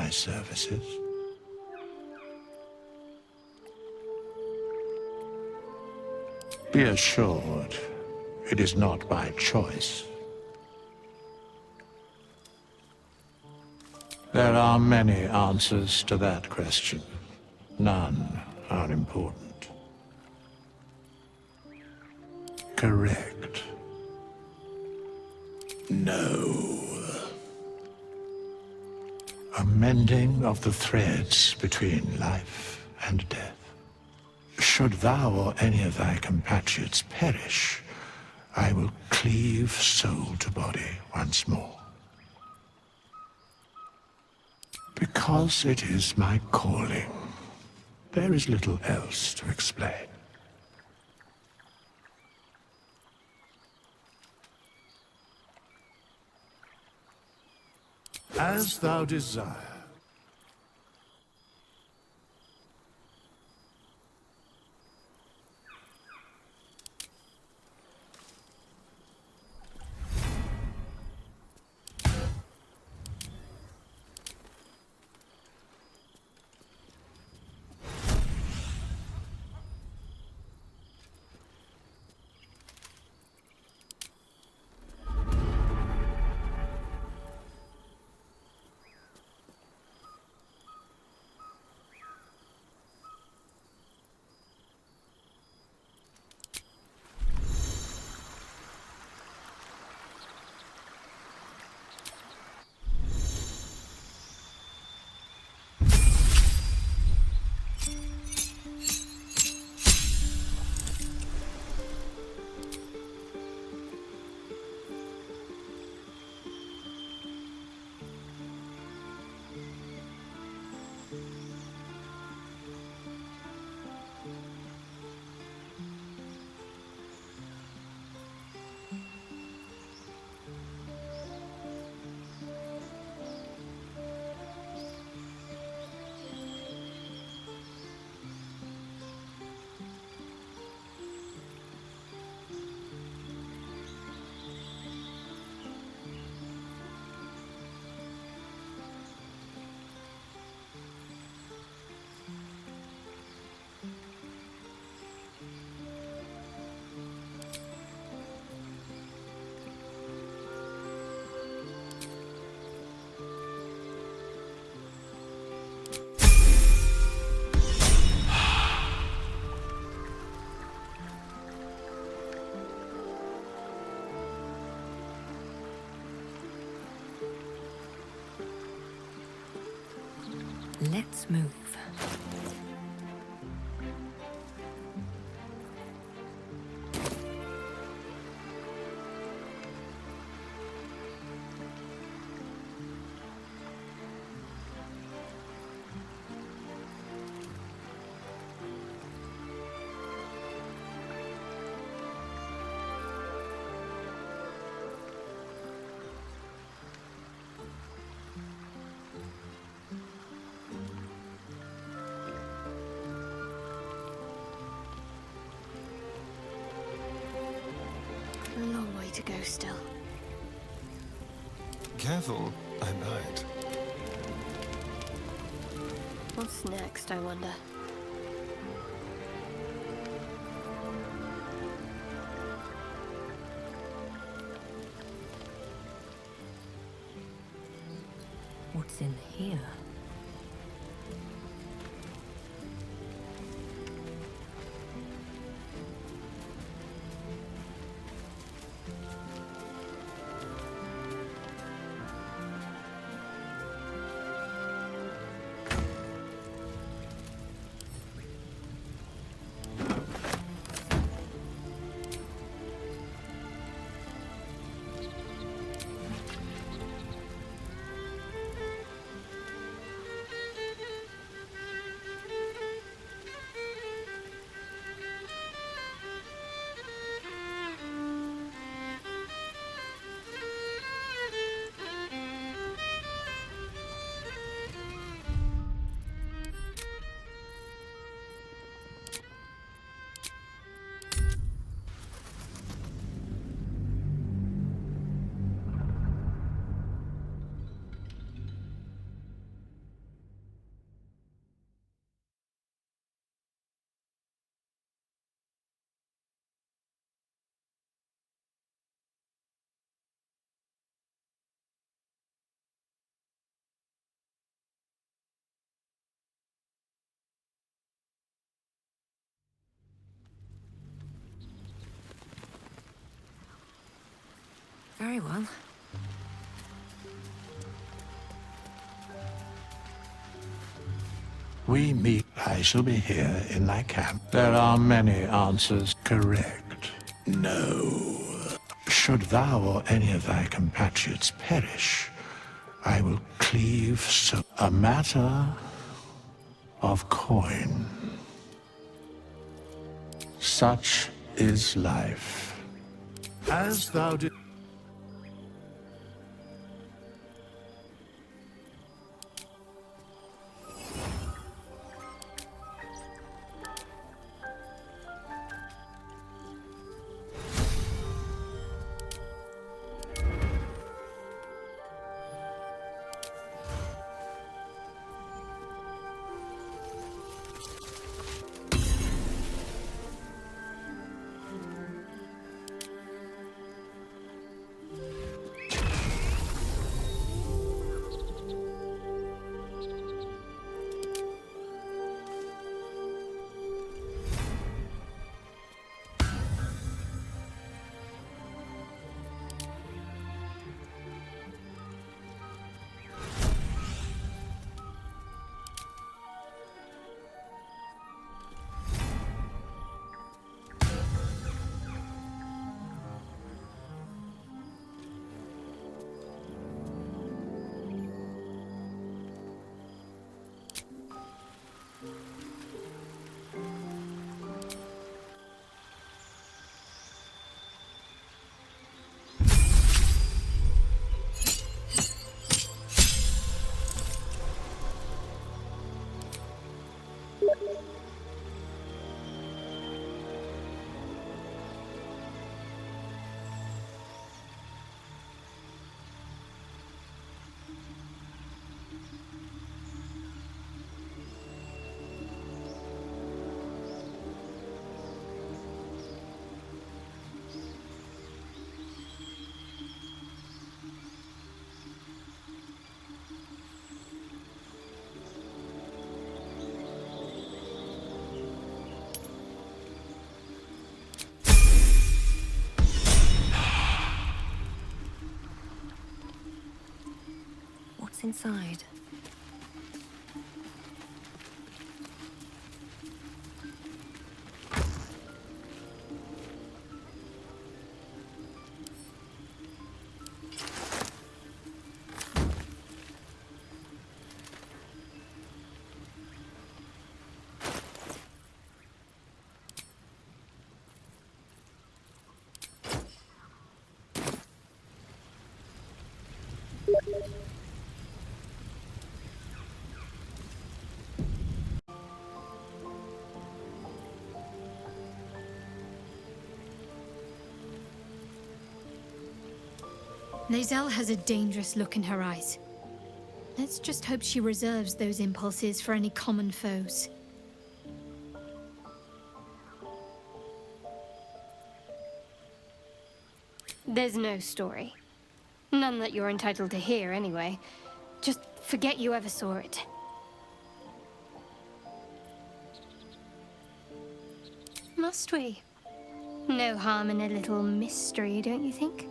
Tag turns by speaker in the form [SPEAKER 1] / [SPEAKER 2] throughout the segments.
[SPEAKER 1] my services. Be assured, it is not by choice. There are many answers to that question. None are important. Correct. No. A mending of the threads between life and death. Should thou or any of thy compatriots perish, I will cleave soul to body once more. Because it is my calling. There is little else to explain. As thou desire.
[SPEAKER 2] Let's move.
[SPEAKER 3] A long way to go still.
[SPEAKER 4] Careful, I might.
[SPEAKER 3] What's next, I wonder?
[SPEAKER 2] What's in here? Very well.
[SPEAKER 1] We meet. I shall be here in thy camp. There are many answers. Correct. No. Should thou or any of thy compatriots perish, I will cleave so. A matter of coin. Such is life. As thou did.
[SPEAKER 2] What's inside?
[SPEAKER 5] Lae'zel has a dangerous look in her eyes. Let's just hope she reserves those impulses for any common foes.
[SPEAKER 3] There's no story. None that you're entitled to hear, anyway. Just forget you ever saw it. Must we? No harm in a little mystery, don't you think?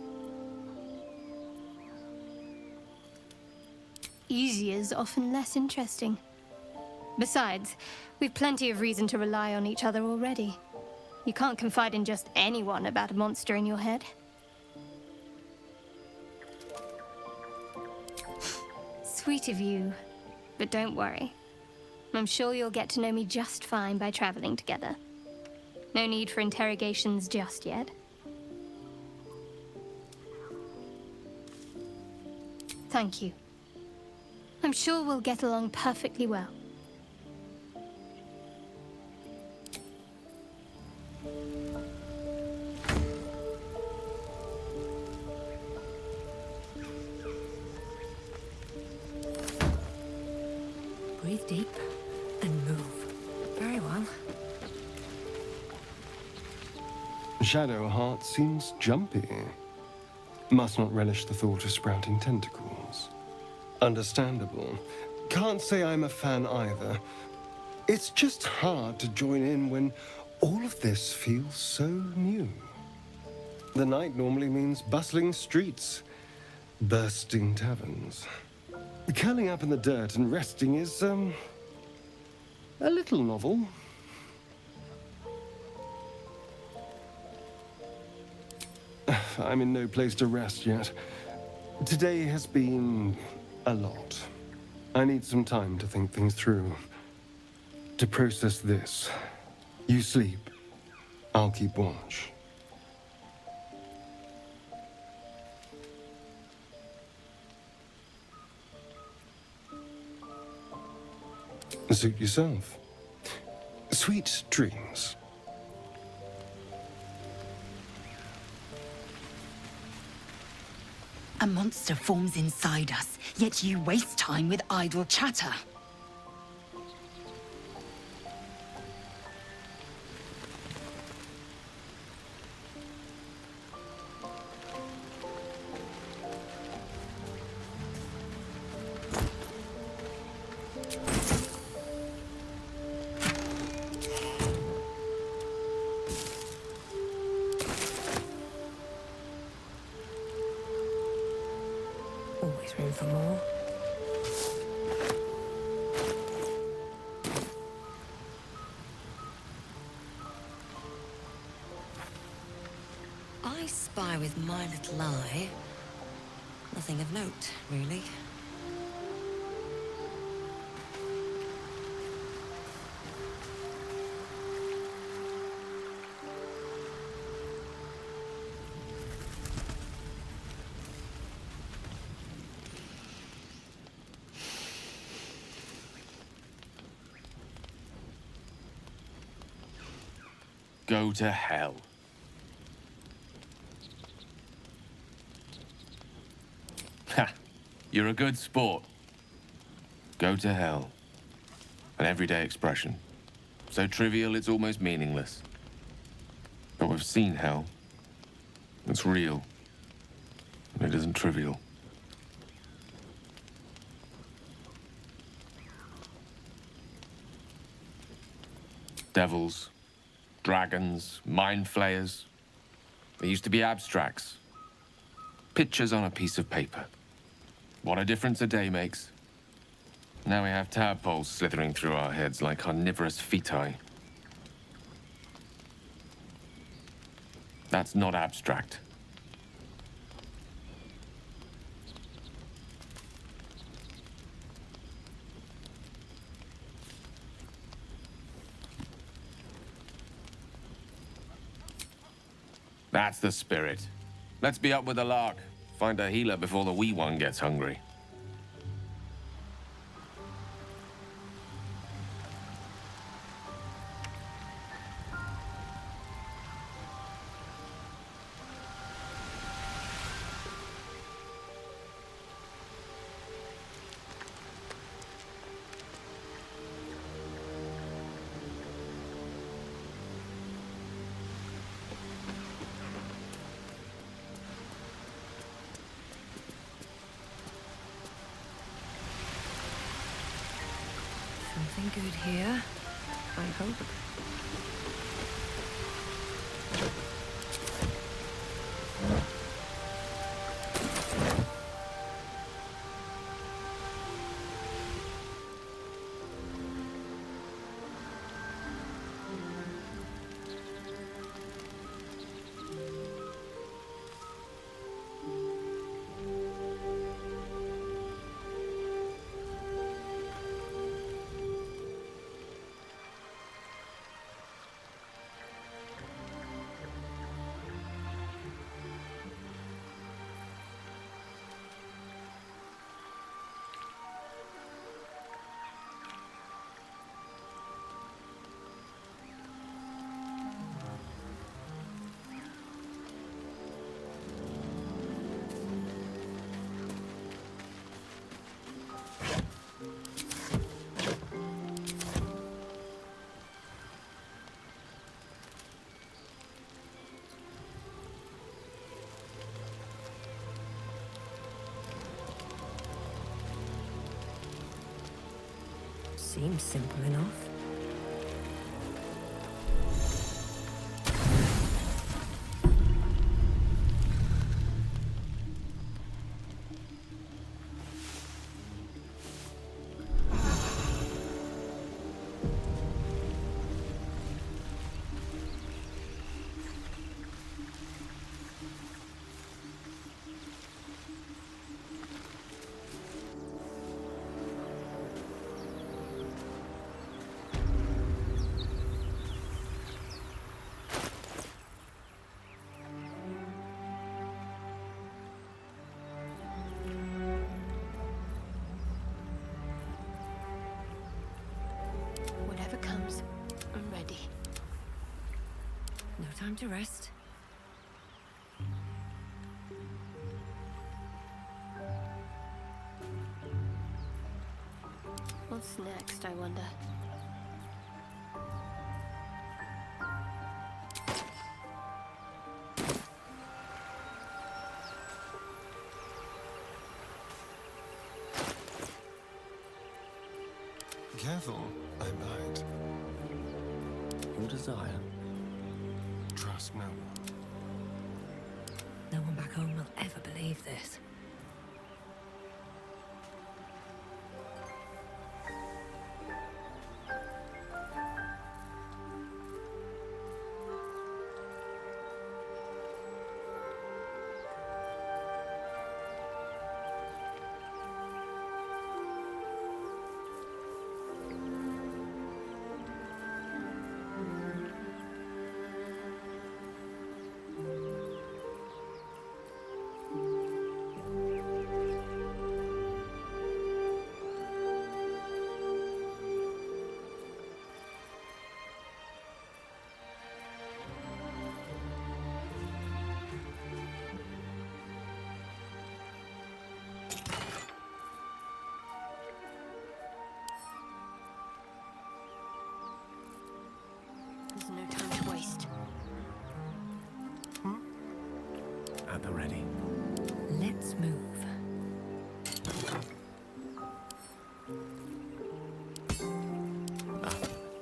[SPEAKER 3] Easier's often less interesting. Besides, we've plenty of reason to rely on each other already. You can't confide in just anyone about a monster in your head. Sweet of you, but don't worry. I'm sure you'll get to know me just fine by traveling together. No need for interrogations just yet. Thank you. I'm sure we'll get along perfectly well.
[SPEAKER 2] Breathe deep and move. Very well.
[SPEAKER 4] Shadowheart seems jumpy. Must not relish the thought of sprouting tentacles. Understandable. Can't say I'm a fan either. It's just hard to join in when all of this feels so new. The night normally means bustling streets, bursting taverns. Curling up in the dirt and resting is, a little novel. I'm in no place to rest yet. Today has been a lot. I need some time to think things through. To process this. You sleep. I'll keep watch. Suit yourself. Sweet dreams.
[SPEAKER 6] A monster forms inside us, yet you waste time with idle chatter.
[SPEAKER 2] Always room for more. I spy with my little eye. Nothing of note, really.
[SPEAKER 7] Go to hell. Ha! You're a good sport. Go to hell. An everyday expression. So trivial it's almost meaningless. But we've seen hell. It's real. And it isn't trivial. Devils. Dragons, mind flayers. They used to be abstracts. Pictures on a piece of paper. What a difference a day makes. Now we have tadpoles slithering through our heads like carnivorous feti. That's not abstract. That's the spirit. Let's be up with the lark. Find a healer before the wee one gets hungry.
[SPEAKER 2] Something good here, I hope. Seems simple enough.
[SPEAKER 3] arms. I'm ready.
[SPEAKER 2] No time to rest.
[SPEAKER 3] What's next, I wonder?
[SPEAKER 4] Careful, I might.
[SPEAKER 7] Your desire.
[SPEAKER 4] Trust no one.
[SPEAKER 2] No one back home will ever believe this.
[SPEAKER 3] There's no time to waste.
[SPEAKER 7] At the ready.
[SPEAKER 2] Let's move.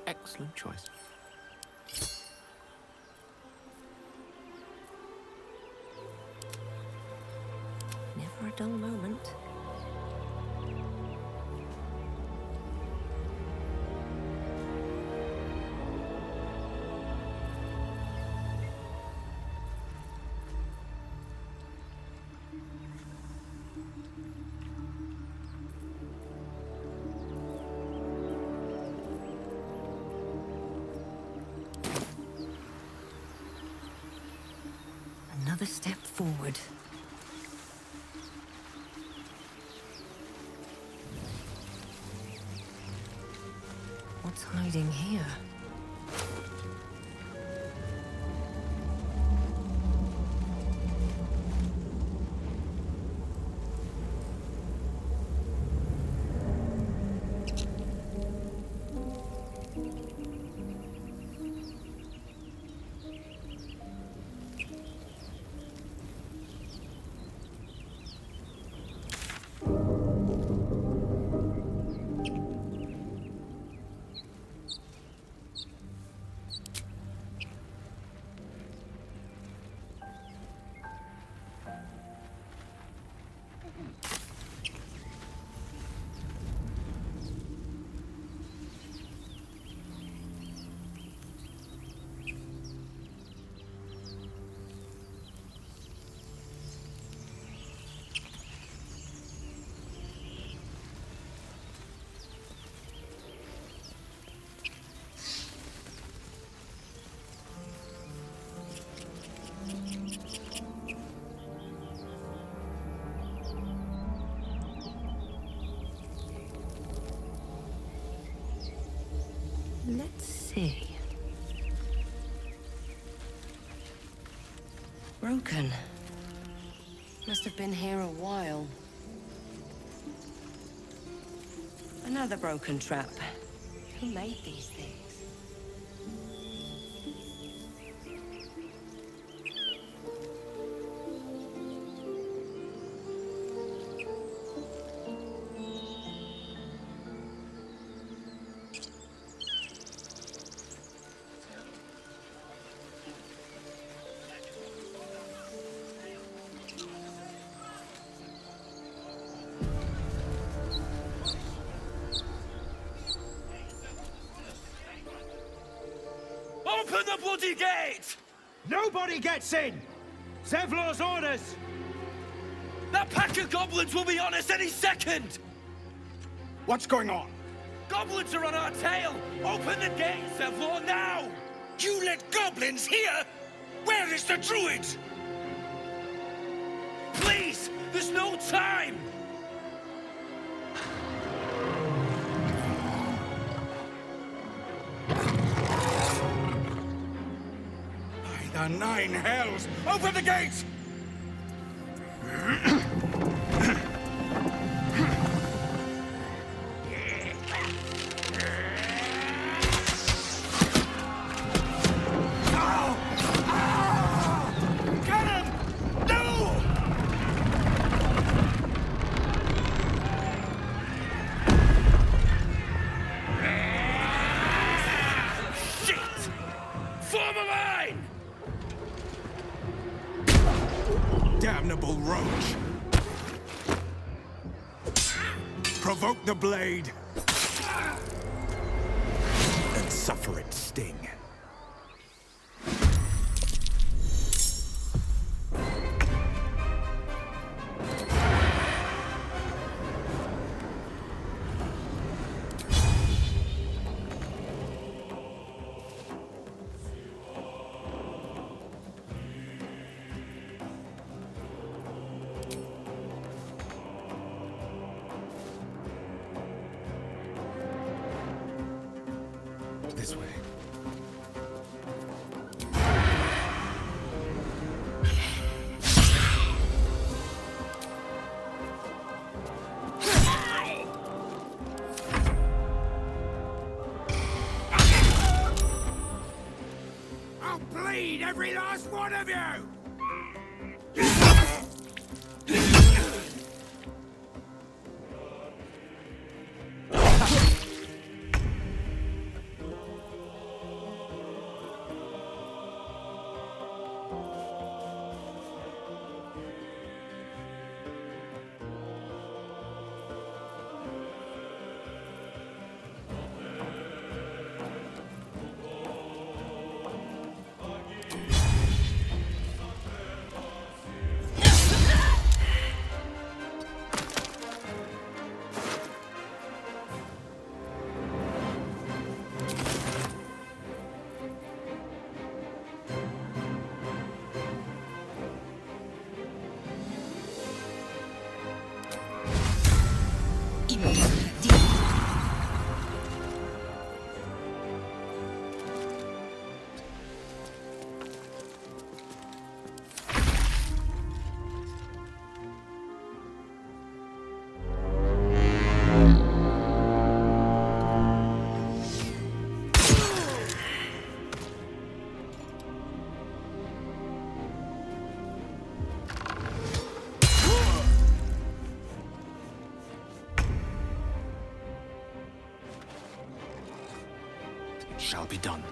[SPEAKER 7] Excellent choice.
[SPEAKER 2] Never a dull moment. Another step forward. What's hiding here? Let's see. Broken. Must have been here a while. Another broken trap. Who made these things?
[SPEAKER 8] Open the bloody gate!
[SPEAKER 9] Nobody gets in! Zevlor's orders!
[SPEAKER 8] That pack of goblins will be on us any second!
[SPEAKER 9] What's going on?
[SPEAKER 8] Goblins are on our tail! Open the gate, Zevlor, now!
[SPEAKER 9] You let goblins here? Where is the druid?
[SPEAKER 8] Please! There's no time!
[SPEAKER 9] The nine hells! Open the gates! Get him! No! Shit! Form a line! Damnable roach! Provoke the blade! And suffer its sting. This way. I'll bleed every last one of you! Shall be done.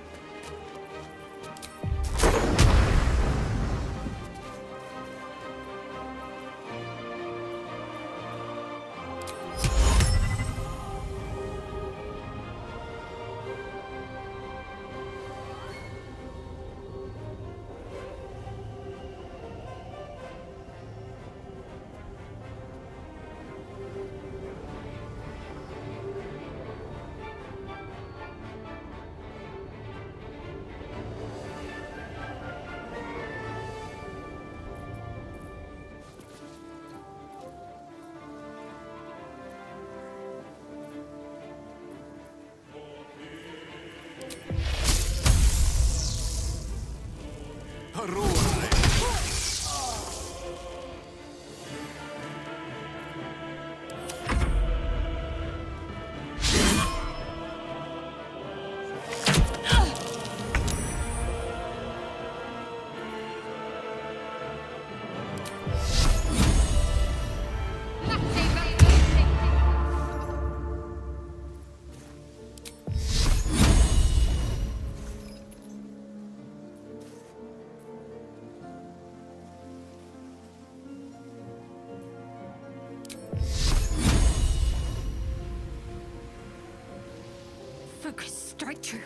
[SPEAKER 5] Focus, strike true.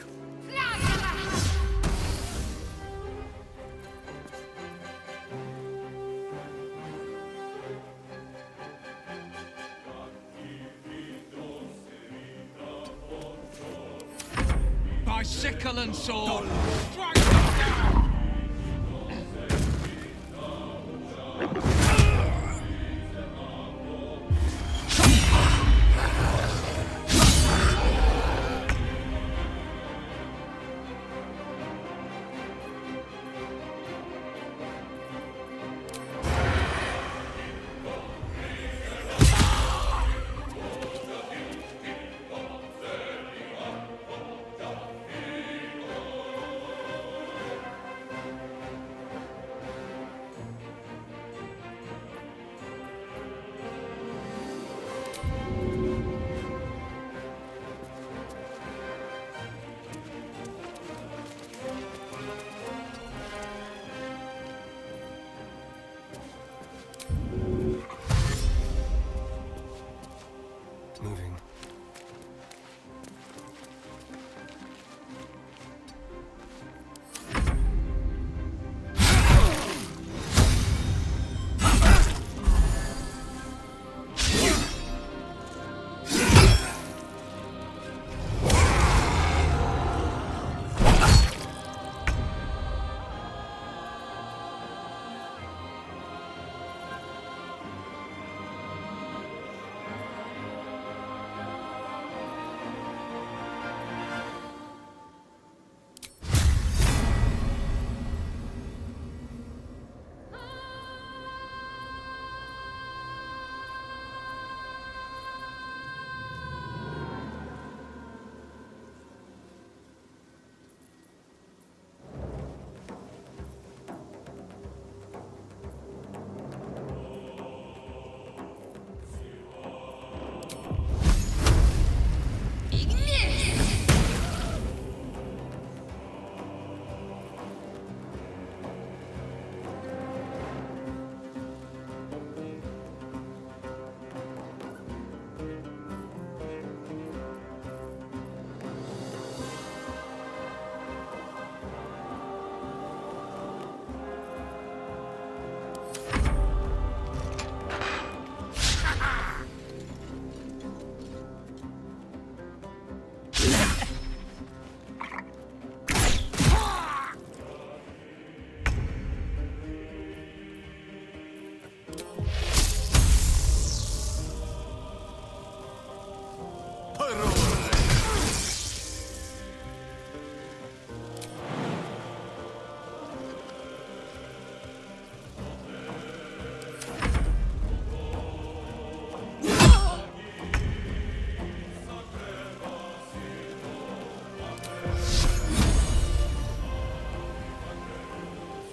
[SPEAKER 8] By sickle and sword, strike them down!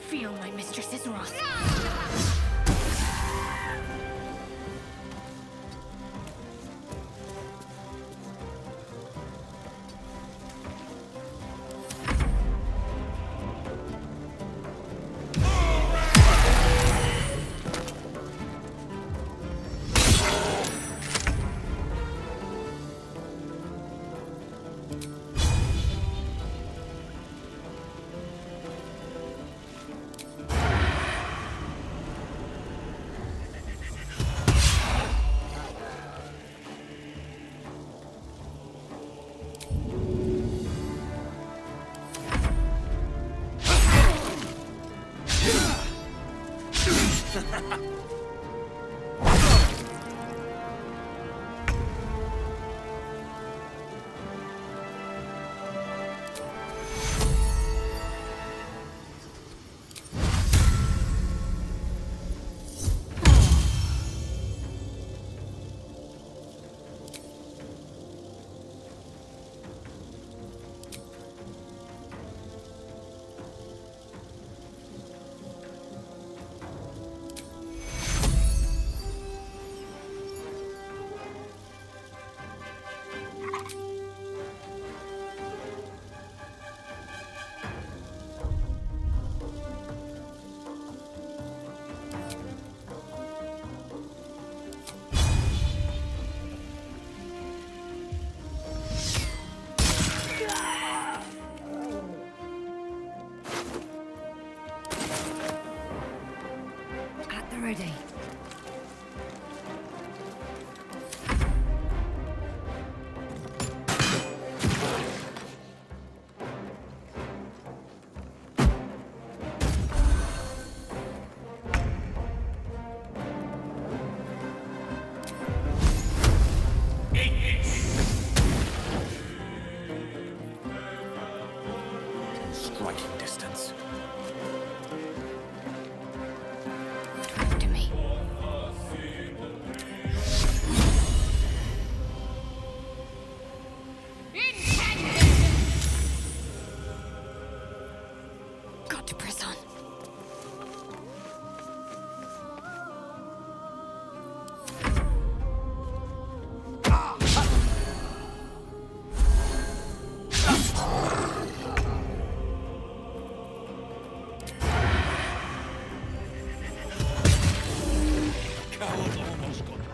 [SPEAKER 5] Feel my mistress's wrath.
[SPEAKER 2] Ready.
[SPEAKER 9] Striking distance.
[SPEAKER 5] To me. Got to press on.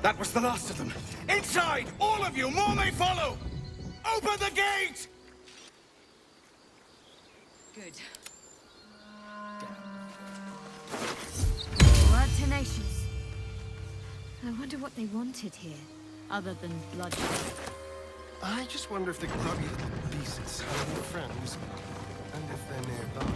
[SPEAKER 9] That was the last of them. Inside! All of you! More may follow! Open the gate!
[SPEAKER 2] Good.
[SPEAKER 5] Were tenacious. I wonder what they wanted here, other than bloodshed.
[SPEAKER 4] I just wonder if the grubby little beasts have any friends, and if they're nearby.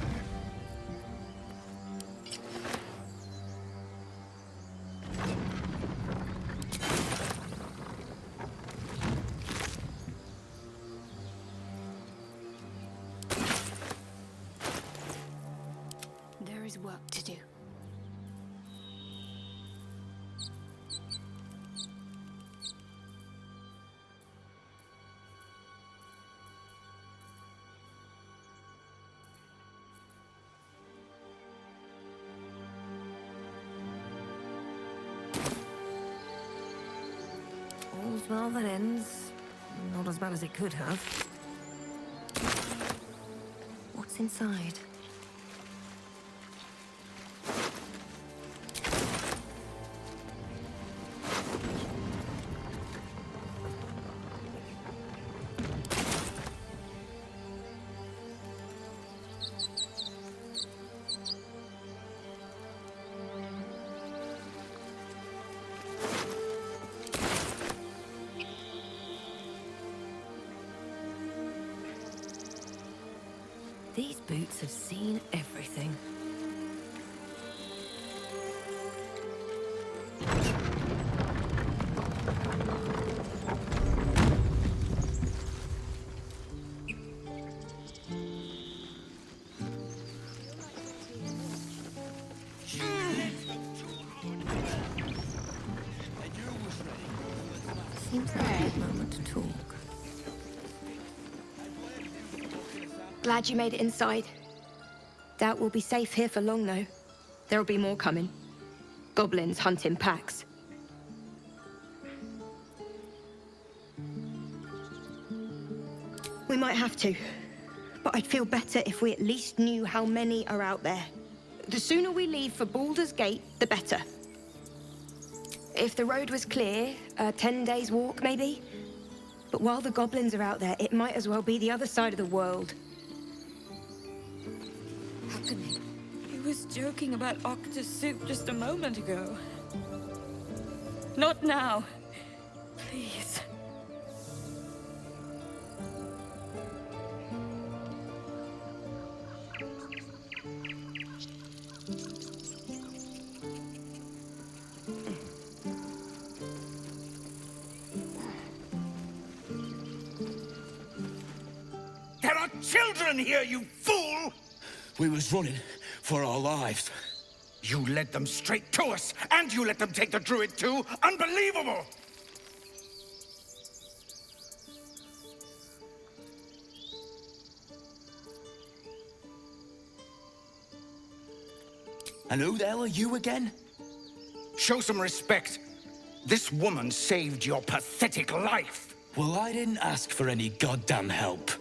[SPEAKER 5] There is work to do.
[SPEAKER 2] All's well that ends. Not as bad as it could have. What's inside? These boots have seen everything. Seems like a good moment to talk.
[SPEAKER 10] Glad you made it inside. Doubt we'll be safe here for long, though. There'll be more coming. Goblins hunt in packs. We might have to, but I'd feel better if we at least knew how many are out there. The sooner we leave for Baldur's Gate, the better. If the road was clear, 10 days walk, maybe? But while the goblins are out there, it might as well be the other side of the world.
[SPEAKER 11] He was joking about octa soup just a moment ago. Not now. Please.
[SPEAKER 9] There are children here, you fool!
[SPEAKER 12] We was running for our lives.
[SPEAKER 9] You led them straight to us, and you let them take the druid too? Unbelievable!
[SPEAKER 12] And who the hell are you again?
[SPEAKER 9] Show some respect. This woman saved your pathetic life.
[SPEAKER 12] Well, I didn't ask for any goddamn help.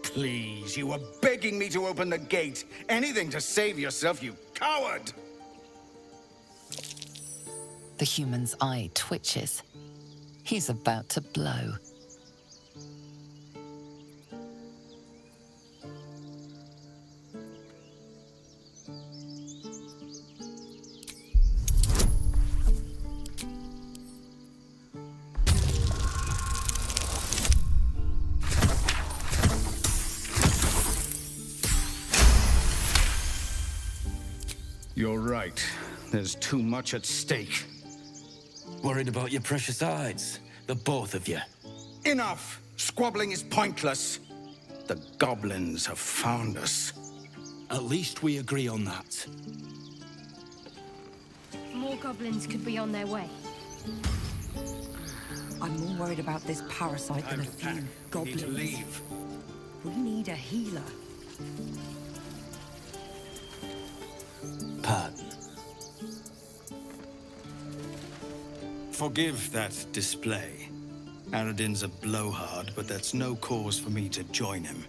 [SPEAKER 9] Please, you were begging me to open the gate. Anything to save yourself, you coward!
[SPEAKER 13] The human's eye twitches. He's about to blow.
[SPEAKER 9] You're right. There's too much at stake.
[SPEAKER 12] Worried about your precious hides, the both of you.
[SPEAKER 9] Enough! Squabbling is pointless. The goblins have found us.
[SPEAKER 12] At least we agree on that.
[SPEAKER 3] More goblins could be on their way.
[SPEAKER 6] I'm more worried about this parasite than a few goblins.
[SPEAKER 9] We need to leave.
[SPEAKER 6] We need a healer.
[SPEAKER 12] Pardon.
[SPEAKER 14] Forgive that display. Aradin's a blowhard, but that's no cause for me to join him.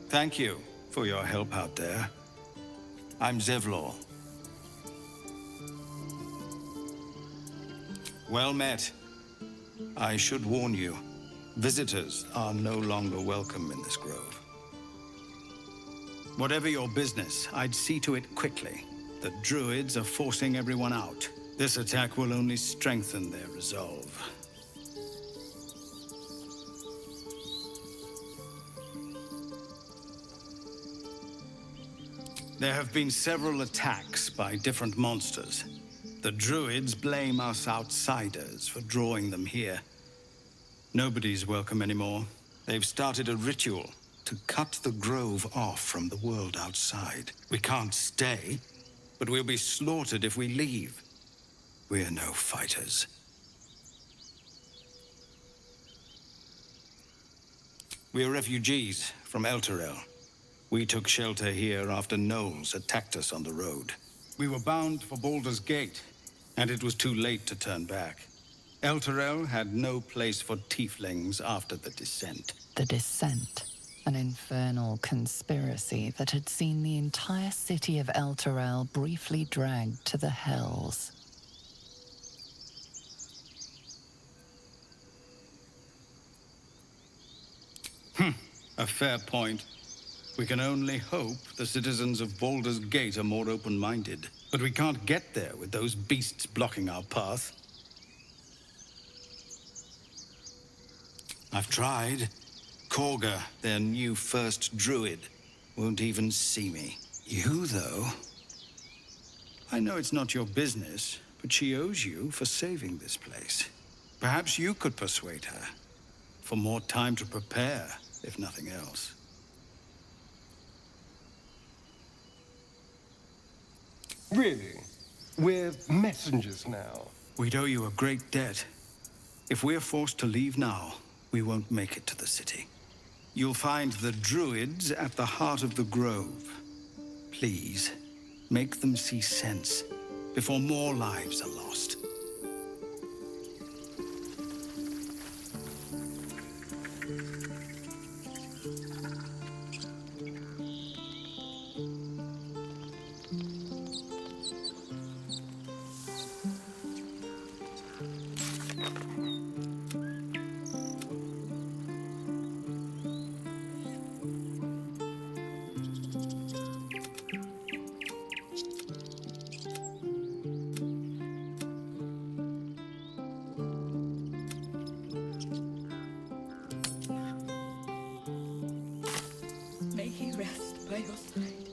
[SPEAKER 14] Thank you for your help out there. I'm Zevlor. Well met. I should warn you, visitors are no longer welcome in this grove. Whatever your business, I'd see to it quickly. The druids are forcing everyone out. This attack will only strengthen their resolve. There have been several attacks by different monsters. The druids blame us outsiders for drawing them here. Nobody's welcome anymore. They've started a ritual to cut the grove off from the world outside. We can't stay, but we'll be slaughtered if we leave. We're no fighters. We're refugees from Elturel. We took shelter here after gnolls attacked us on the road. We were bound for Baldur's Gate, and it was too late to turn back. Elturel had no place for tieflings after the Descent.
[SPEAKER 13] The Descent, an infernal conspiracy that had seen the entire city of Elturel briefly dragged to the Hells.
[SPEAKER 14] A fair point. We can only hope the citizens of Baldur's Gate are more open-minded. But we can't get there with those beasts blocking our path. I've tried. Korga, their new first druid, won't even see me. You, though? I know it's not your business, but she owes you for saving this place. Perhaps you could persuade her. For more time to prepare, if nothing else.
[SPEAKER 4] Really? We're messengers now.
[SPEAKER 14] We'd owe you a great debt. If we're forced to leave now, we won't make it to the city. You'll find the druids at the heart of the grove. Please, make them see sense before more lives are lost.
[SPEAKER 11] May he rest by your side.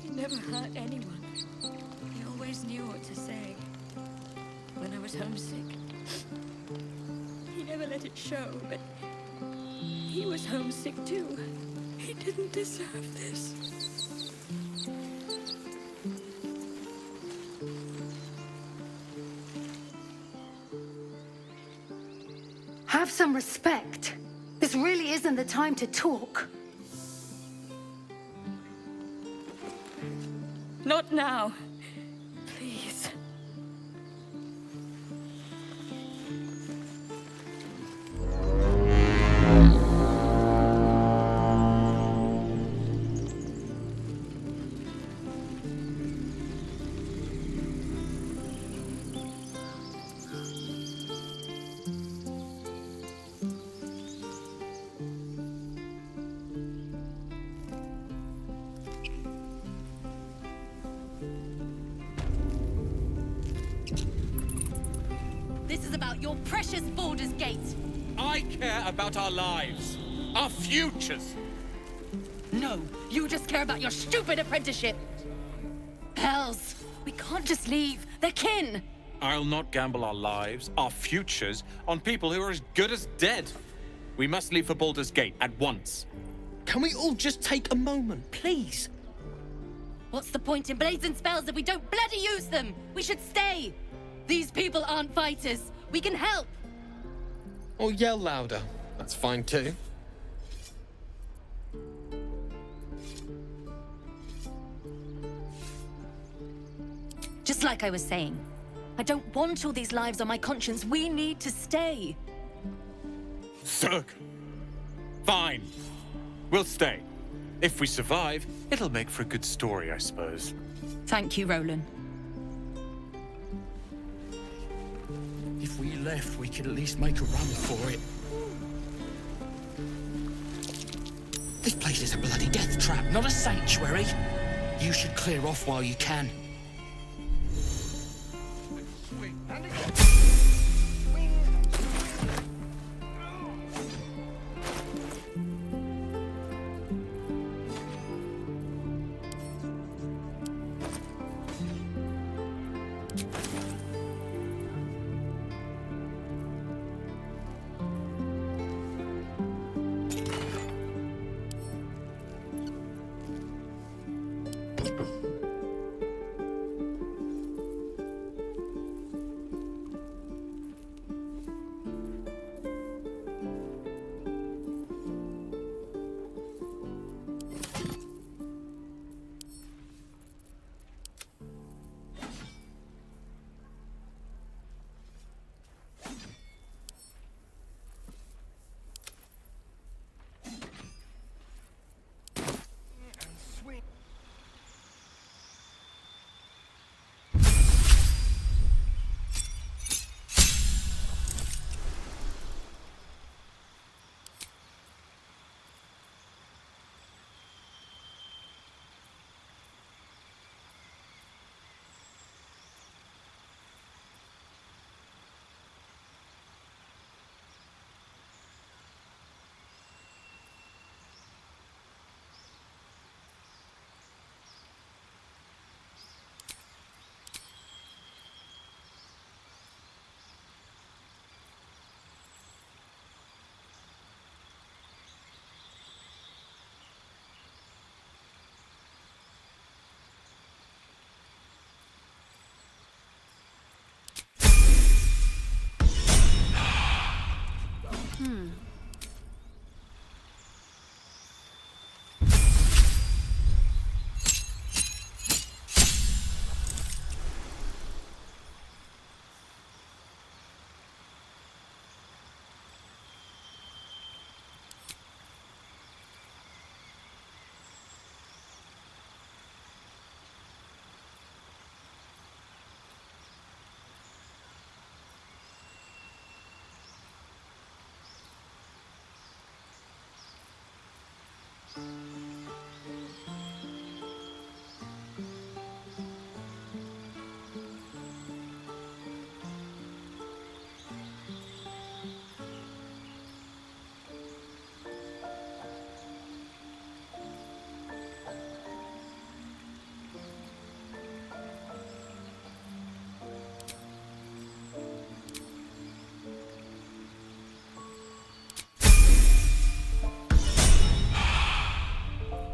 [SPEAKER 11] He never hurt anyone. He always knew what to say. When I was homesick, he never let it show, but he was homesick too. He didn't deserve this.
[SPEAKER 15] Have some respect. This really isn't the time to talk.
[SPEAKER 11] Not now. Please.
[SPEAKER 2] This is about your precious Baldur's Gate.
[SPEAKER 8] I care about our lives. Our futures.
[SPEAKER 2] No, you just care about your stupid apprenticeship. Hells, we can't just leave. They're kin.
[SPEAKER 8] I'll not gamble our lives, our futures, on people who are as good as dead. We must leave for Baldur's Gate at once.
[SPEAKER 16] Can we all just take a moment, please?
[SPEAKER 2] What's the point in blazing spells if we don't bloody use them? We should stay. These people aren't fighters. We can help.
[SPEAKER 16] Or yell louder. That's fine too.
[SPEAKER 2] Just like I was saying, I don't want all these lives on my conscience. We need to stay.
[SPEAKER 8] Zerg. Fine. We'll stay. If we survive, it'll make for a good story, I suppose.
[SPEAKER 2] Thank you, Roland.
[SPEAKER 12] If we left, we could at least make a run for it. This place is a bloody death trap, not a sanctuary. You should clear off while you can.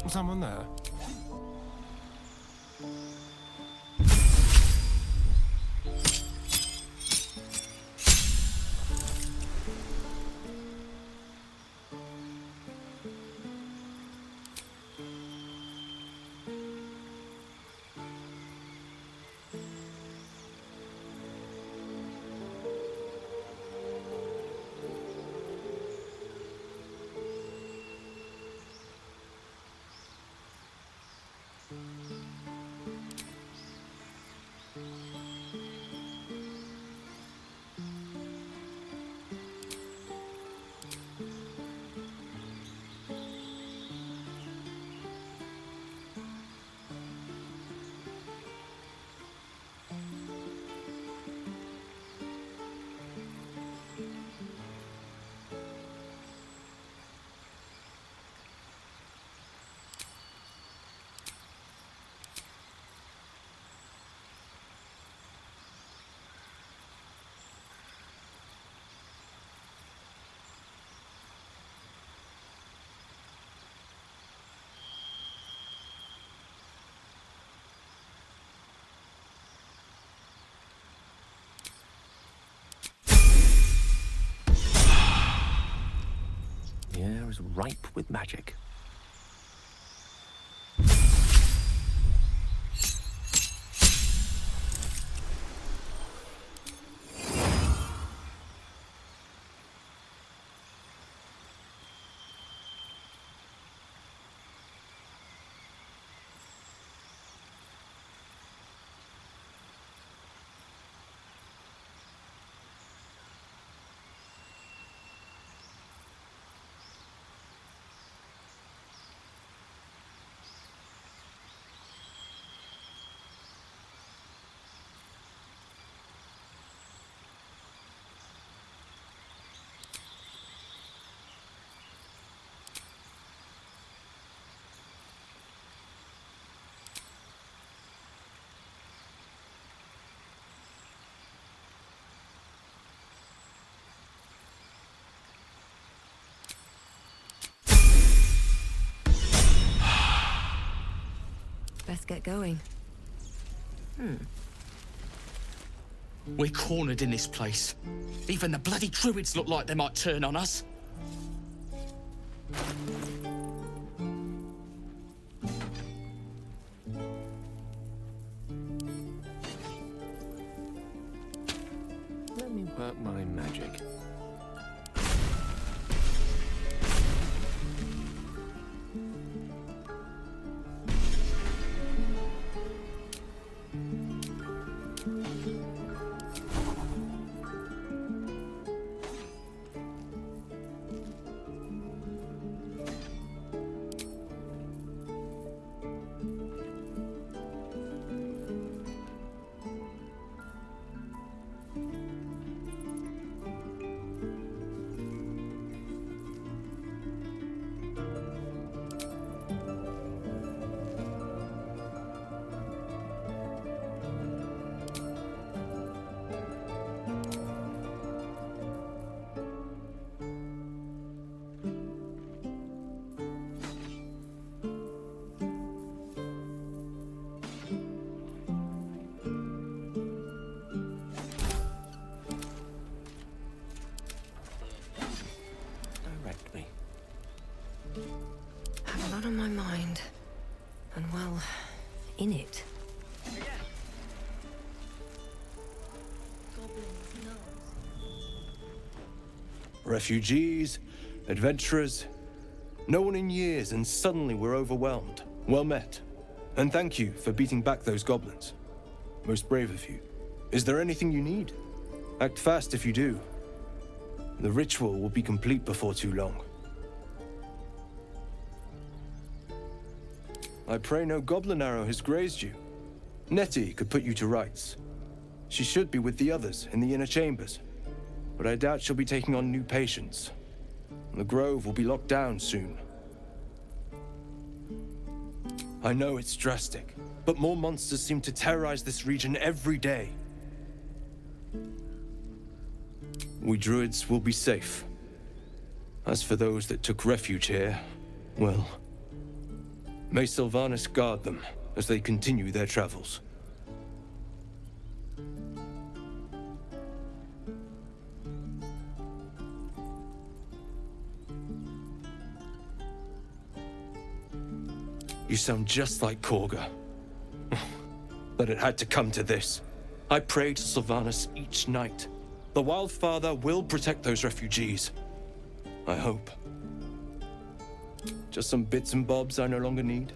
[SPEAKER 4] Someone there?
[SPEAKER 7] The air is ripe with magic.
[SPEAKER 17] Best get going.
[SPEAKER 12] We're cornered in this place. Even the bloody druids look like they might turn on us.
[SPEAKER 7] Let me work my magic.
[SPEAKER 18] correct me.
[SPEAKER 17] I have a lot on my mind. And well, in it.
[SPEAKER 4] Refugees, adventurers, no one in years, and suddenly we're overwhelmed. Well met. And thank you for beating back those goblins. Most brave of you. Is there anything you need? Act fast if you do. The ritual will be complete before too long. I pray no goblin arrow has grazed you. Nettie could put you to rights. She should be with the others in the inner chambers, but I doubt she'll be taking on new patients. The grove will be locked down soon. I know it's drastic, but more monsters seem to terrorize this region every day. We druids will be safe. As for those that took refuge here, well, may Sylvanas guard them as they continue their travels. You sound just like Korga. But it had to come to this. I pray to Sylvanas each night. The Wildfather will protect those refugees. I hope. Just some bits and bobs I no longer need.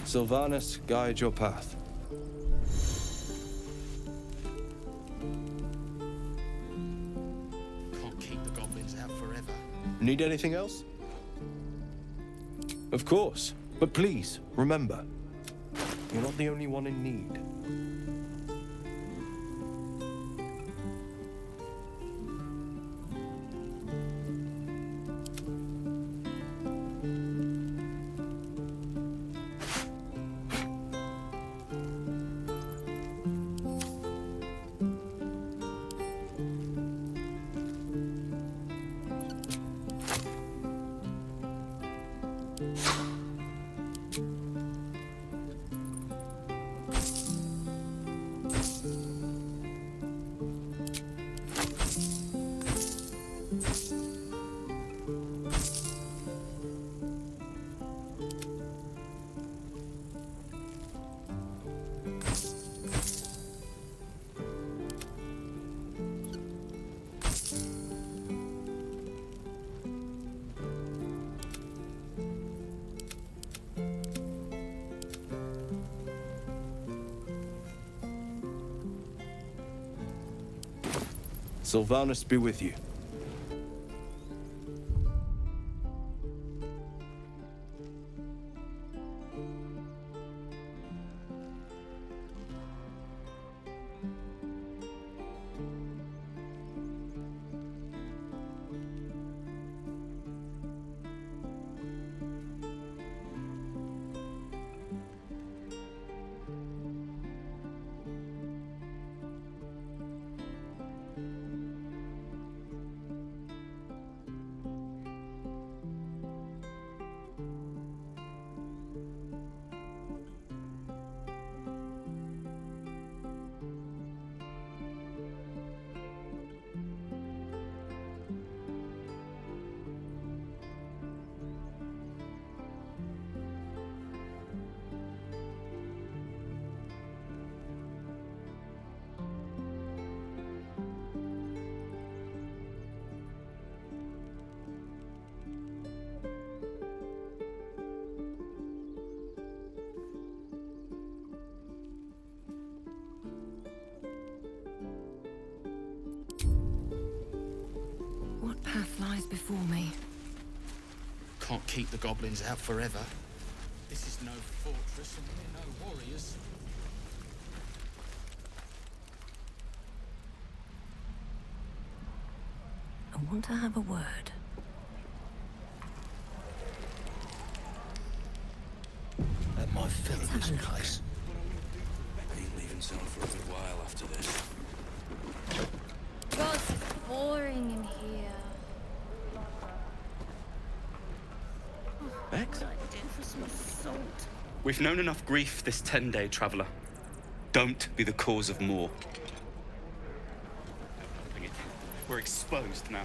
[SPEAKER 4] Sylvanas, guide your path.
[SPEAKER 12] Can't keep the goblins out forever.
[SPEAKER 18] Need anything else? Of course. But please, remember, you're not the only one in need. Sylvanas be with you.
[SPEAKER 17] What path lies before me?
[SPEAKER 12] Can't keep the goblins out forever. This is no fortress and we're no warriors.
[SPEAKER 17] I want to have a word.
[SPEAKER 12] That might fill this place.
[SPEAKER 19] Ain't leaving town for a good while after this.
[SPEAKER 2] God, it's boring in here.
[SPEAKER 8] Bex?
[SPEAKER 2] What I did for some salt.
[SPEAKER 20] We've known enough grief this 10-day traveler. Don't be the cause of more. We're exposed now.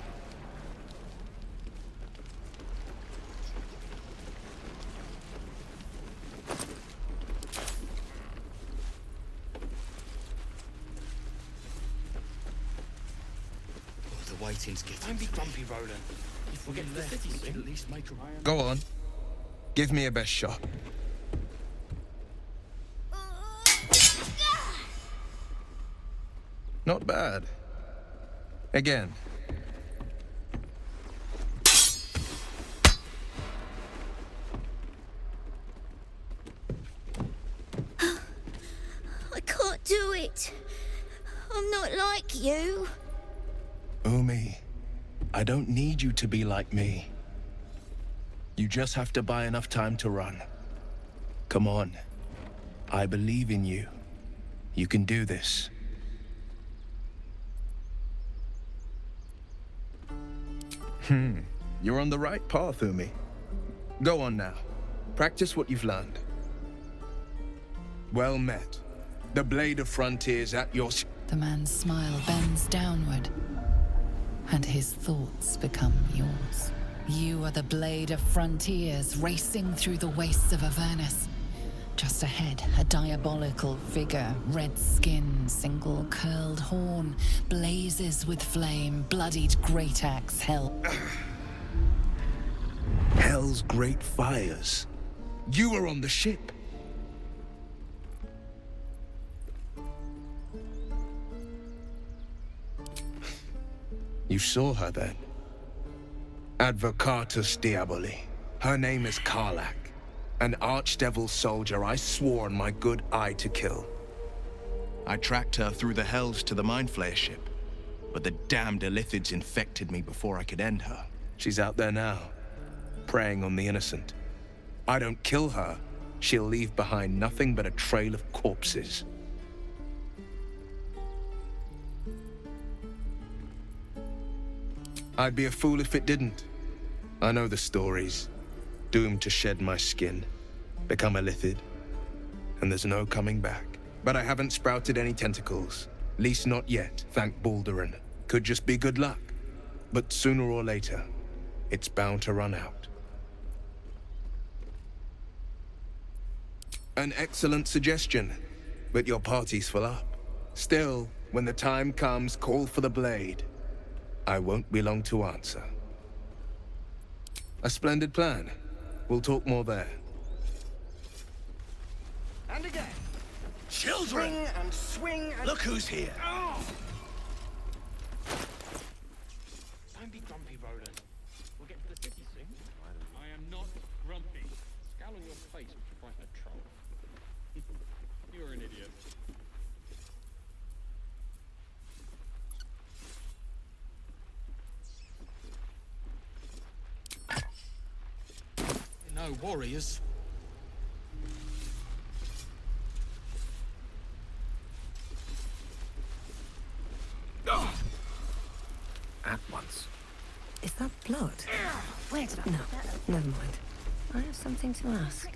[SPEAKER 12] The waiting's getting. Don't be grumpy, Roland. If we get to the city, we can at least make a.
[SPEAKER 18] Go on. Give me a best shot. Not bad. Again.
[SPEAKER 11] I can't do it. I'm not like you.
[SPEAKER 18] Umi, I don't need you to be like me. You just have to buy enough time to run. Come on. I believe in you. You can do this. You're on the right path, Umi. Go on now. Practice what you've learned. Well met. The blade of frontiers at your...
[SPEAKER 13] The man's smile bends downward, and his thoughts become yours. You are the blade of frontiers racing through the wastes of Avernus. Just ahead, a diabolical figure, red skin, single curled horn, blazes with flame, bloodied great axe hell.
[SPEAKER 18] Hell's great fires. You were on the ship. You saw her then? Advocatus Diaboli. Her name is Karlach, an archdevil soldier I swore on my good eye to kill. I tracked her through the hells to the Mindflayer ship, but the damned Illithids infected me before I could end her. She's out there now, preying on the innocent. I don't kill her, she'll leave behind nothing but a trail of corpses. I'd be a fool if it didn't. I know the stories. Doomed to shed my skin, become a Illithid, and there's no coming back. But I haven't sprouted any tentacles. Least not yet, thank Baldur. Could just be good luck. But sooner or later, it's bound to run out. An excellent suggestion, but your party's full up. Still, when the time comes, call for the blade. I won't be long to answer. A splendid plan. We'll talk more there.
[SPEAKER 9] And again.
[SPEAKER 12] Children!
[SPEAKER 9] Swing and swing and...
[SPEAKER 12] Look who's here.
[SPEAKER 9] Oh.
[SPEAKER 16] Don't be grumpy, Roland. We'll get to the city soon. I am not grumpy. Scowl on your face would frighten a troll. You're an idiot.
[SPEAKER 12] No warriors.
[SPEAKER 17] At once. Is that blood? Where did I... No, never mind. I have something to ask.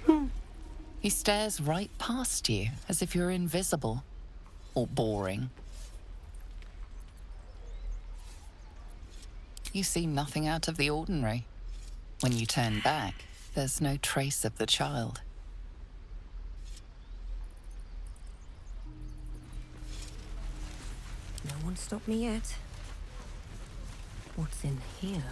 [SPEAKER 13] He stares right past you, as if you're invisible. Or boring. You see nothing out of the ordinary. When you turn back, there's no trace of the child.
[SPEAKER 17] No one stopped me yet. What's in here?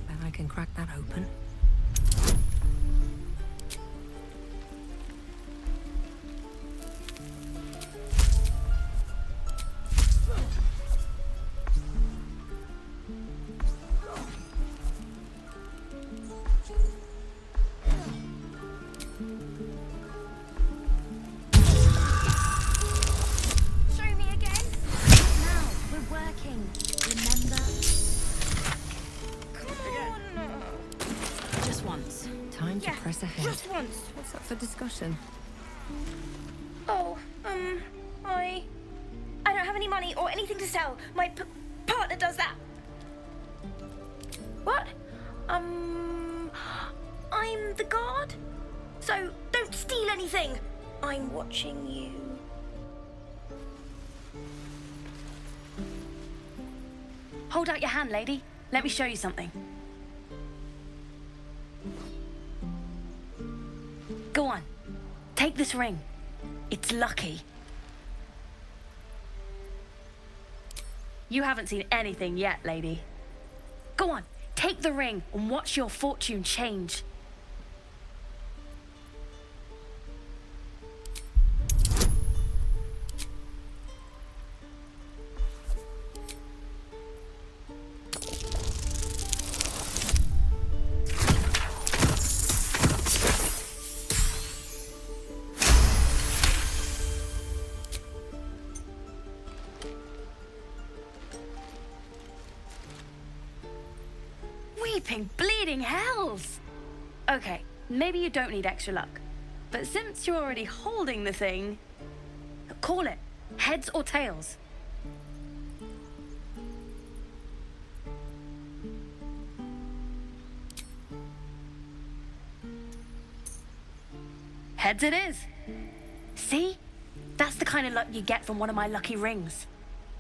[SPEAKER 17] Bet I can crack that open. What's up for discussion?
[SPEAKER 10] Oh, I don't have any money or anything to sell. My partner does that. What? I'm the guard. So don't steal anything. I'm watching you.
[SPEAKER 2] Hold out your hand, lady. Let me show you something. Go on. Take this ring. It's lucky. You haven't seen anything yet, lady. Go on. Take the ring and watch your fortune change. Weeping, bleeding hells! Okay, maybe you don't need extra luck. But since you're already holding the thing, call it. Heads or tails. Heads it is. See? That's the kind of luck you get from one of my lucky rings.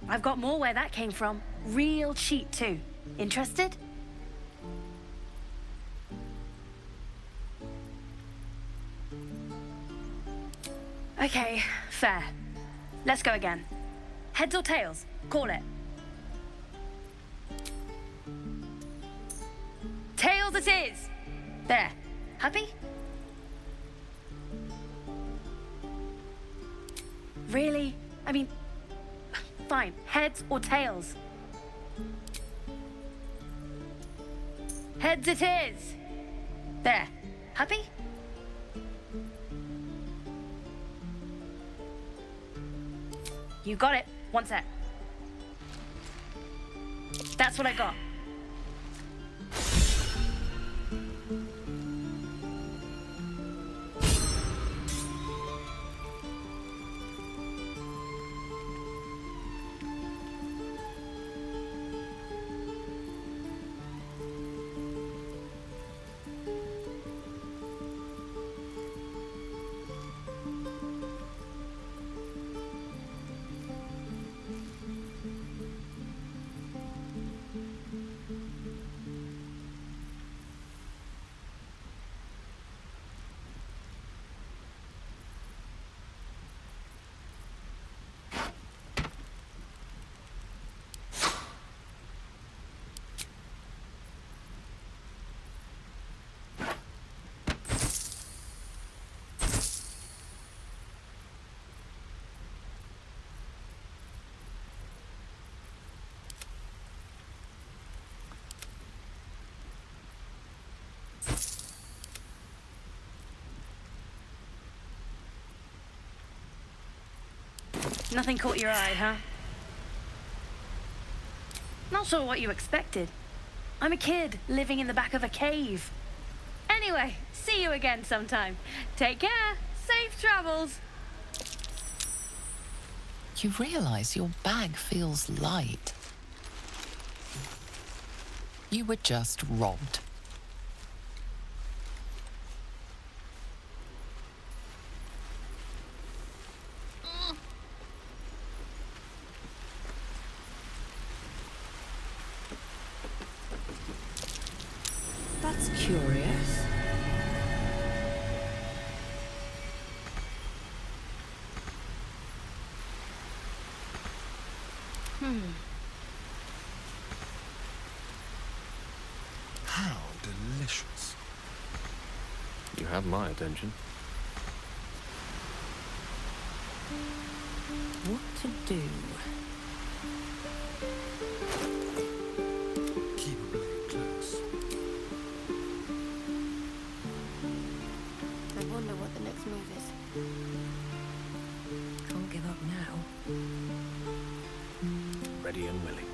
[SPEAKER 2] I've got more where that came from. Real cheap too. Interested? Okay, fair. Let's go again. Heads or tails? Call it. it is. There. Happy? Really? I mean, fine. Heads or tails? Heads it is. There. Happy? You got it. One sec. That's what I got. Nothing caught your eye, huh? Not sure what you expected. I'm a kid living in the back of a cave. Anyway, see you again sometime. Take care. Safe travels.
[SPEAKER 13] You realize your bag feels light. You were just robbed.
[SPEAKER 17] That's curious.
[SPEAKER 4] How delicious.
[SPEAKER 7] You have my attention.
[SPEAKER 17] What to do?
[SPEAKER 4] Keep a blade close.
[SPEAKER 3] I wonder what the next move is.
[SPEAKER 17] Can't give up now.
[SPEAKER 7] Ready and willing.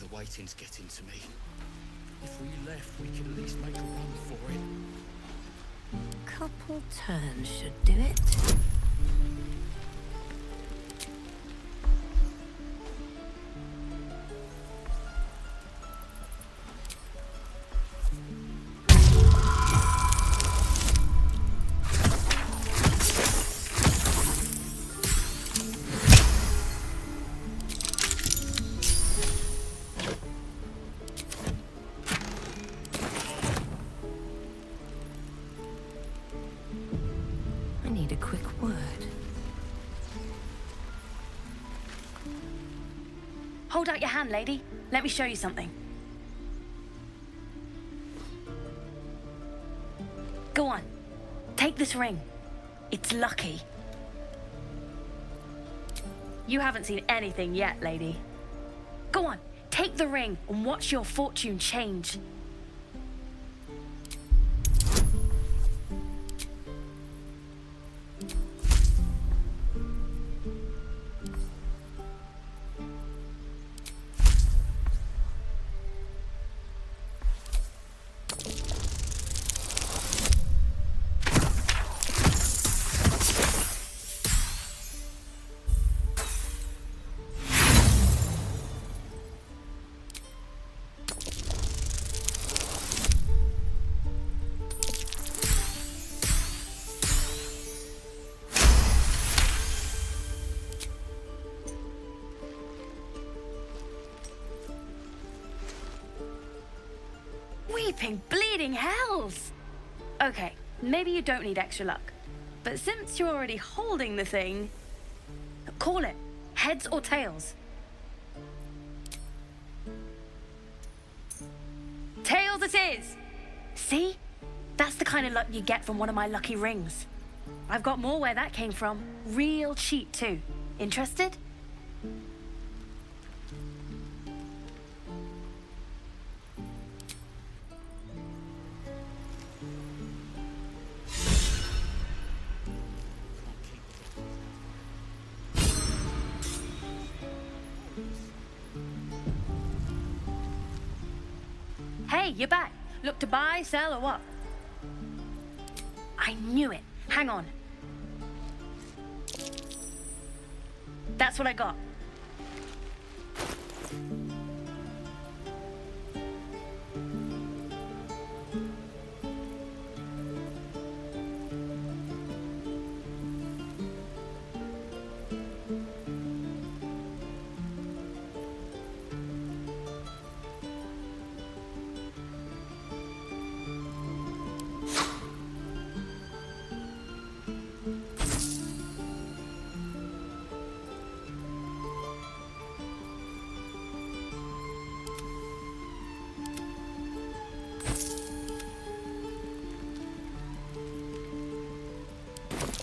[SPEAKER 12] The waiting's getting to me. If we left, we could at least make a run for it.
[SPEAKER 17] Couple turns should do it. I need a quick word.
[SPEAKER 2] Hold out your hand, lady. Let me show you something. Go on. Take this ring. It's lucky. You haven't seen anything yet, lady. Go on. Take the ring and watch your fortune change. Weeping, bleeding hells! Okay, maybe you don't need extra luck. But since you're already holding the thing, call it. Heads or tails? Tails it is! See? That's the kind of luck you get from one of my lucky rings. I've got more where that came from. Real cheap, too. Interested? Hey, you're back. Look to buy, sell, or what? I knew it. Hang on. That's what I got.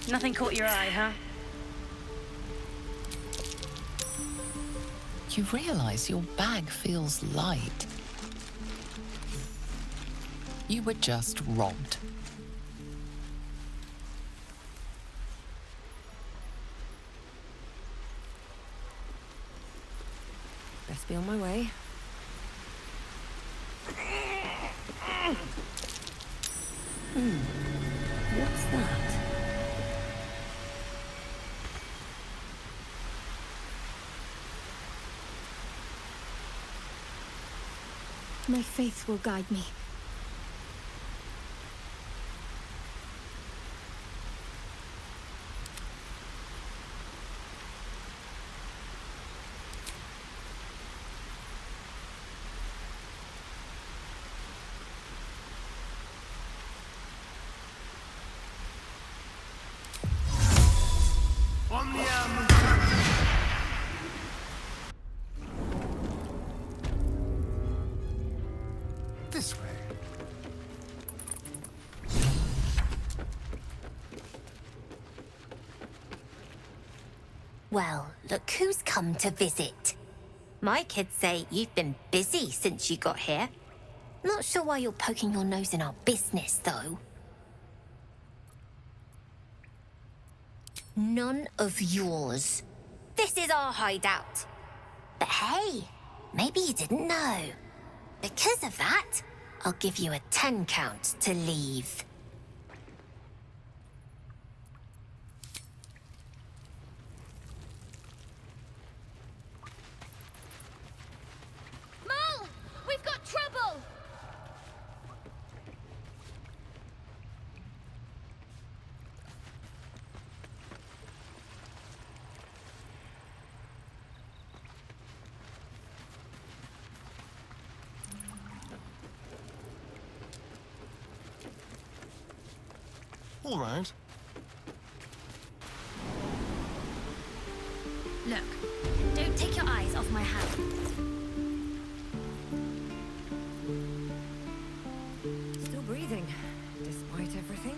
[SPEAKER 2] Nothing caught your eye, huh?
[SPEAKER 13] You realize your bag feels light. You were just robbed.
[SPEAKER 17] Best be on my way. What's that?
[SPEAKER 5] My faith will guide me.
[SPEAKER 1] This way.
[SPEAKER 21] Well, look who's come to visit. My kids say you've been busy since you got here. Not sure why you're poking your nose in our business, though. None of yours. This is our hideout. But hey, maybe you didn't know. Because of that, I'll give you a 10 count to leave.
[SPEAKER 11] Mole! We've got trouble!
[SPEAKER 4] All right.
[SPEAKER 2] Look, don't take your eyes off my hand.
[SPEAKER 17] Still breathing, despite everything.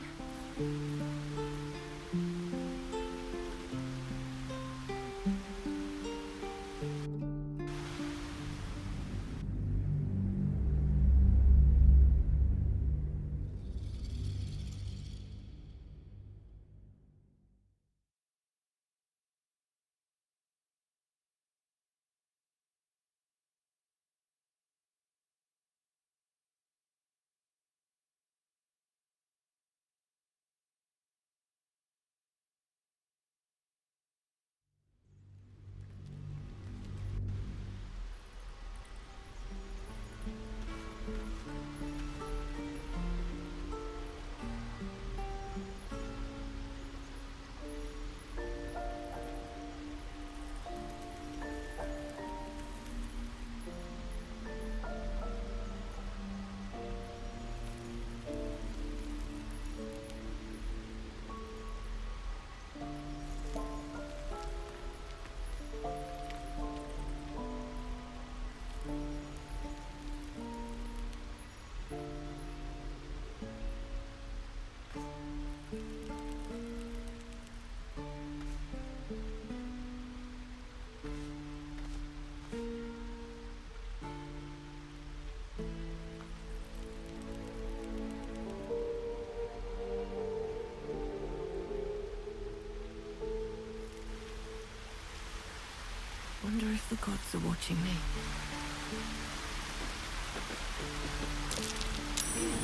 [SPEAKER 17] gods are watching me.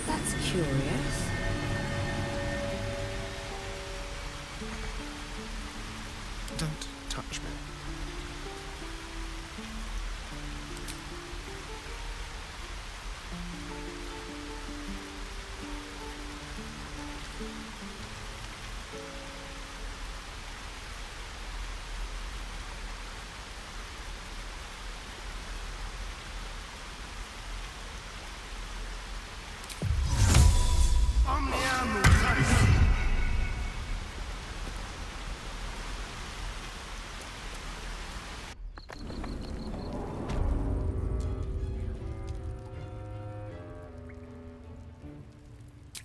[SPEAKER 17] That's curious.
[SPEAKER 6] Don't touch me.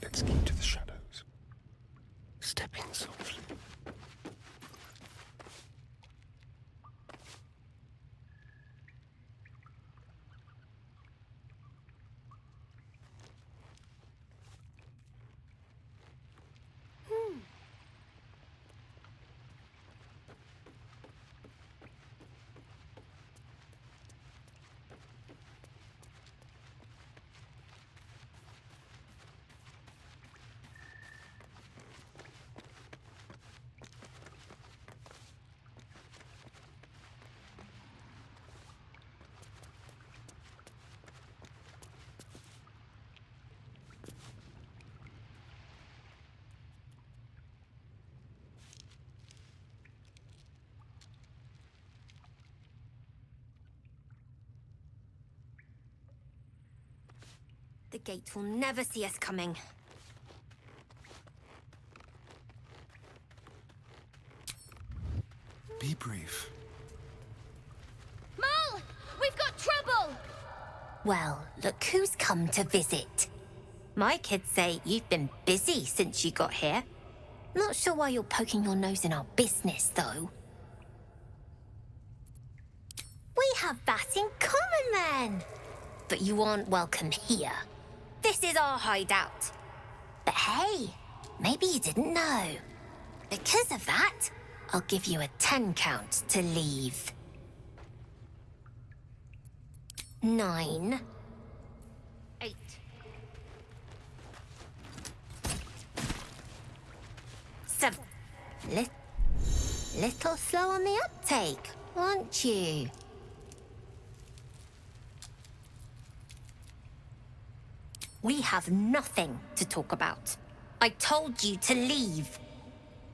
[SPEAKER 6] Let's keep to the shadows, stepping softly.
[SPEAKER 21] The gate will never see us coming.
[SPEAKER 6] Be brief.
[SPEAKER 21] Mole! We've got trouble! Well, look who's come to visit. My kids say you've been busy since you got here. Not sure why you're poking your nose in our business, though. We have that in common, then. But you aren't welcome here. This is our hideout. But hey, maybe you didn't know. Because of that, I'll give you a 10 count to leave. 9. 8. 7. Little slow on the uptake, aren't you? We have nothing to talk about. I told you to leave.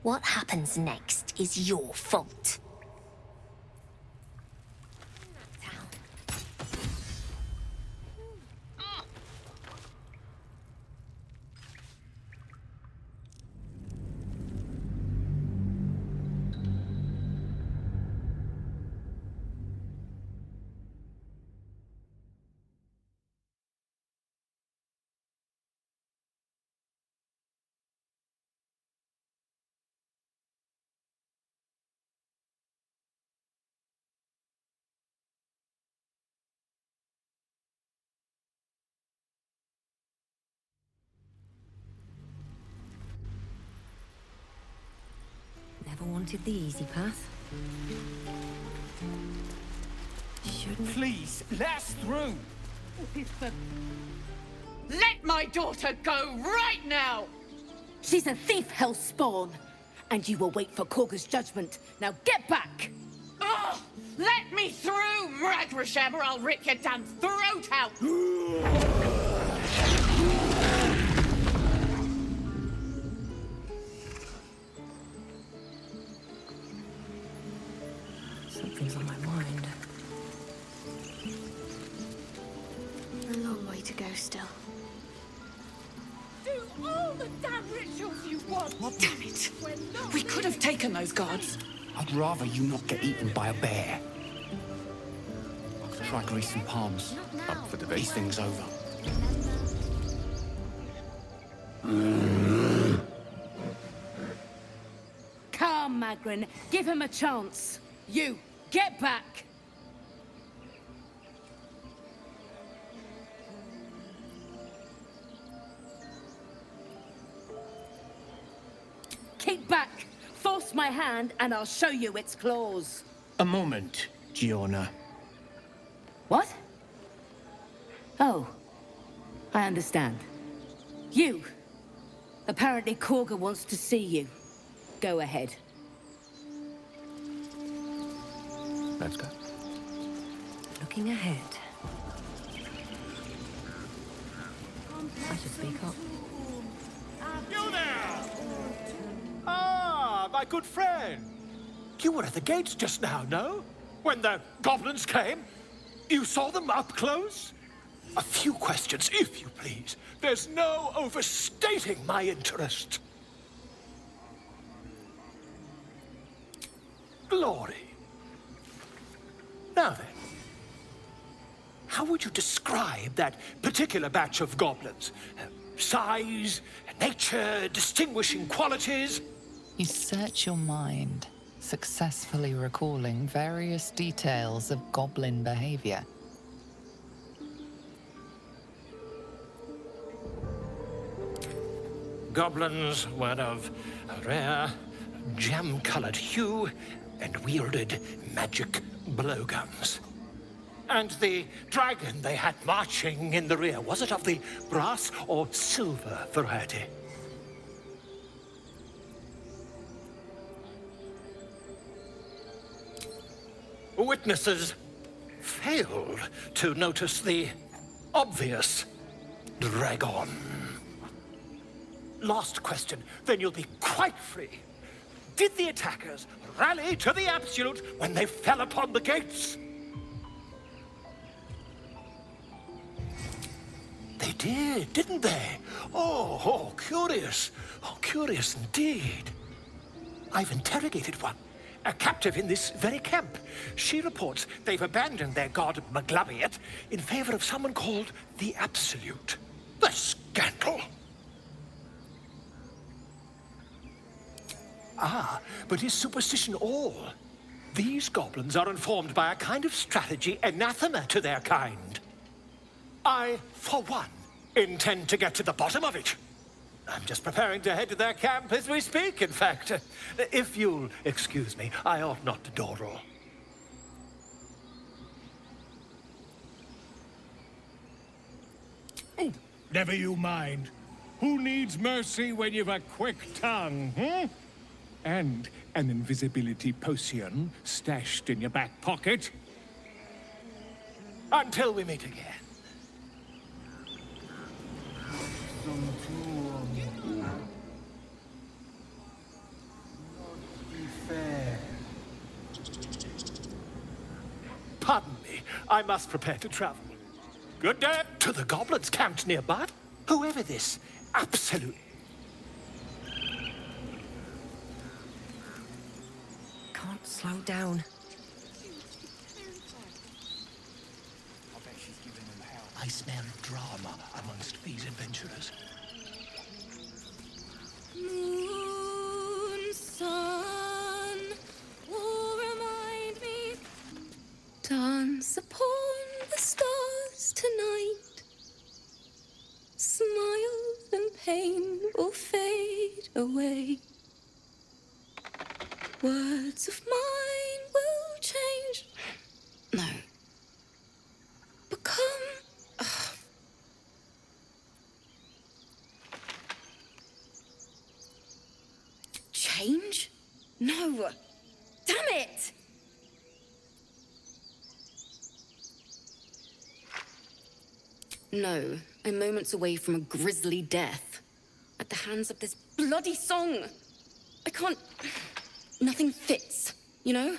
[SPEAKER 21] What happens next is your fault.
[SPEAKER 17] Never wanted the easy path. Shouldn't...
[SPEAKER 22] Please, let us through! Let my daughter go right now!
[SPEAKER 15] She's a thief, hellspawn. And you will wait for Korga's judgment. Now get back!
[SPEAKER 22] Oh, let me through, Mragrasham, or I'll rip your damn throat out!
[SPEAKER 17] Something's on my mind.
[SPEAKER 3] A long way to go still.
[SPEAKER 22] Do all the damn rituals you want!
[SPEAKER 12] What?
[SPEAKER 22] Damn it!
[SPEAKER 12] We could have taken those guards. I'd rather you not get eaten by a bear. I could try greasing palms. Up for debate. These things over.
[SPEAKER 15] Calm, Magrin. Give him a chance. You, get back! Keep back! Force my hand and I'll show you its claws.
[SPEAKER 18] A moment, Giona.
[SPEAKER 14] Oh, I understand. You! Apparently Korga wants to see you. Go ahead.
[SPEAKER 6] Let's go.
[SPEAKER 17] Looking ahead. I should speak up.
[SPEAKER 9] You there! Ah, my good friend. You were at the gates just now, no? When the goblins came? You saw them up close? A few questions, if you please. There's no overstating my interest. Glory. Now then, how would you describe that particular batch of goblins? Size, nature, distinguishing qualities?
[SPEAKER 13] You search your mind, successfully recalling various details of goblin behavior.
[SPEAKER 9] Goblins were of a rare, jam-colored hue and wielded magic blowguns. And the dragon they had marching in the rear, was it of the brass or silver variety? Witnesses failed to notice the obvious dragon. Last question, then you'll be quite free. Did the attackers rally to the absolute when they fell upon the gates? They did, didn't they? Oh, curious. Oh, curious indeed. I've interrogated one, a captive in this very camp. She reports they've abandoned their god Maglabiet in favor of someone called the Absolute. The scandal! Ah, but is superstition all? These goblins are informed by a kind of strategy anathema to their kind. I, for one, intend to get to the bottom of it. I'm just preparing to head to their camp as we speak, in fact. If you'll excuse me, I ought not to dawdle.
[SPEAKER 19] Oh, never you mind. Who needs mercy when you've a quick tongue, hmm? And an invisibility potion stashed in your back pocket.
[SPEAKER 9] Until we meet again. Pardon me, I must prepare to travel. Good day to the goblins camped nearby. Whoever this absolute...
[SPEAKER 17] Can't slow down.
[SPEAKER 1] I smell drama amongst these adventurers.
[SPEAKER 11] Moon, sun, will remind me. Dance upon the stars tonight. Smile and pain will fade away. Words of mine will change. No. Become. Change? No. Damn it! No, I'm moments away from a grisly death. At the hands of this bloody song. I can't... Nothing fits, you know?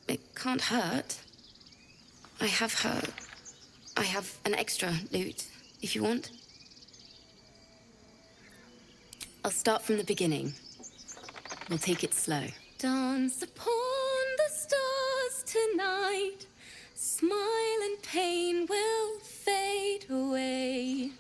[SPEAKER 11] It can't hurt. I have an extra loot, if you want. I'll start from the beginning. We'll take it slow. Dance upon the stars tonight. Smile and pain will fade away.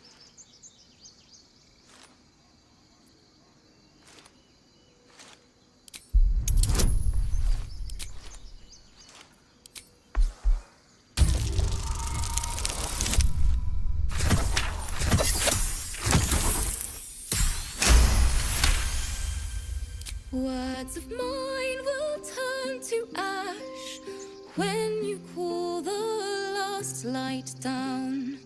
[SPEAKER 11] Words of mine will turn to ash when you call the last light down.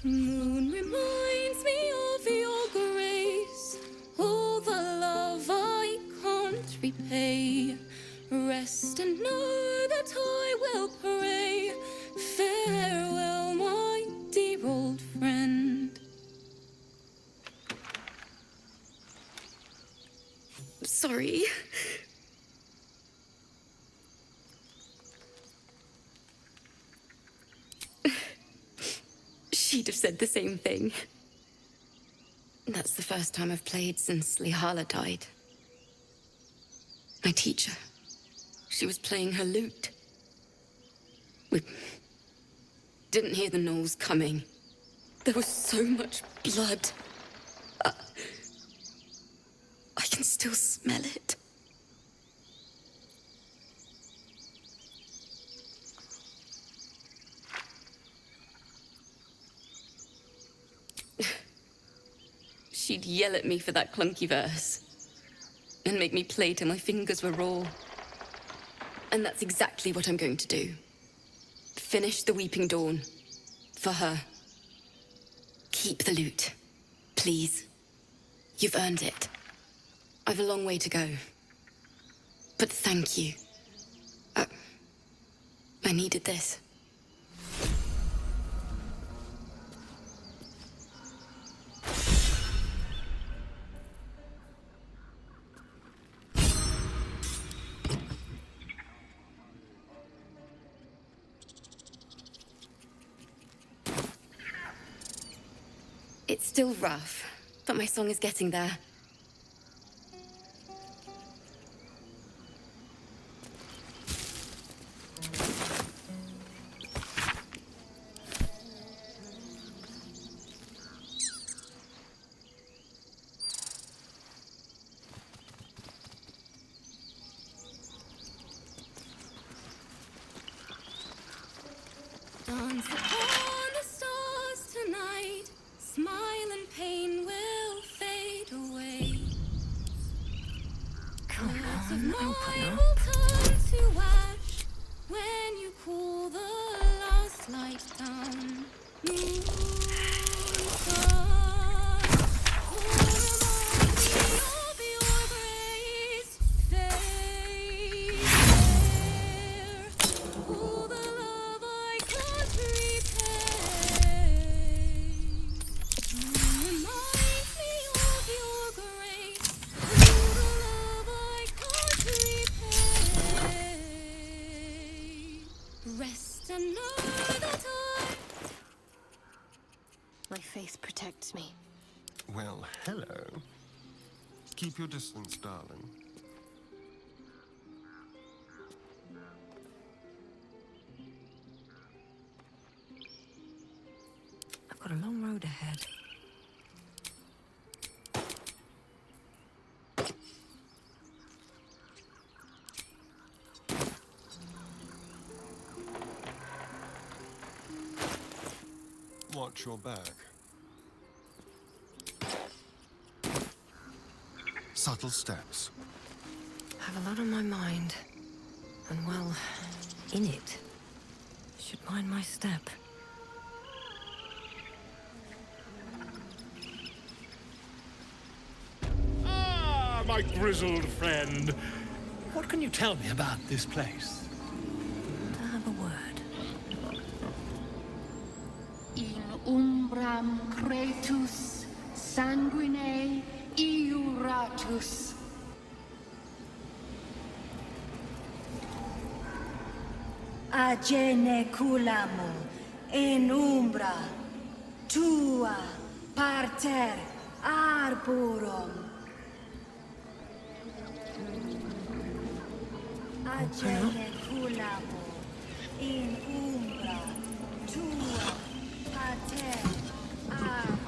[SPEAKER 11] Moon reminds me of your grace, all the love I can't repay. Rest and know that I will pray. Farewell, my dear old friend. Sorry. She'd have said the same thing. That's the first time I've played since Lihala died. My teacher. She was playing her lute. We didn't hear the gnolls coming. There was so much blood. I can still smell it. She'd yell at me for that clunky verse and make me play till my fingers were raw. And that's exactly what I'm going to do. Finish the Weeping Dawn. For her. Keep the lute. Please. You've earned it. I've a long way to go. But thank you. I needed this. It's still rough, but my song is getting there. Dance upon the stars tonight. Smile and pain will fade away.
[SPEAKER 17] Come on, open up.
[SPEAKER 11] Will turn to ash when you call the last light down. Moon, sun, remind me of your grace. Stay there. All the love I can't repay. Remind me of your grace, all the love I can't repay. Rest and know that
[SPEAKER 3] My faith protects me.
[SPEAKER 4] Well, hello. Keep your distance, darling.
[SPEAKER 17] I've got a long road ahead.
[SPEAKER 4] Watch your back. Subtle steps.
[SPEAKER 17] I have a lot on my mind. And well, in it. Should mind my step.
[SPEAKER 9] Ah, my grizzled friend. What can you tell me about this place?
[SPEAKER 17] To have a word.
[SPEAKER 15] In umbram cretus sanguine iuratus. Agene culamo in umbra tua parter arborum. Agene culamo in umbra tua parter arborum.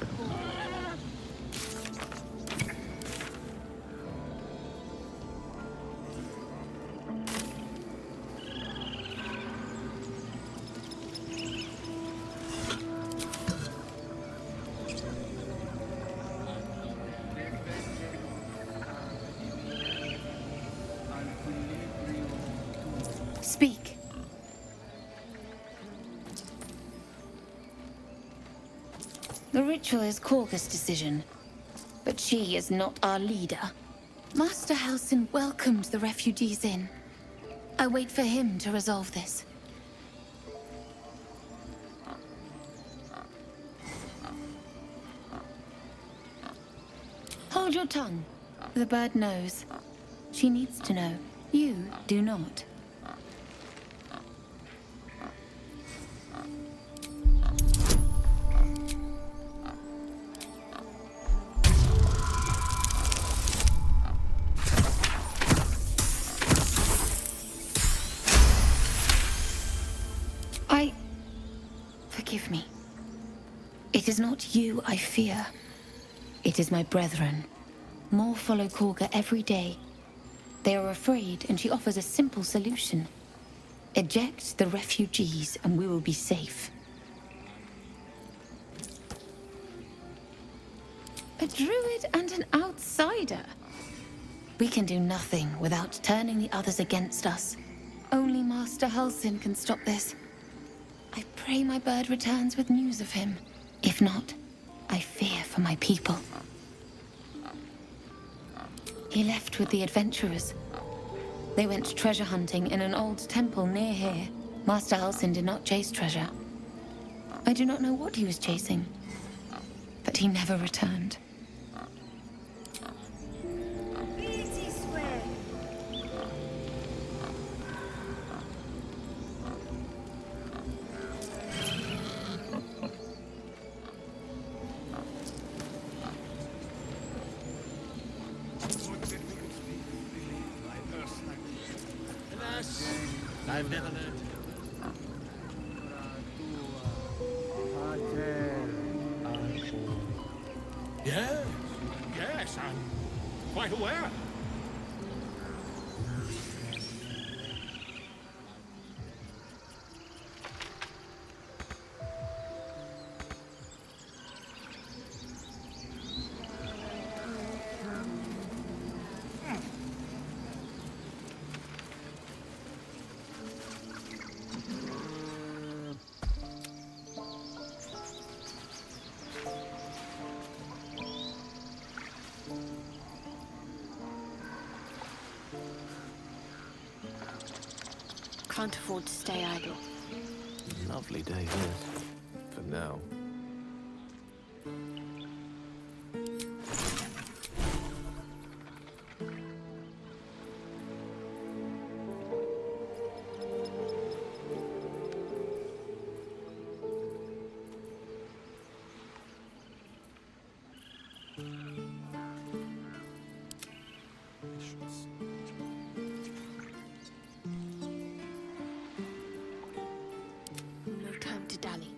[SPEAKER 14] Speak. The ritual is Korga's decision, but she is not our leader. Master Halsin welcomed the refugees in. I wait for him to resolve this. Hold your tongue. The bird knows. She needs to know. You do not. Forgive me. It is not you I fear. It is my brethren. More follow Korga every day. They are afraid, and she offers a simple solution. Eject the refugees, and we will be safe. A druid and an outsider. We can do nothing without turning the others against us. Only Master Halsin can stop this. I pray my bird returns with news of him. If not, I fear for my people. He left with the adventurers. They went treasure hunting in an old temple near here. Master Halsin did not chase treasure. I do not know what he was chasing, but he never returned.
[SPEAKER 9] I've never learned. Yes, I'm quite aware.
[SPEAKER 3] Can't afford to stay idle.
[SPEAKER 7] Lovely day here. For now.
[SPEAKER 3] No time to dally.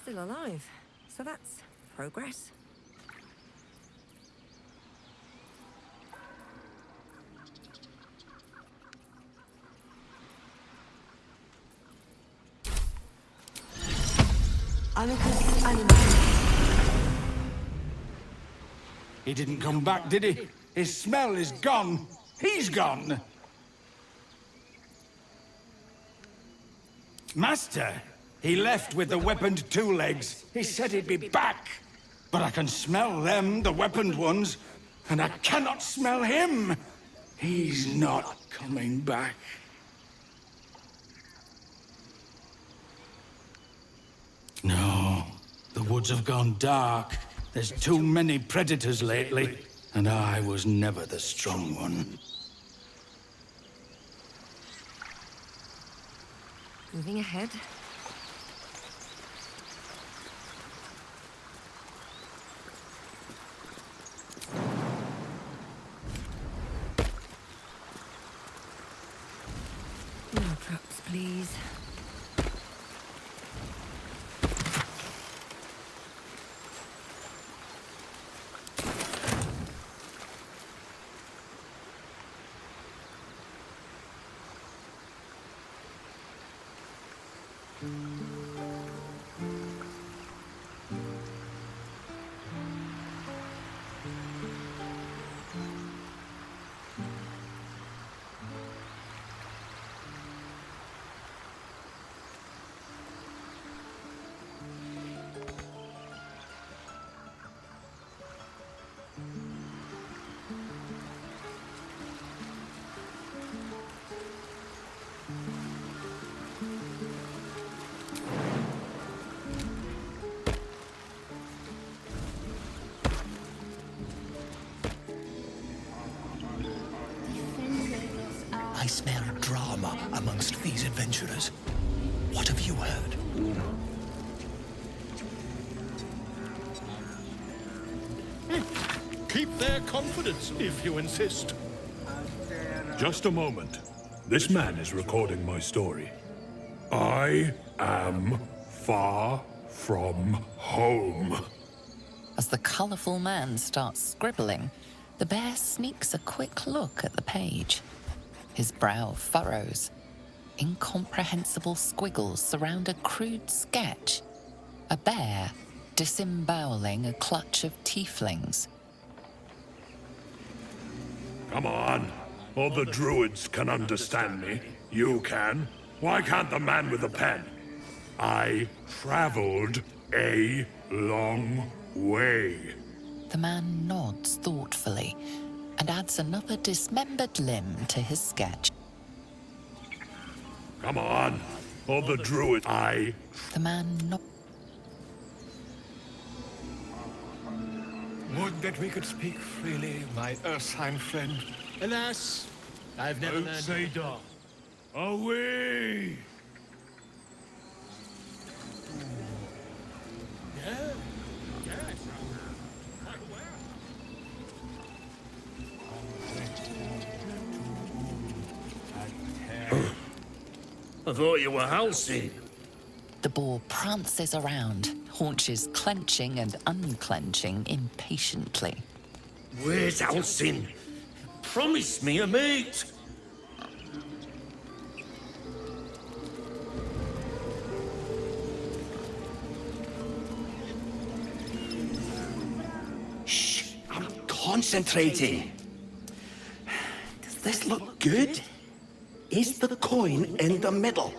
[SPEAKER 17] Still alive. So that's progress.
[SPEAKER 12] Amicus Animus.
[SPEAKER 19] He didn't come back, did he? His smell is gone. He's gone. Master, he left with the weaponed two legs. He said he'd be back. But I can smell them, the weaponed ones, and I cannot smell him. He's not coming back. No, the woods have gone dark. There's too many predators lately, and I was never the strong one.
[SPEAKER 17] Moving ahead. No traps, please.
[SPEAKER 18] I smell drama amongst these adventurers. What have you heard?
[SPEAKER 9] Keep their confidence, if you insist.
[SPEAKER 6] Just a moment. This man is recording my story. I am far from home.
[SPEAKER 13] As the colourful man starts scribbling, the bear sneaks a quick look at the page. His brow furrows. Incomprehensible squiggles surround a crude sketch. A bear disemboweling a clutch of tieflings.
[SPEAKER 6] Come on. All the druids can understand me. You can. Why can't the man with the pen? I traveled a long way.
[SPEAKER 13] The man nods thoughtfully and adds another dismembered limb to his sketch.
[SPEAKER 6] Come on. All the druids.
[SPEAKER 13] The man nods.
[SPEAKER 9] Would that we could speak freely, my Ursine friend. Alas, I've never learned...
[SPEAKER 6] Outsider. Away!
[SPEAKER 9] Yeah.
[SPEAKER 8] I thought you were Halsey.
[SPEAKER 13] The boar prances around, haunches clenching and unclenching impatiently.
[SPEAKER 8] Where's Halsey? Promise me a mate.
[SPEAKER 12] Shh, I'm concentrating. Does this look good? Is the coin in the middle?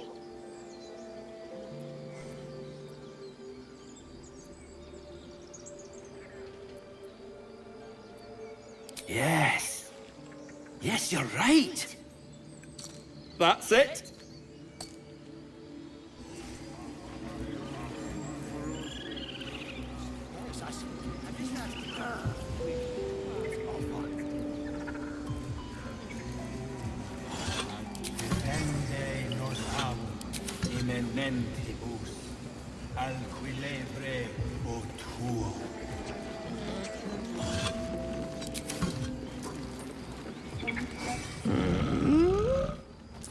[SPEAKER 12] Yes. Yes, you're right. That's it.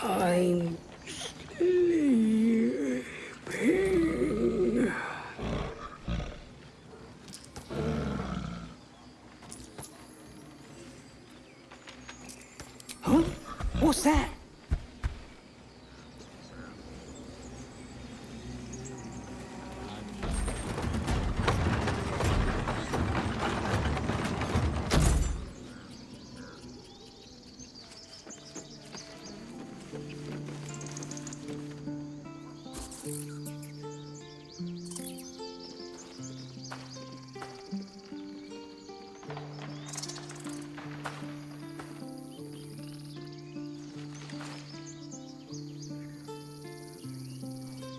[SPEAKER 20] I'm sleeping.
[SPEAKER 12] Huh? What's that?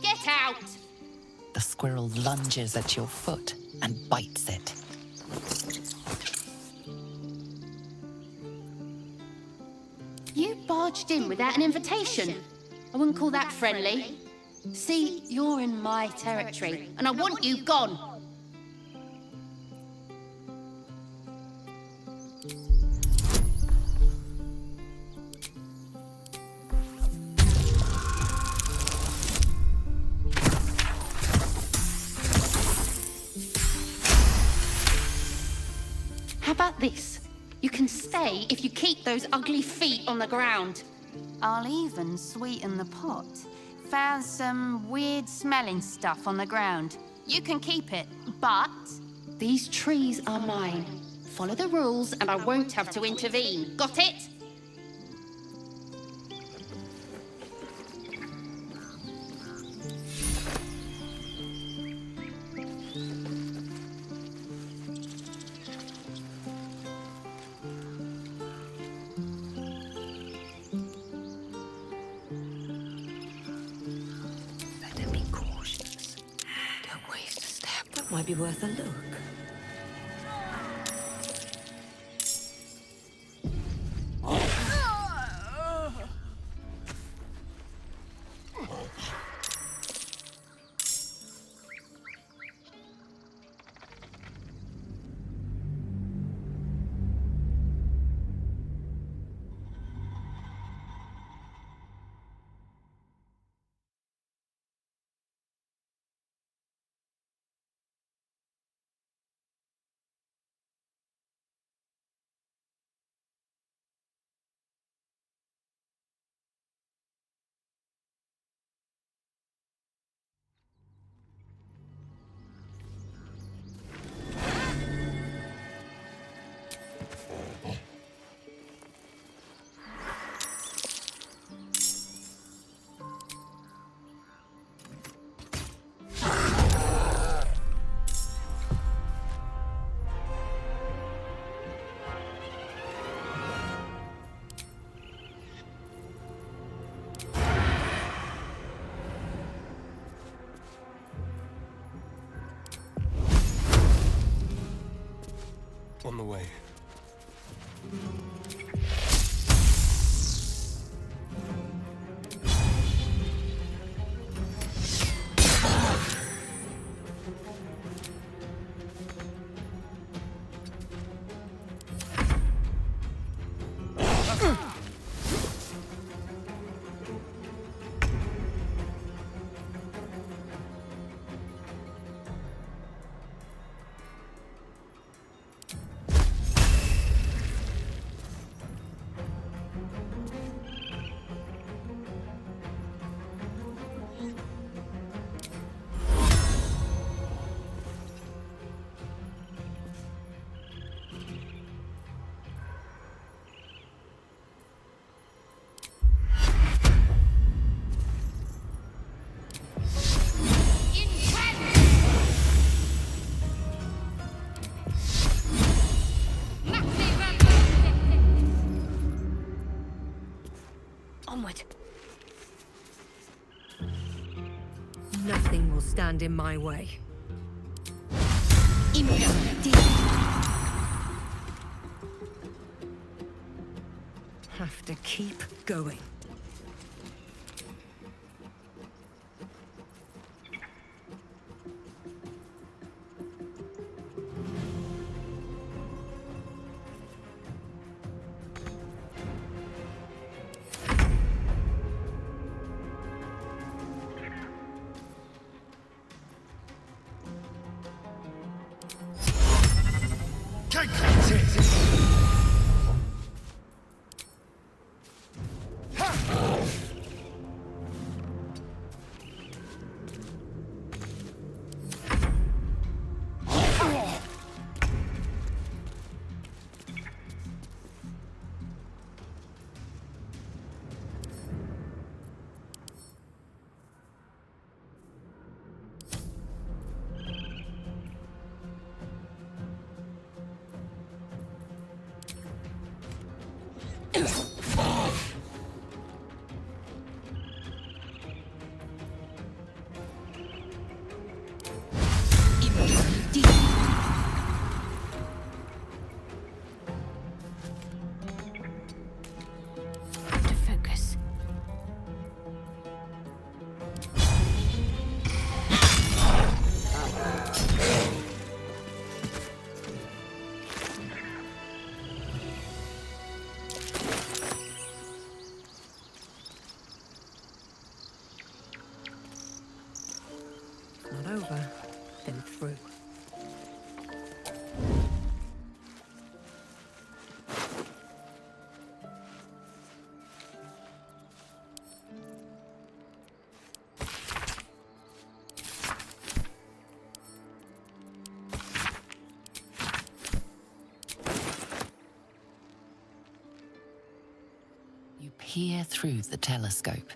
[SPEAKER 22] Get out!
[SPEAKER 13] The squirrel lunges at your foot and bites it.
[SPEAKER 23] You barged in without an invitation. I wouldn't call that friendly. See, you're in my territory, and I want you gone. How about this? You can stay if you keep those ugly feet on the ground. I'll even sweeten the pot. found some weird smelling stuff on the ground. You can keep it, but these trees are mine. Follow the rules and I won't have to intervene. Got it?
[SPEAKER 17] Better be cautious. Don't waste a step. That might be worth a look.
[SPEAKER 4] On the way.
[SPEAKER 17] Onward. Nothing will stand in my way. Have to keep going.
[SPEAKER 13] peer through the telescope.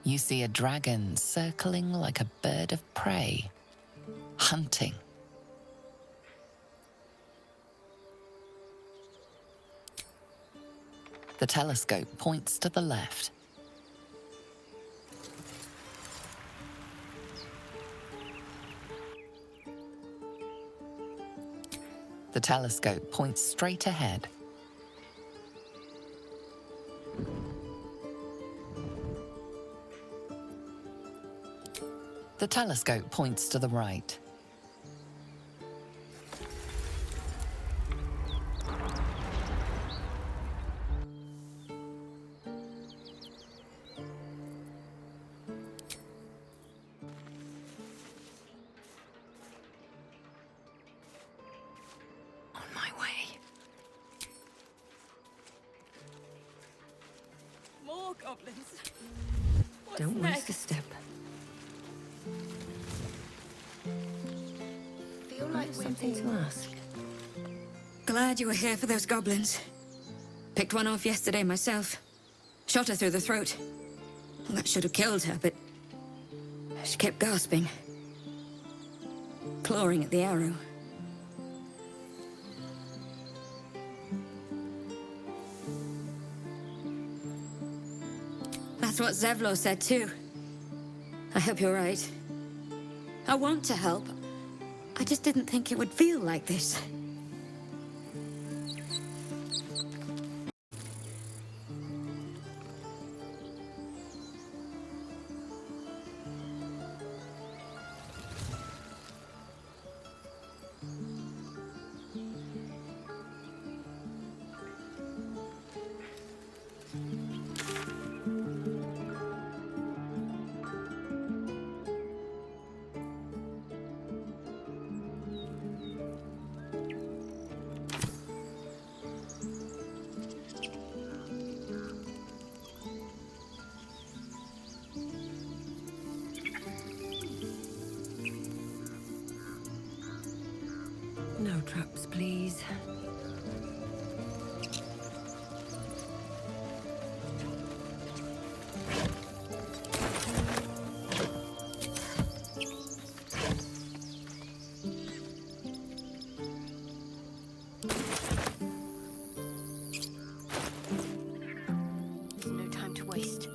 [SPEAKER 13] You see a dragon circling like a bird of prey, hunting. The telescope points to the left. The telescope points straight ahead. The telescope points to the right.
[SPEAKER 17] On my way.
[SPEAKER 11] More goblins. What's
[SPEAKER 17] Don't
[SPEAKER 11] next?
[SPEAKER 17] waste a step.
[SPEAKER 15] Feel
[SPEAKER 17] I have something to ask.
[SPEAKER 11] Glad you were here for those goblins. Picked one off yesterday myself. Shot her through the throat. Well, that should have killed her, but she kept gasping. Clawing at the arrow. That's what Zevlo said too. I hope you're right. I want to help. I just didn't think it would feel like this.
[SPEAKER 17] No traps, please.
[SPEAKER 15] There's no time to waste.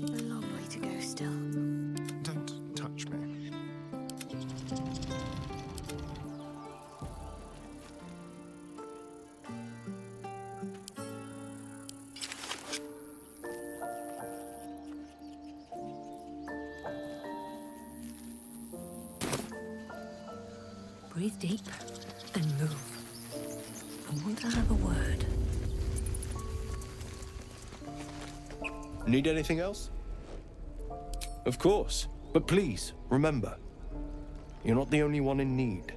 [SPEAKER 15] A long way to go still.
[SPEAKER 5] Don't touch me.
[SPEAKER 17] Breathe deep and move. I want to have a word.
[SPEAKER 18] Need anything else? Of course. But please, remember, you're not the only one in need.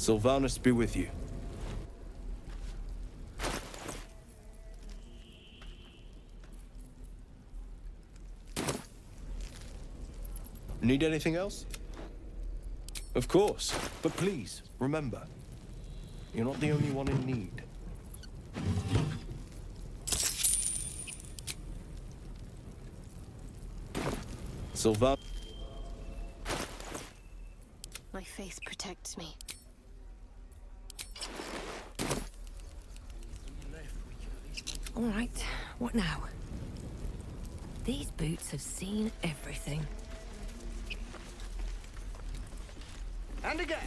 [SPEAKER 18] Sylvanus be with you. Need anything else? Of course, but please, remember, you're not the only one in need. Sylvan...
[SPEAKER 3] My faith protects me.
[SPEAKER 17] All right, what now? These boots have seen everything.
[SPEAKER 19] And again.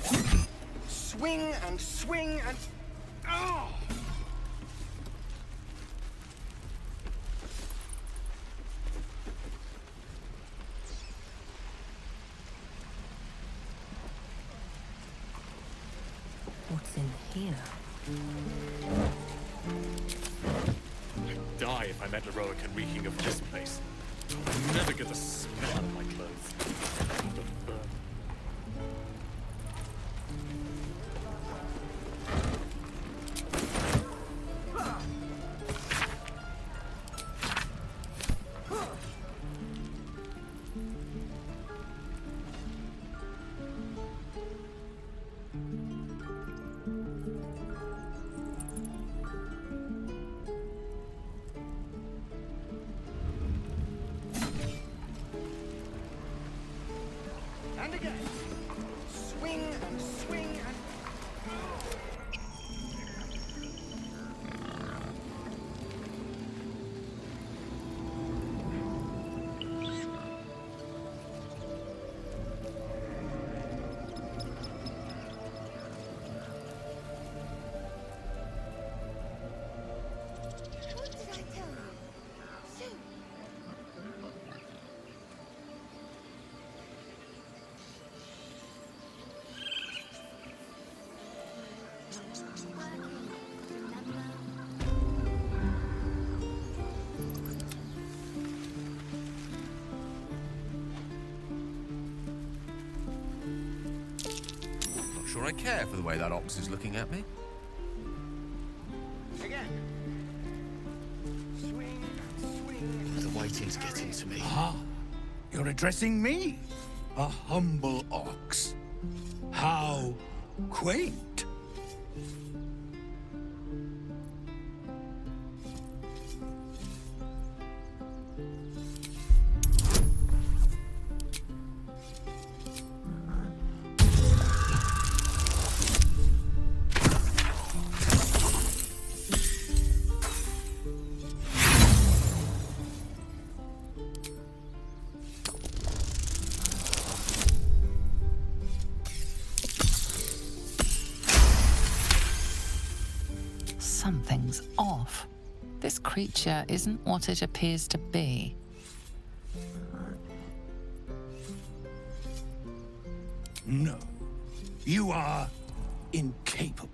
[SPEAKER 19] Swing and swing and... Oh!
[SPEAKER 17] What's in here?
[SPEAKER 2] I'd die if I met Leroic and reeking of this place. I'd never get the smell out of my clothes.
[SPEAKER 19] And again. Swing and swing and...
[SPEAKER 7] Not sure I care for the way that ox is looking at me.
[SPEAKER 19] Again. Swing and swing.
[SPEAKER 12] The waiting's getting to me.
[SPEAKER 19] Ah, you're addressing me? A humble ox. How quaint.
[SPEAKER 13] Something's off. This creature isn't what it appears to be.
[SPEAKER 19] No. You are incapable.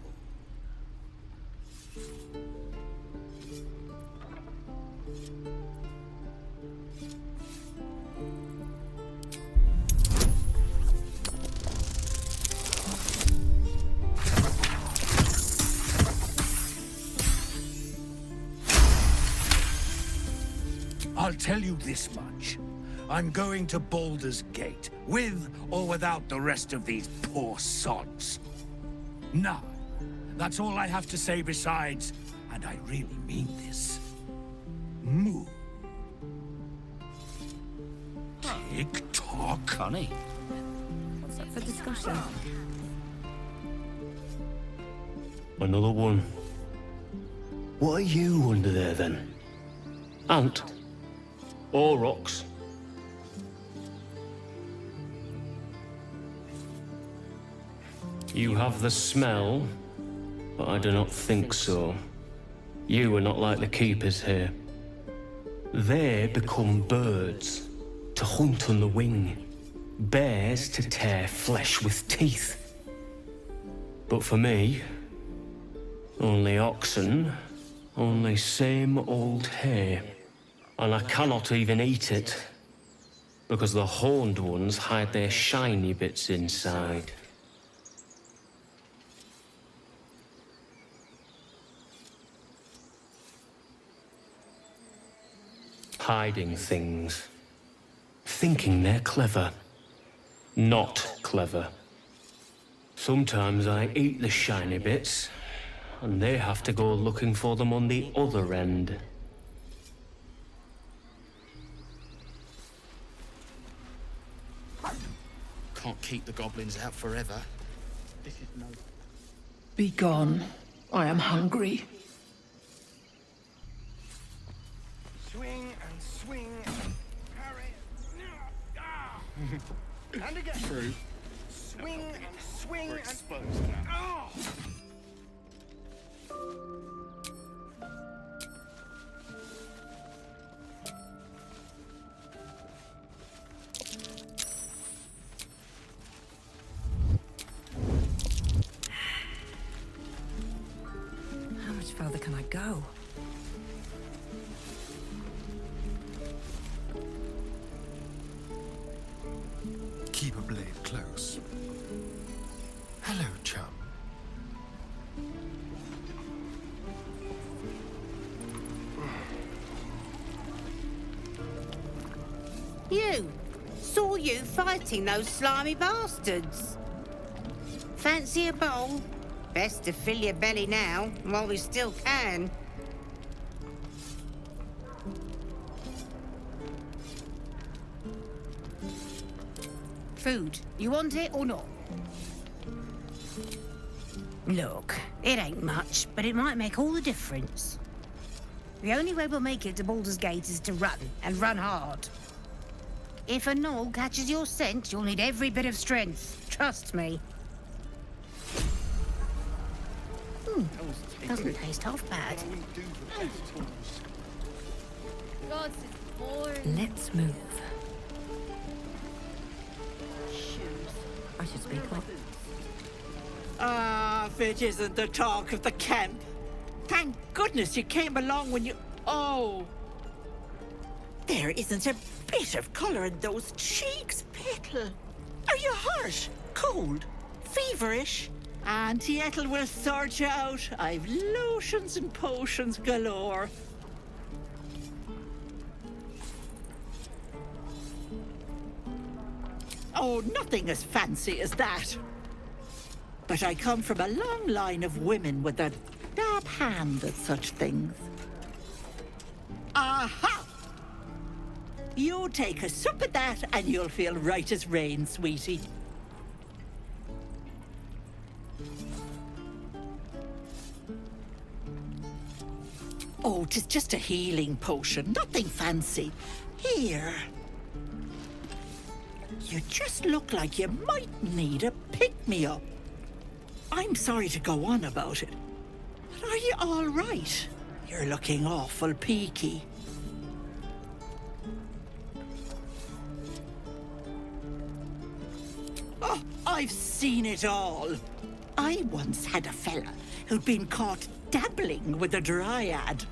[SPEAKER 19] I'll tell you this much. I'm going to Baldur's Gate, with or without the rest of these poor sods. Now, that's all I have to say besides, and I really mean this. Moo. Tick-tock.
[SPEAKER 12] Funny.
[SPEAKER 17] What's up for discussion?
[SPEAKER 10] Another one. What are you under there, then? Ant? Or rocks? You have the smell, but I do not think so. You are not like the keepers here. They become birds, to hunt on the wing. Bears to tear flesh with teeth. But for me, only oxen, only same old hay. And I cannot even eat it, because the horned ones hide their shiny bits inside. hiding things. Thinking they're clever. Not clever. Sometimes I eat the shiny bits, and they have to go looking for them on the other end.
[SPEAKER 12] Can't keep the goblins out forever. This is no...
[SPEAKER 1] Be gone. I am hungry.
[SPEAKER 16] Swing and swing and parry. And again.
[SPEAKER 2] True.
[SPEAKER 16] Swing and swing
[SPEAKER 2] We're
[SPEAKER 16] and...
[SPEAKER 2] exposed now.
[SPEAKER 16] Oh!
[SPEAKER 17] How much further can I go?
[SPEAKER 5] Keep a blade close. Hello, chum.
[SPEAKER 21] You! Saw you fighting those slimy bastards. Fancy a bowl? Best to fill your belly now, while we still can. Food. You want it or not? Look, it ain't much, but it might make all the difference. The only way we'll make it to Baldur's Gate is to run, and run hard. If a gnoll catches your scent, you'll need every bit of strength. Trust me. Doesn't taste half bad.
[SPEAKER 17] Let's move. I should speak up.
[SPEAKER 22] Ah, if it isn't the talk of the camp. Thank goodness you came along when you... Oh. There isn't a bit of colour in those cheeks, Petal. Are you hurt? Cold? Feverish? Auntie Ethel will sort you out. I've lotions and potions galore. Oh, nothing as fancy as that. But I come from a long line of women with a dab hand at such things. Aha! You take a sup at that and you'll feel right as rain, sweetie. Oh, 'tis just a healing potion, nothing fancy. Here. You just look like you might need a pick-me-up. I'm sorry to go on about it, but are you all right? You're looking awful peaky. Oh, I've seen it all. I once had a fella who'd been caught dabbling with a dryad.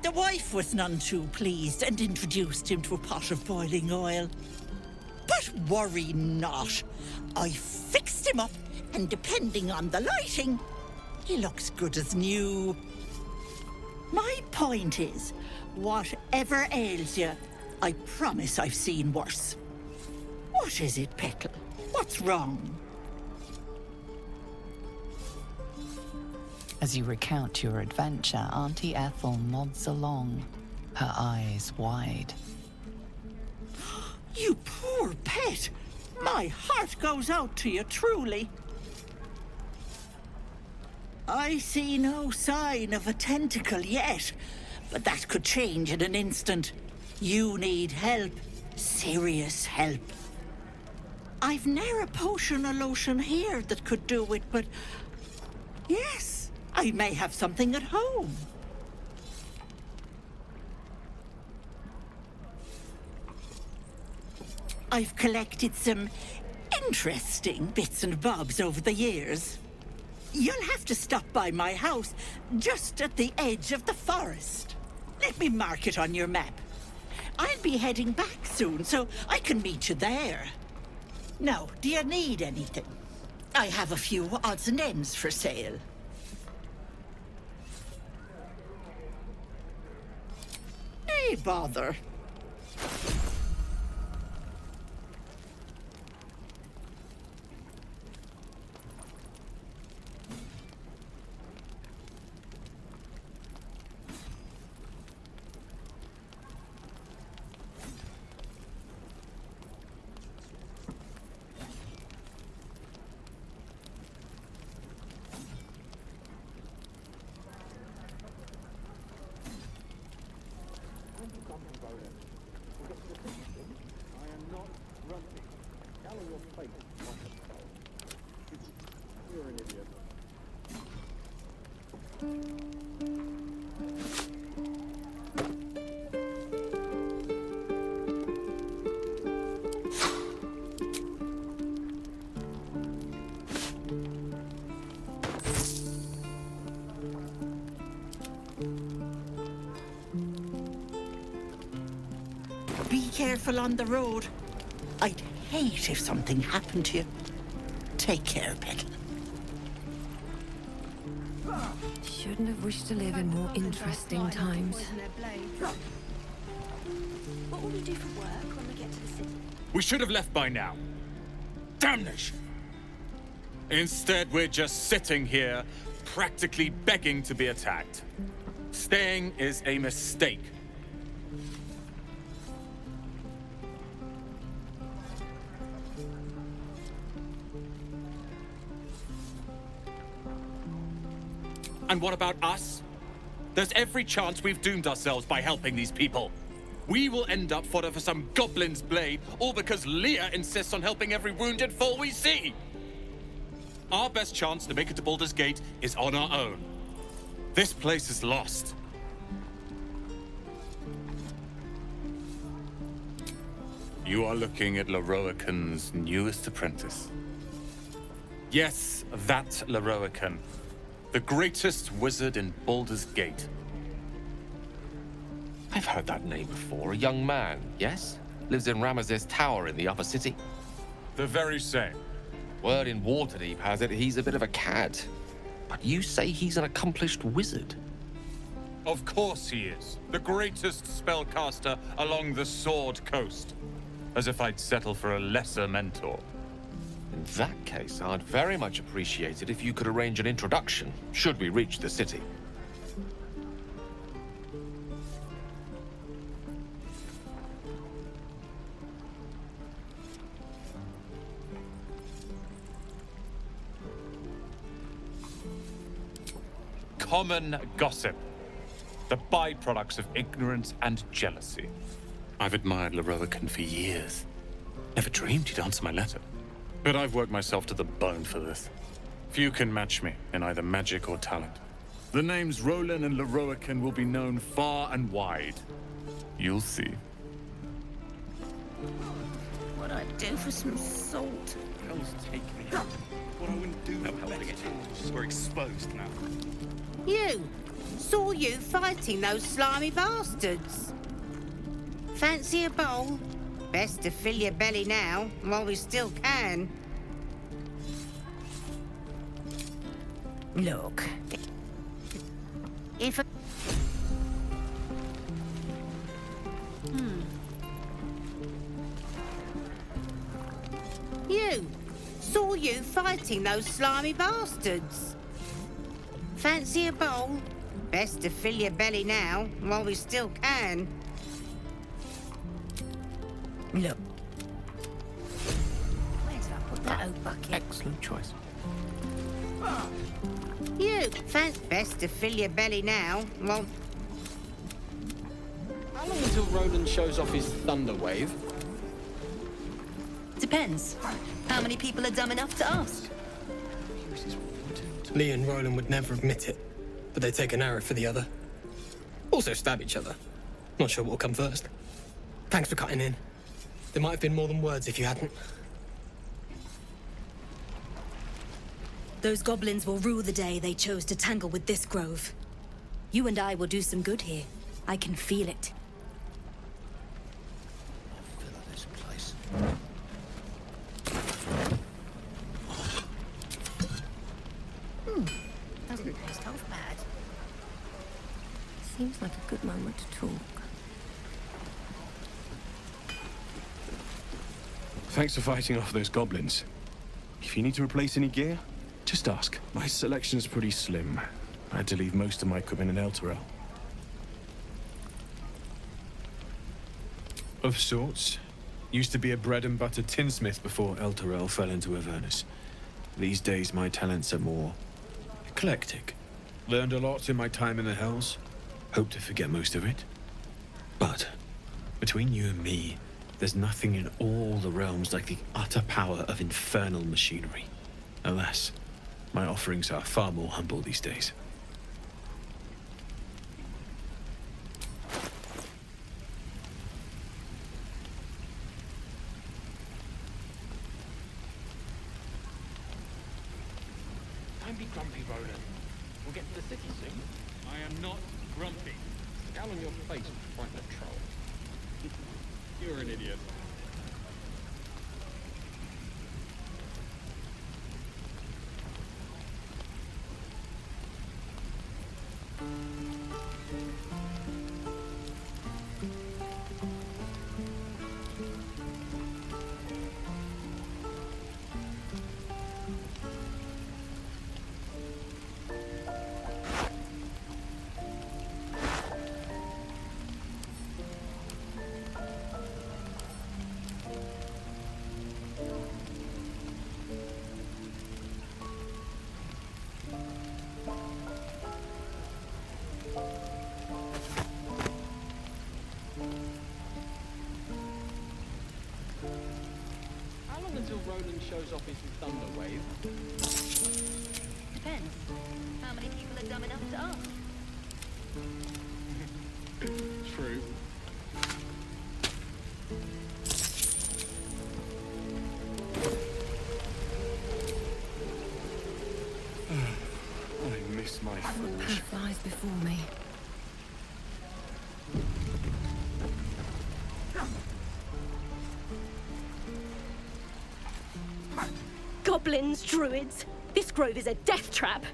[SPEAKER 22] The wife was none too pleased and introduced him to a pot of boiling oil. But worry not. I fixed him up, and depending on the lighting, he looks good as new. My point is, whatever ails you, I promise I've seen worse. What is it, Petal? What's wrong?
[SPEAKER 13] As you recount your adventure, Auntie Ethel nods along, her eyes wide.
[SPEAKER 22] You poor pet! My heart goes out to you, truly. I see no sign of a tentacle yet, but that could change in an instant. You need help. Serious help. I've ne'er a potion or lotion here that could do it, but... yes, I may have something at home. I've collected some interesting bits and bobs over the years. You'll have to stop by my house, just at the edge of the forest. Let me mark it on your map. I'll be heading back soon, so I can meet you there. Now, do you need anything? I have a few odds and ends for sale. Why bother? Be careful on the road. I'd hate if something happened to you. Take care, Pet.
[SPEAKER 17] Shouldn't have wished to live in more interesting times.
[SPEAKER 11] What will we do for work when we get to the city?
[SPEAKER 2] We should have left by now. Damnation! Instead, we're just sitting here, practically begging to be attacked. Staying is a mistake. And what about us? There's every chance we've doomed ourselves by helping these people. We will end up fodder for some goblin's blade, all because Leah insists on helping every wounded foe we see. Our best chance to make it to Baldur's Gate is on our own. This place is lost. You are looking at Leroican's newest apprentice. Yes, that Leroican. The greatest wizard in Baldur's Gate.
[SPEAKER 7] I've heard that name before. A young man, yes? Lives in Ramazes Tower in the upper city.
[SPEAKER 2] The very same.
[SPEAKER 7] Word in Waterdeep has it he's a bit of a cad. But you say he's an accomplished wizard.
[SPEAKER 2] Of course he is. The greatest spellcaster along the Sword Coast. As if I'd settle for a lesser mentor.
[SPEAKER 7] In that case, I'd very much appreciate it if you could arrange an introduction, should we reach the city.
[SPEAKER 2] Common gossip. The byproducts of ignorance and jealousy. I've admired Leroican for years. Never dreamed he'd answer my letter. But I've worked myself to the bone for this. Few can match me in either magic or talent. The names Roland and Leroican will be known far and wide. You'll see.
[SPEAKER 21] What I'd do for some salt.
[SPEAKER 6] Hell's take me. What I wouldn't do. No helping it. We're exposed now.
[SPEAKER 21] You! Saw you fighting those slimy bastards. Fancy a bowl? Best to fill your belly now, while we still can. Look. If a... You! Saw you fighting those slimy bastards. Fancy a bowl? Best to fill your belly now, while we still can. Look. Where did I put that old bucket?
[SPEAKER 7] Excellent choice.
[SPEAKER 21] You! Best to fill your belly now, while...
[SPEAKER 9] How long until Roland shows off his thunder wave?
[SPEAKER 14] Depends. How many people are dumb enough to ask?
[SPEAKER 9] Lee and Roland would never admit it, but they take an arrow for the other. Also stab each other. Not sure what will come first. Thanks for cutting in. There might have been more than words if you hadn't.
[SPEAKER 14] Those goblins will rue the day they chose to tangle with this grove. You and I will do some good here. I can feel it.
[SPEAKER 6] This place.
[SPEAKER 17] Doesn't taste half bad. Seems like a good moment to talk.
[SPEAKER 8] Thanks for fighting off those goblins. If you need to replace any gear, just ask. My selection's pretty slim. I had to leave most of my equipment in Elturel. Of sorts. Used to be a bread-and-butter tinsmith before Elturel fell into Avernus. These days, my talents are more eclectic. Learned a lot in my time in the Hells. Hope to forget most of it. But between you and me, there's nothing in all the realms like the utter power of infernal machinery. Alas, my offerings are far more humble these days.
[SPEAKER 6] Don't be grumpy, Roland. We'll get to the city soon. I am not grumpy. The scowl on your face will frighten a troll. You're an idiot. Until Roland shows off his thunder wave.
[SPEAKER 11] Depends. How many people are dumb enough to ask?
[SPEAKER 6] True.
[SPEAKER 8] I miss my
[SPEAKER 13] Who
[SPEAKER 8] foolish.
[SPEAKER 13] flies before me?
[SPEAKER 20] Goblins, druids. This grove is a death trap.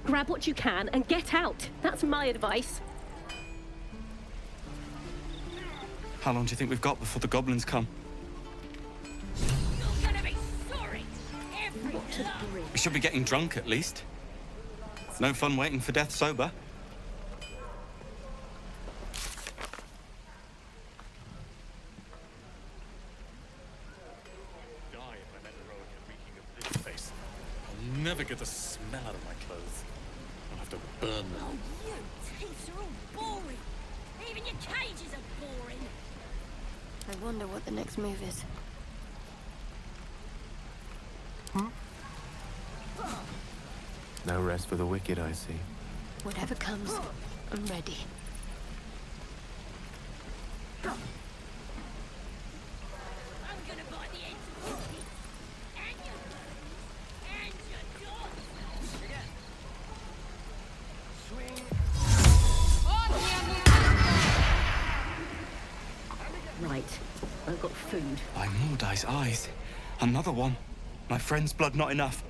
[SPEAKER 20] Grab what you can and get out. That's my advice.
[SPEAKER 6] How long do you think we've got before the goblins come?
[SPEAKER 11] You're gonna be sorry. Every
[SPEAKER 6] We should be getting drunk at least. No fun waiting for death sober. I'll never get the smell out of my clothes. I'll have to burn them.
[SPEAKER 11] Oh, you teeths are all boring. Even your cages are boring.
[SPEAKER 3] I wonder what the next move is.
[SPEAKER 7] No rest for the wicked, I see.
[SPEAKER 3] Whatever comes, I'm ready.
[SPEAKER 11] I'm gonna buy the ends of your feet. And your nose. And your jaws.
[SPEAKER 16] Swing.
[SPEAKER 20] Right. I've got food.
[SPEAKER 6] By Mordai's eyes. Another one. My friend's blood not enough.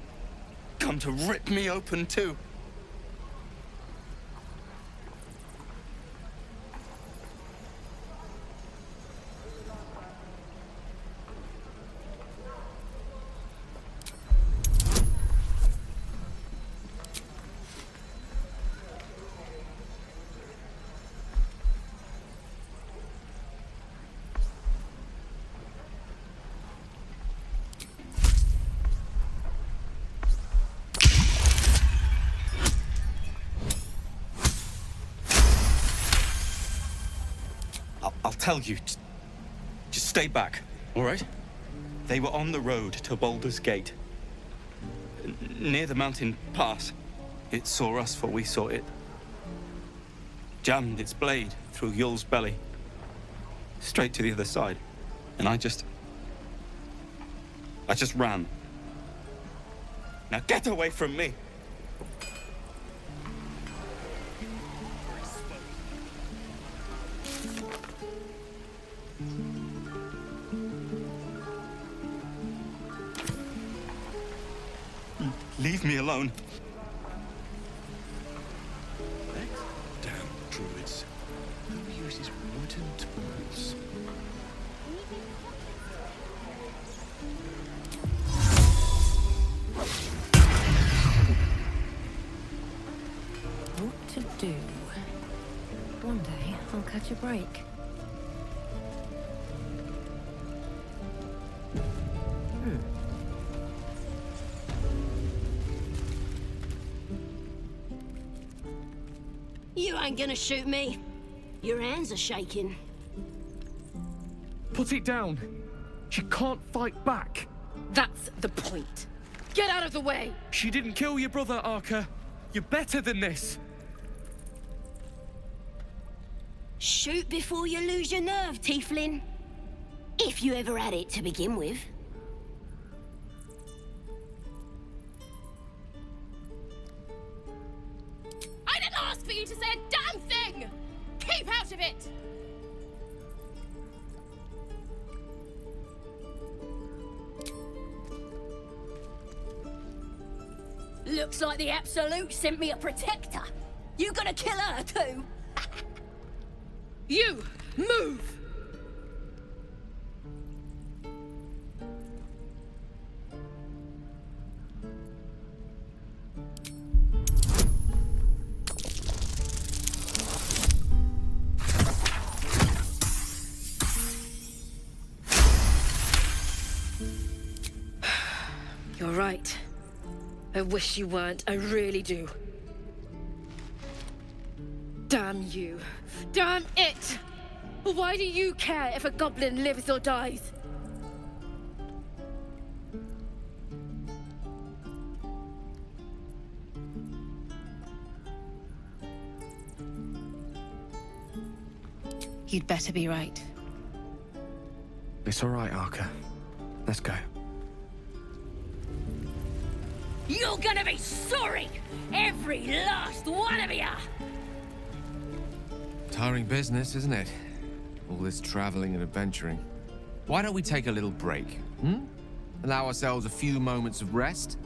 [SPEAKER 6] Come to rip me open too. I'll tell you. Just stay back, all right? They were on the road to Baldur's Gate. Near the mountain pass. It saw us for we saw it. Jammed its blade through Yul's belly. Straight to the other side. And I just ran. Now get away from me! Leave me alone.
[SPEAKER 8] Damn druids. Who uses wooden tools?
[SPEAKER 17] catch a break.
[SPEAKER 4] You ain't gonna shoot me. Your hands are shaking.
[SPEAKER 15] Put it down. She can't fight back.
[SPEAKER 20] That's the point. Get out of the way!
[SPEAKER 15] She didn't kill your brother, Arka. You're better than this.
[SPEAKER 4] Shoot before you lose your nerve, Tiefling. If you ever had it to begin with.
[SPEAKER 20] I didn't ask for you to say a damn thing! Keep out of it!
[SPEAKER 4] Looks like the Absolute sent me a protector. You gonna kill her too?
[SPEAKER 20] You! Move! You're right. I wish you weren't, I really do. Damn you. Damn it! Why do you care if a goblin lives or dies?
[SPEAKER 17] You'd better be right.
[SPEAKER 8] It's all right, Arka. Let's go.
[SPEAKER 4] You're gonna be sorry! Every last one of you!
[SPEAKER 7] Tiring business, isn't it? All this traveling and adventuring. Why don't we take a little break, Allow ourselves a few moments of rest?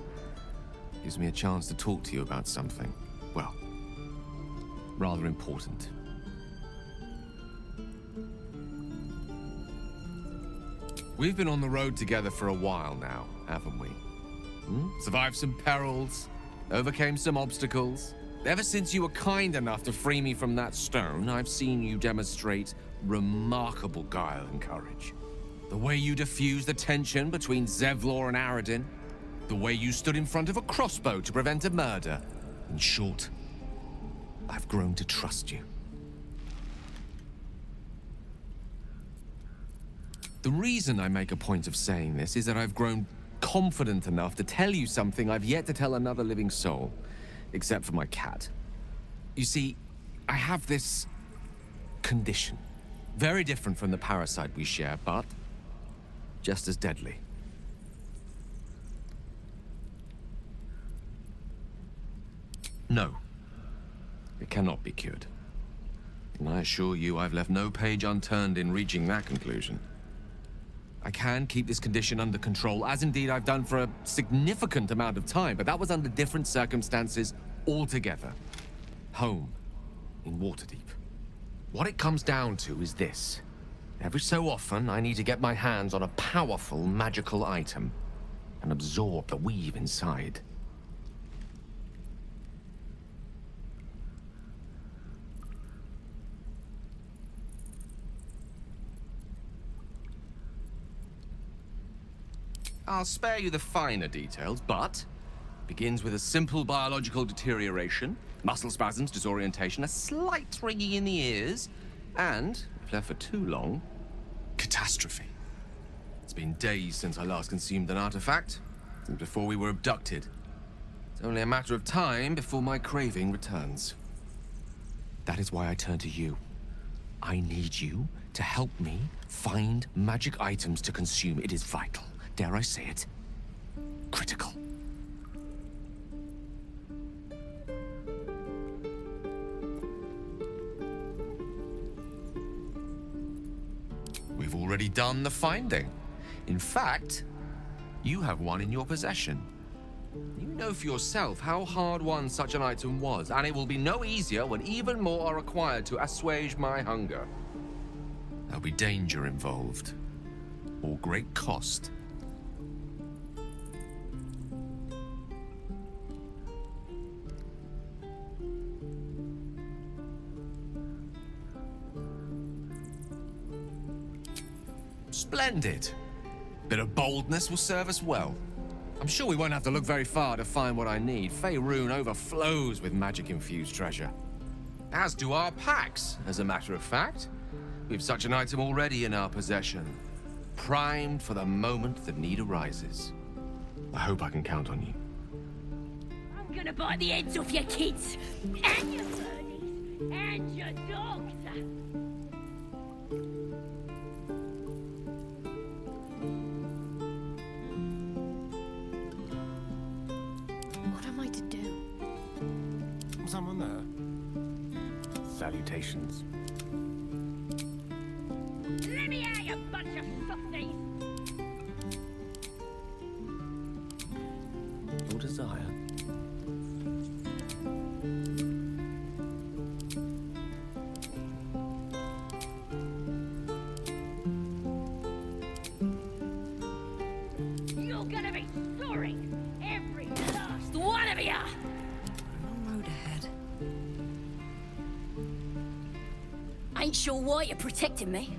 [SPEAKER 7] Gives me a chance to talk to you about something, well, rather important. We've been on the road together for a while now, haven't we? Survived some perils, overcame some obstacles. Ever since you were kind enough to free me from that stone, I've seen you demonstrate remarkable guile and courage. The way you diffused the tension between Zevlor and Aradin. The way you stood in front of a crossbow to prevent a murder. In short, I've grown to trust you. The reason I make a point of saying this is that I've grown confident enough to tell you something I've yet to tell another living soul, except for my cat. You see, I have this condition. Very different from the parasite we share, but just as deadly. No, it cannot be cured. And I assure you I've left no page unturned in reaching that conclusion. I can keep this condition under control, as indeed I've done for a significant amount of time, but that was under different circumstances altogether. Home, in Waterdeep. What it comes down to is this. Every so often, I need to get my hands on a powerful magical item and absorb the weave inside. I'll spare you the finer details, but it begins with a simple biological deterioration, muscle spasms, disorientation, a slight ringing in the ears, and, if left for too long, catastrophe. It's been days since I last consumed an artifact, since before we were abducted. It's only a matter of time before my craving returns. That is why I turn to you. I need you to help me find magic items to consume. It is vital. Dare I say it? Critical. We've already done the finding. In fact, you have one in your possession. You know for yourself how hard-won such an item was, and it will be no easier when even more are required to assuage my hunger. There'll be danger involved, or great cost. Splendid. Bit of boldness will serve us well. I'm sure we won't have to look very far to find what I need. Faerun overflows with magic-infused treasure. As do our packs, as a matter of fact. We've such an item already in our possession. Primed for the moment the need arises. I hope I can count on you.
[SPEAKER 4] I'm gonna bite the heads off your kids, and your birdies, and your dogs.
[SPEAKER 3] What am I to do?
[SPEAKER 5] Someone there?
[SPEAKER 12] Salutations.
[SPEAKER 4] Let me out, you bunch of softies!
[SPEAKER 12] Your desire.
[SPEAKER 4] You're gonna be sorry, every last one of ya!
[SPEAKER 14] Long road ahead.
[SPEAKER 4] Ain't sure why you're protecting me.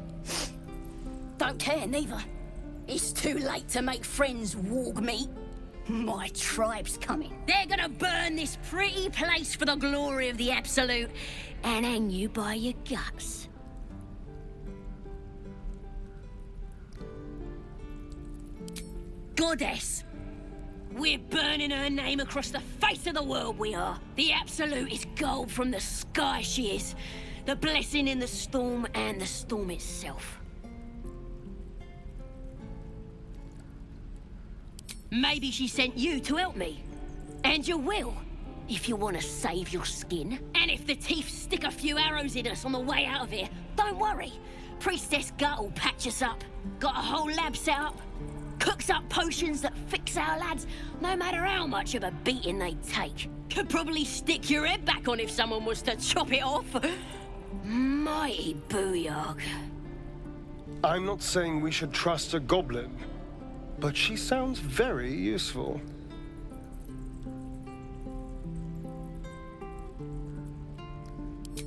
[SPEAKER 4] Don't care, neither. It's too late to make friends, warg meat. My tribe's coming. They're gonna burn this pretty place for the glory of the Absolute and hang you by your guts. Goddess! We're burning her name across the face of the world, we are. The Absolute is gold from the sky, she is. The blessing in the storm and the storm itself. Maybe she sent you to help me. And you will, if you want to save your skin. And if the teeth stick a few arrows in us on the way out of here, don't worry. Priestess Gut will patch us up. Got a whole lab set up. Cooks up potions that fix our lads, no matter how much of a beating they take. Could probably stick your head back on if someone was to chop it off. Mighty booyog.
[SPEAKER 18] I'm not saying we should trust a goblin, but she sounds very useful.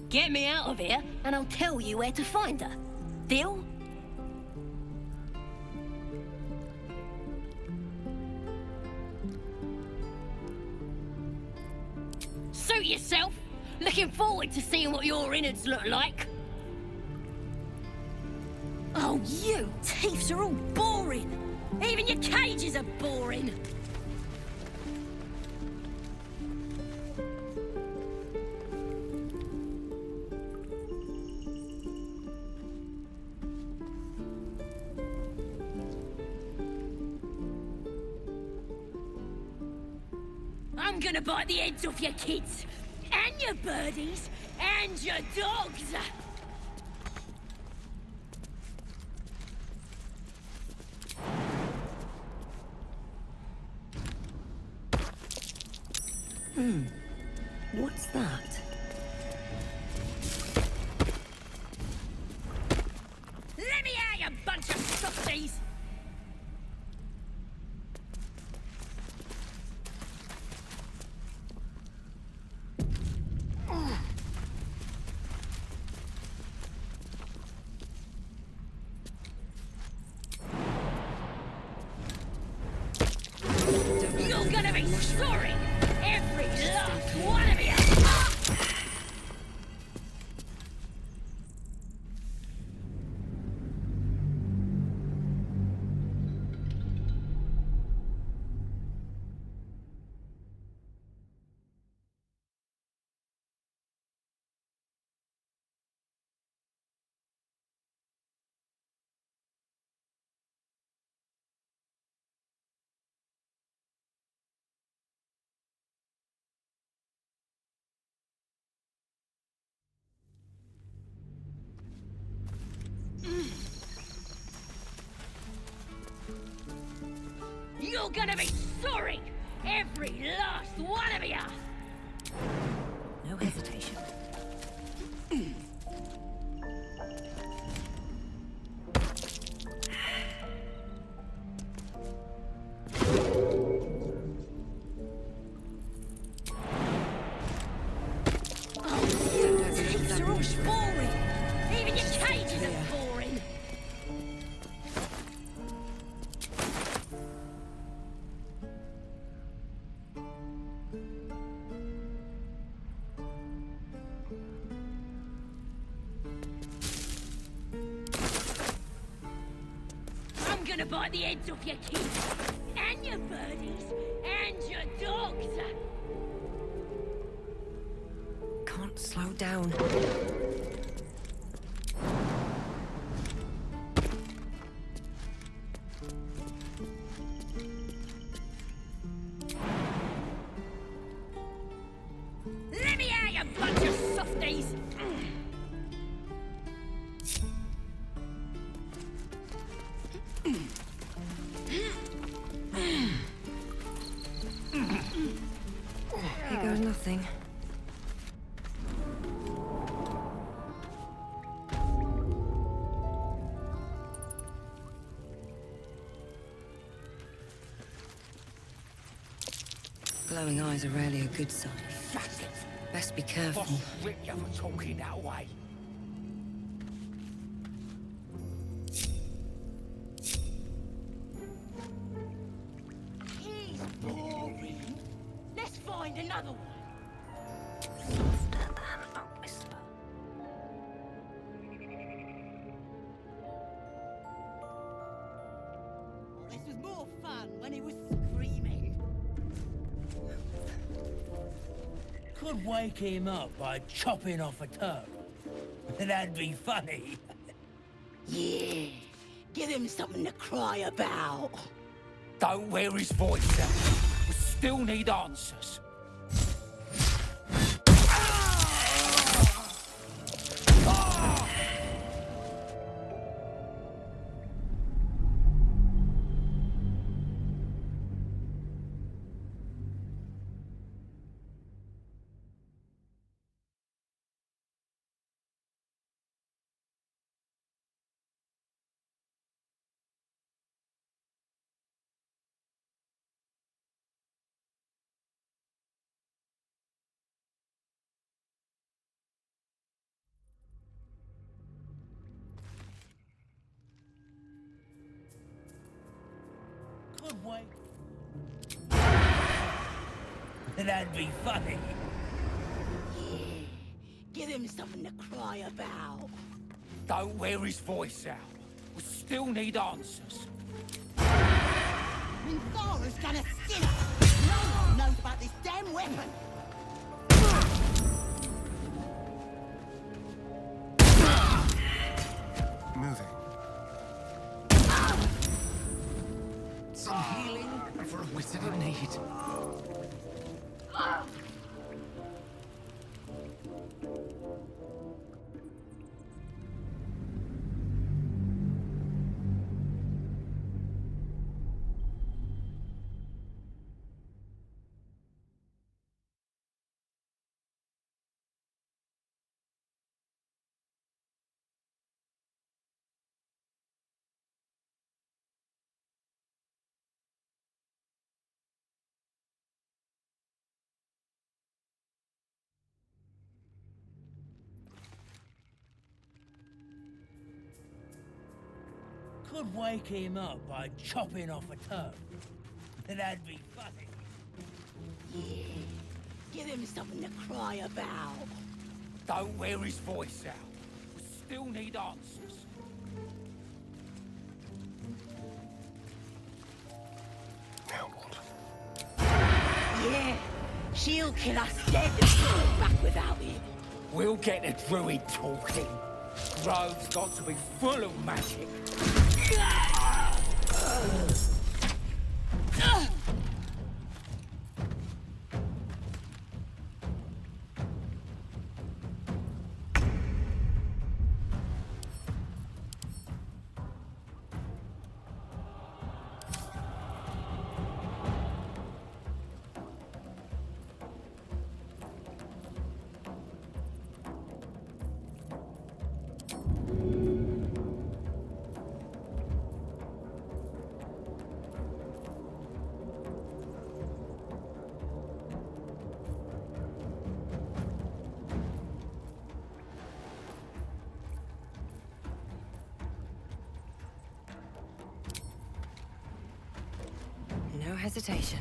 [SPEAKER 4] Get me out of here, and I'll tell you where to find her. Deal? Suit yourself. Looking forward to seeing what your innards look like. Oh, you teeths are all boring. Even your cages are boring. I'm gonna bite the heads off your kids, and your birdies, and your dogs.
[SPEAKER 17] What's that?
[SPEAKER 4] Let me out, you bunch of softies! You're gonna be sorry! Every last one of you! You're gonna be sorry! Every last one of you!
[SPEAKER 17] No hesitation.
[SPEAKER 4] Teeths are all boring! Even your cages are boring! gonna bite the heads off your kids, and your birdies, and your dogs.
[SPEAKER 17] Can't slow down.
[SPEAKER 4] Let me out, you bunch of softies!
[SPEAKER 17] Here goes nothing. Glowing eyes are rarely a good sign. Best be careful.
[SPEAKER 12] Boss rip you for talking that way.
[SPEAKER 4] He's boring. Let's find another one. This was more fun when he was screaming.
[SPEAKER 10] Could wake him up by chopping off a toe. That'd be funny.
[SPEAKER 4] Yeah, give him something to cry about.
[SPEAKER 12] Don't wear his voice out. We still need answers.
[SPEAKER 10] Could wake. That'd be funny.
[SPEAKER 4] Yeah, give him something to cry about.
[SPEAKER 12] Don't wear his voice out. We still need answers.
[SPEAKER 4] Minthara's gonna skin us. No one knows about this damn weapon.
[SPEAKER 5] Moving.
[SPEAKER 12] Some healing for a wizard in need.
[SPEAKER 10] Could wake him up by chopping off a toe. That'd be funny.
[SPEAKER 4] Yeah, give him something to cry about.
[SPEAKER 12] Don't wear his voice out. We still need answers.
[SPEAKER 18] Now what?
[SPEAKER 4] Yeah, she'll kill us dead and put us back without him.
[SPEAKER 12] We'll get the druid talking. Grove's got to be full of magic.
[SPEAKER 17] No hesitation.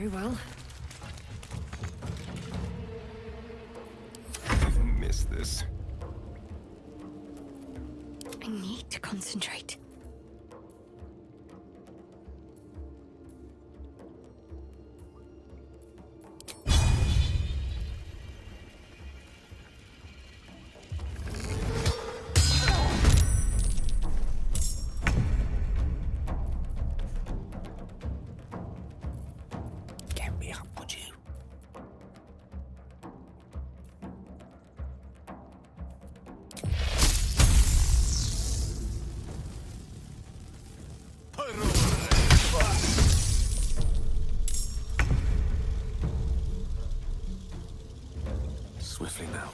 [SPEAKER 17] Very well.
[SPEAKER 18] I've missed this.
[SPEAKER 3] I need to concentrate.
[SPEAKER 12] Get me up, would you?
[SPEAKER 5] Swiftly now.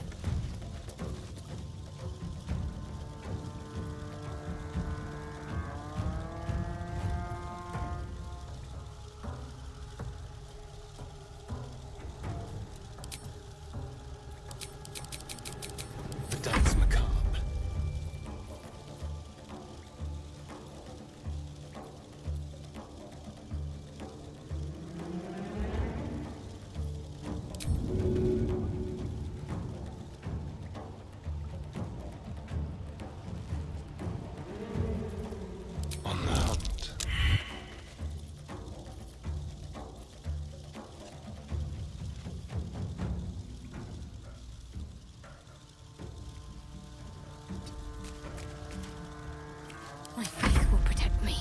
[SPEAKER 18] The dance macabre. On the hunt.
[SPEAKER 3] My faith will protect me.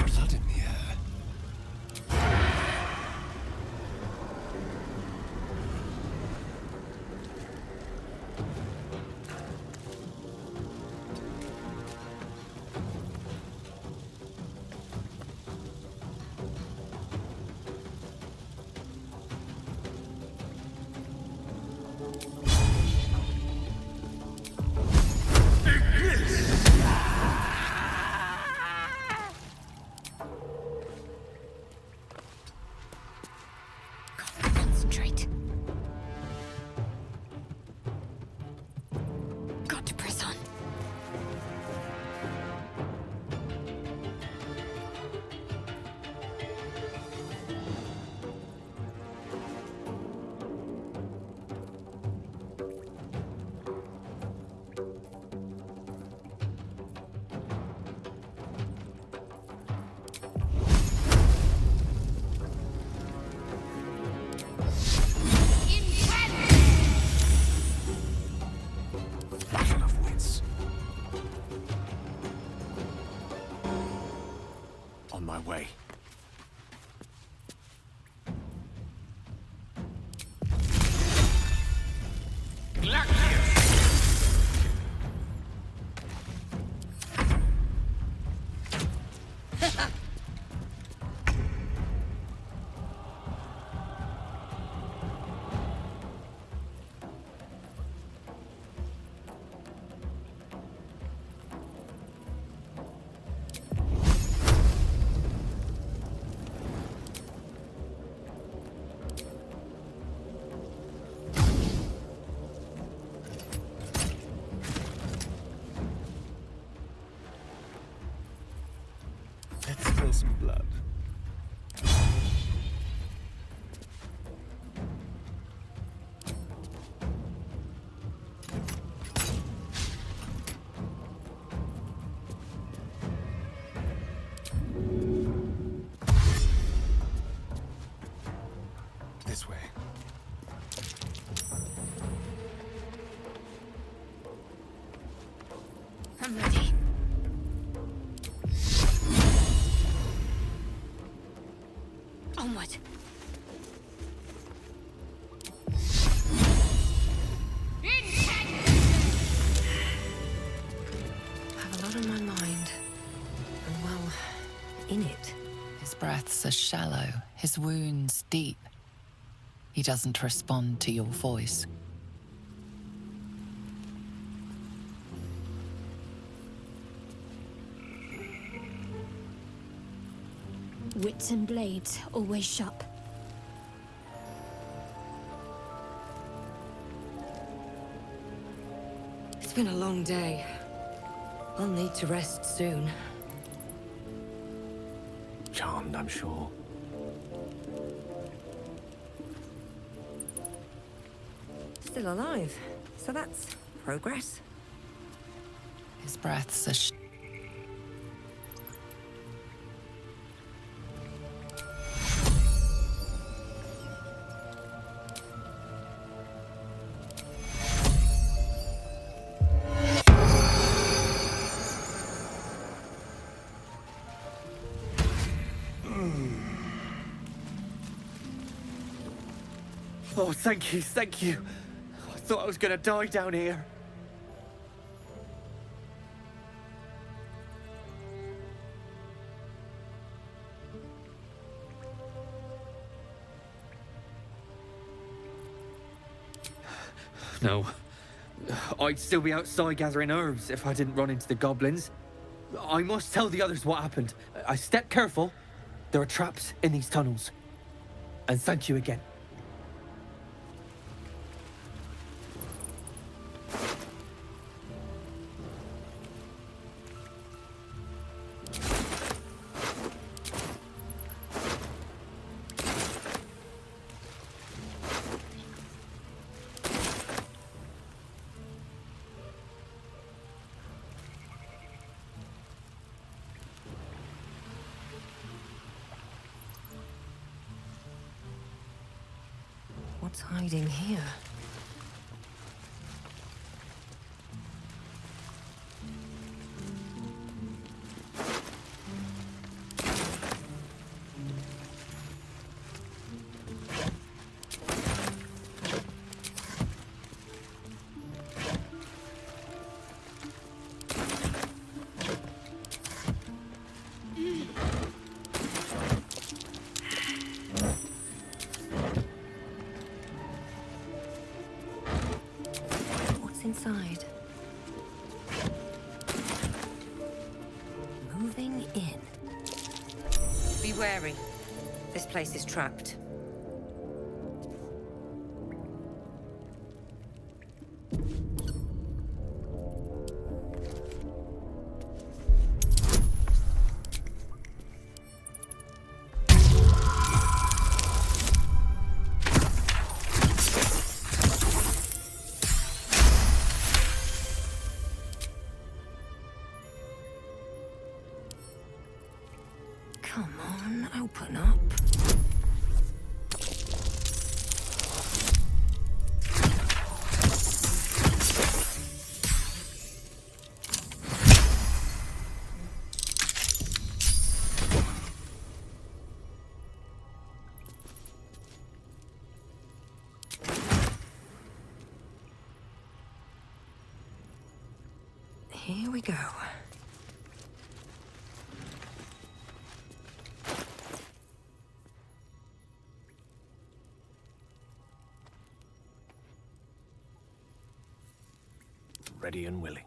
[SPEAKER 18] Blood in the air.
[SPEAKER 3] Concentrate. Got to press on.
[SPEAKER 5] Battle of wits. On my way.
[SPEAKER 18] Let's spill some blood.
[SPEAKER 3] I'm ready. Onward.
[SPEAKER 17] I have a lot on my mind. And well, in it.
[SPEAKER 13] His breaths are shallow, his wounds deep. He doesn't respond to your voice.
[SPEAKER 3] Wits and blades always sharp.
[SPEAKER 17] It's been a long day. I'll need to rest soon.
[SPEAKER 5] Charmed, I'm sure.
[SPEAKER 17] Still alive, so that's progress.
[SPEAKER 13] His breaths are
[SPEAKER 15] Oh, thank you, thank you. I thought I was gonna die down here. No. I'd still be outside gathering herbs if I didn't run into the goblins. I must tell the others what happened. I stepped careful. There are traps in these tunnels. And thank you again.
[SPEAKER 17] What's hiding here? Inside. Moving in. Be wary. This place is trapped. Come on, open up. Here we go.
[SPEAKER 5] Ready and willing.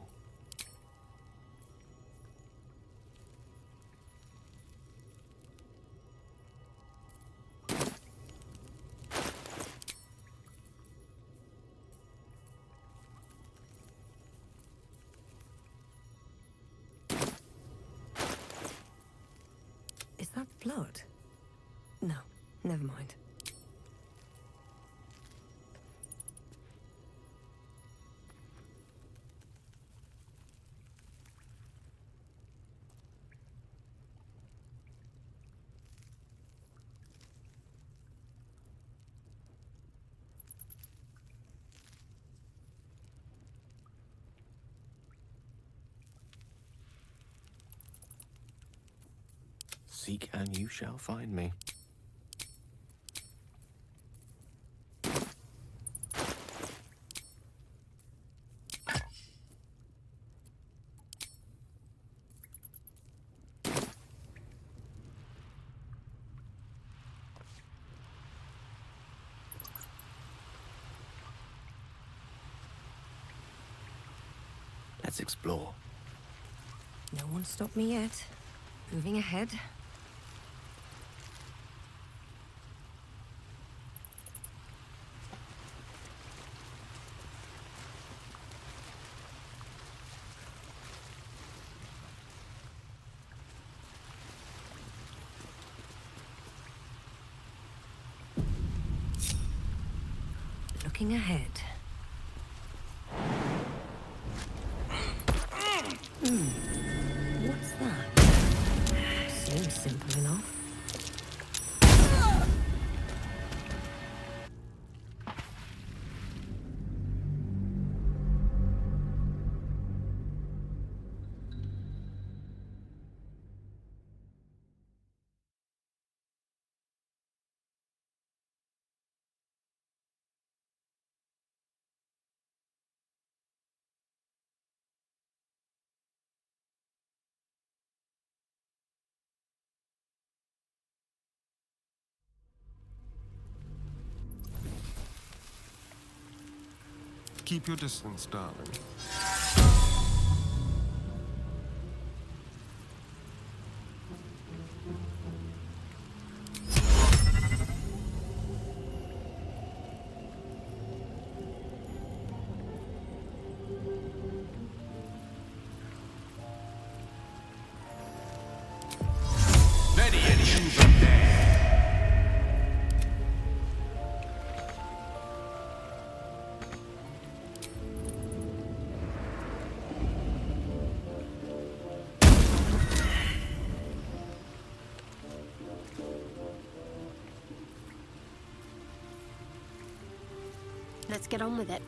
[SPEAKER 17] Is that blood? No, never mind.
[SPEAKER 5] Seek and you shall find me. Let's explore.
[SPEAKER 17] No one stopped me yet. Moving ahead. Looking ahead. What's that? Seems simple enough.
[SPEAKER 1] Keep your distance, darling.
[SPEAKER 12] Ready and shoes up there.
[SPEAKER 3] Let's get on with it.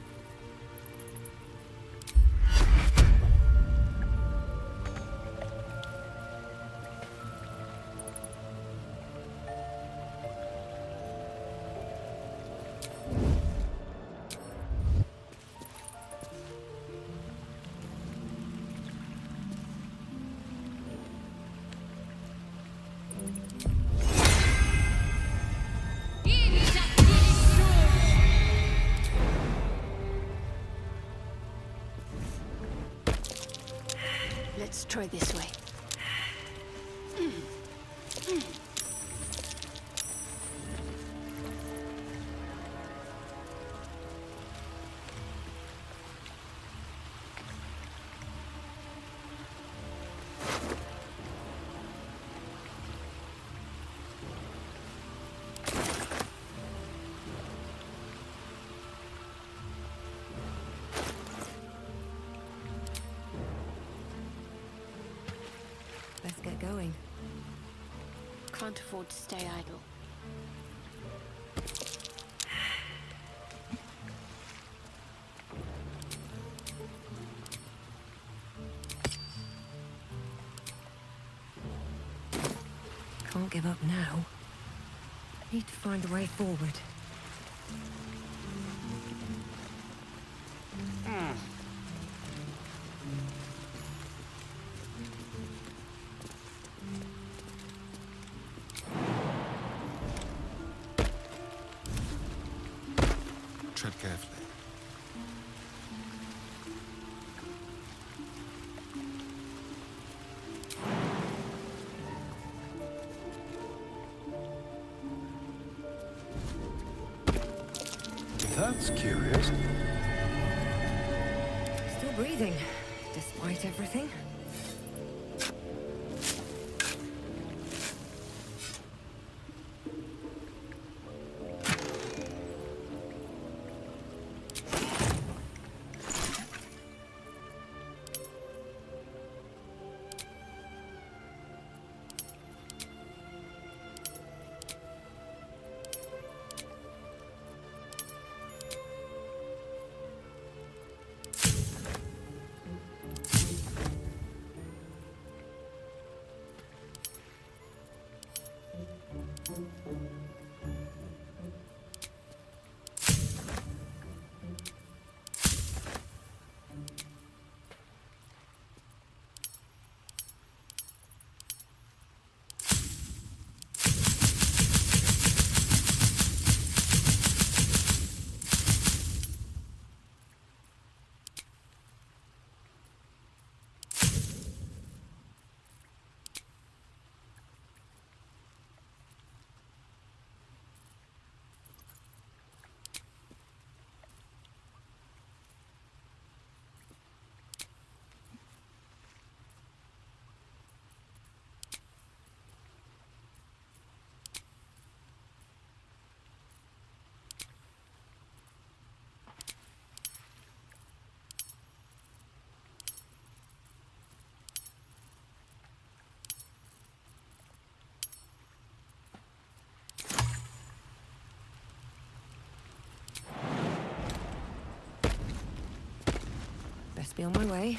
[SPEAKER 3] Let's try this way.
[SPEAKER 17] Let's get going.
[SPEAKER 3] Can't afford to stay idle.
[SPEAKER 17] Can't give up now. Need to find a way forward.
[SPEAKER 1] Tread carefully.
[SPEAKER 18] That's curious.
[SPEAKER 17] Still breathing, despite everything. best be on my way.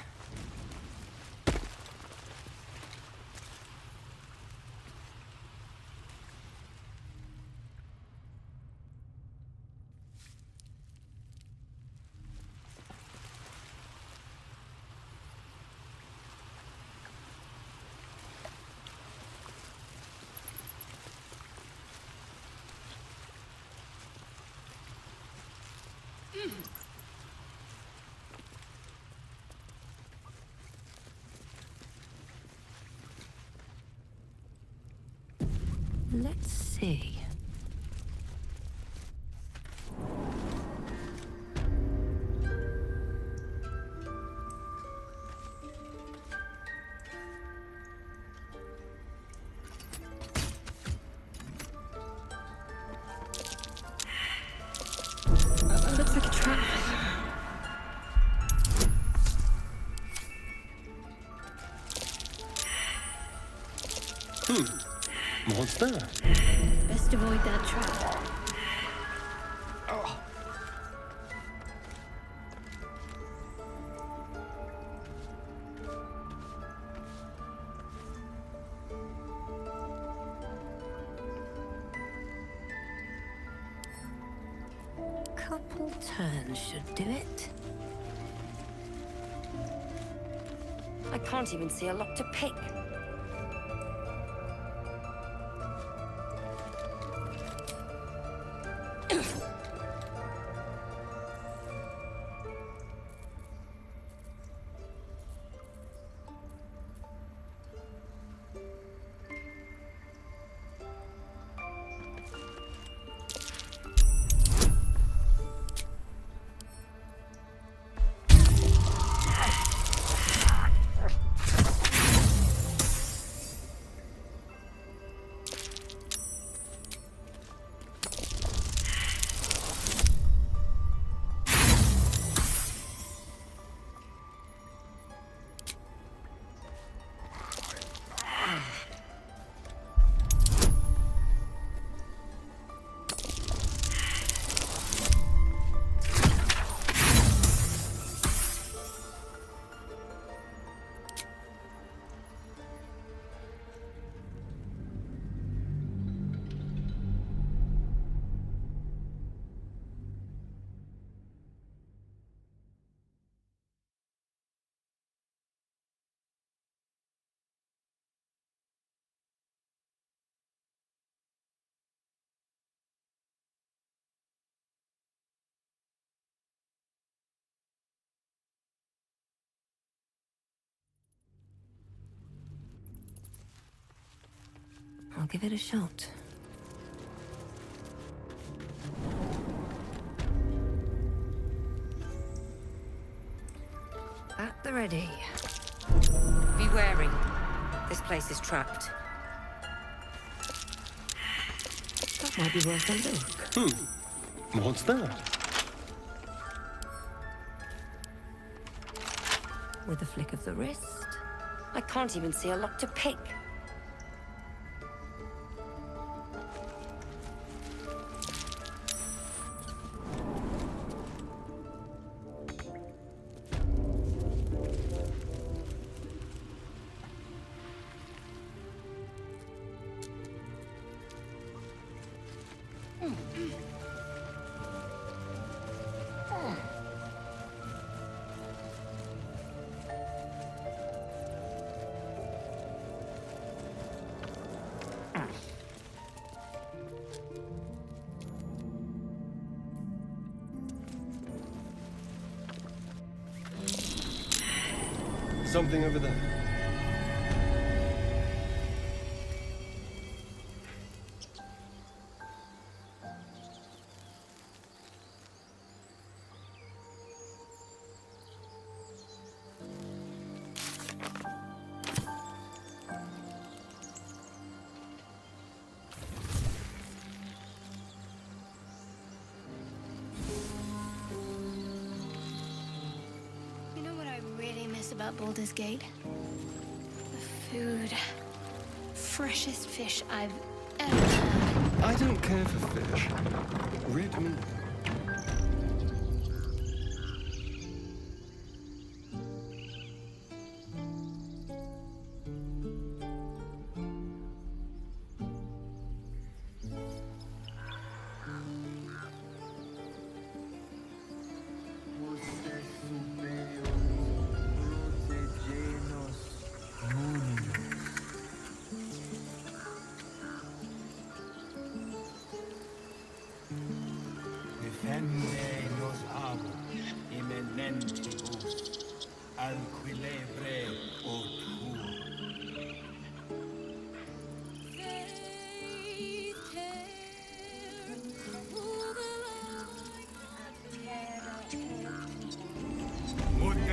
[SPEAKER 17] Let's see.
[SPEAKER 20] Looks like a trap.
[SPEAKER 18] What's that?
[SPEAKER 20] Best avoid that trap.
[SPEAKER 17] Couple turns should do it. I can't even see a lock to pick. I'll give it a shot. At the ready. Be wary. This place is trapped. That might be worth a look.
[SPEAKER 18] What's that?
[SPEAKER 17] With a flick of the wrist. I can't even see a lock to pick.
[SPEAKER 18] Something over there.
[SPEAKER 3] You know what I really miss about Baldur's Gate? The food. Freshest fish I've ever had.
[SPEAKER 18] I don't care for fish.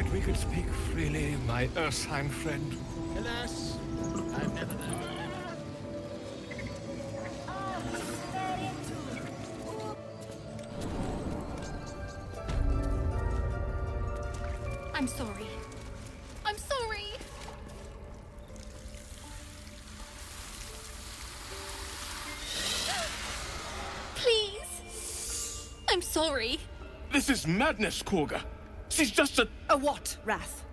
[SPEAKER 19] that we could speak freely, my Ursine friend.
[SPEAKER 16] Alas, I've never learned.
[SPEAKER 11] I'm sorry. I'm sorry! Please! I'm sorry.
[SPEAKER 19] This is madness, Korga. She's just a...
[SPEAKER 22] A what, Wrath?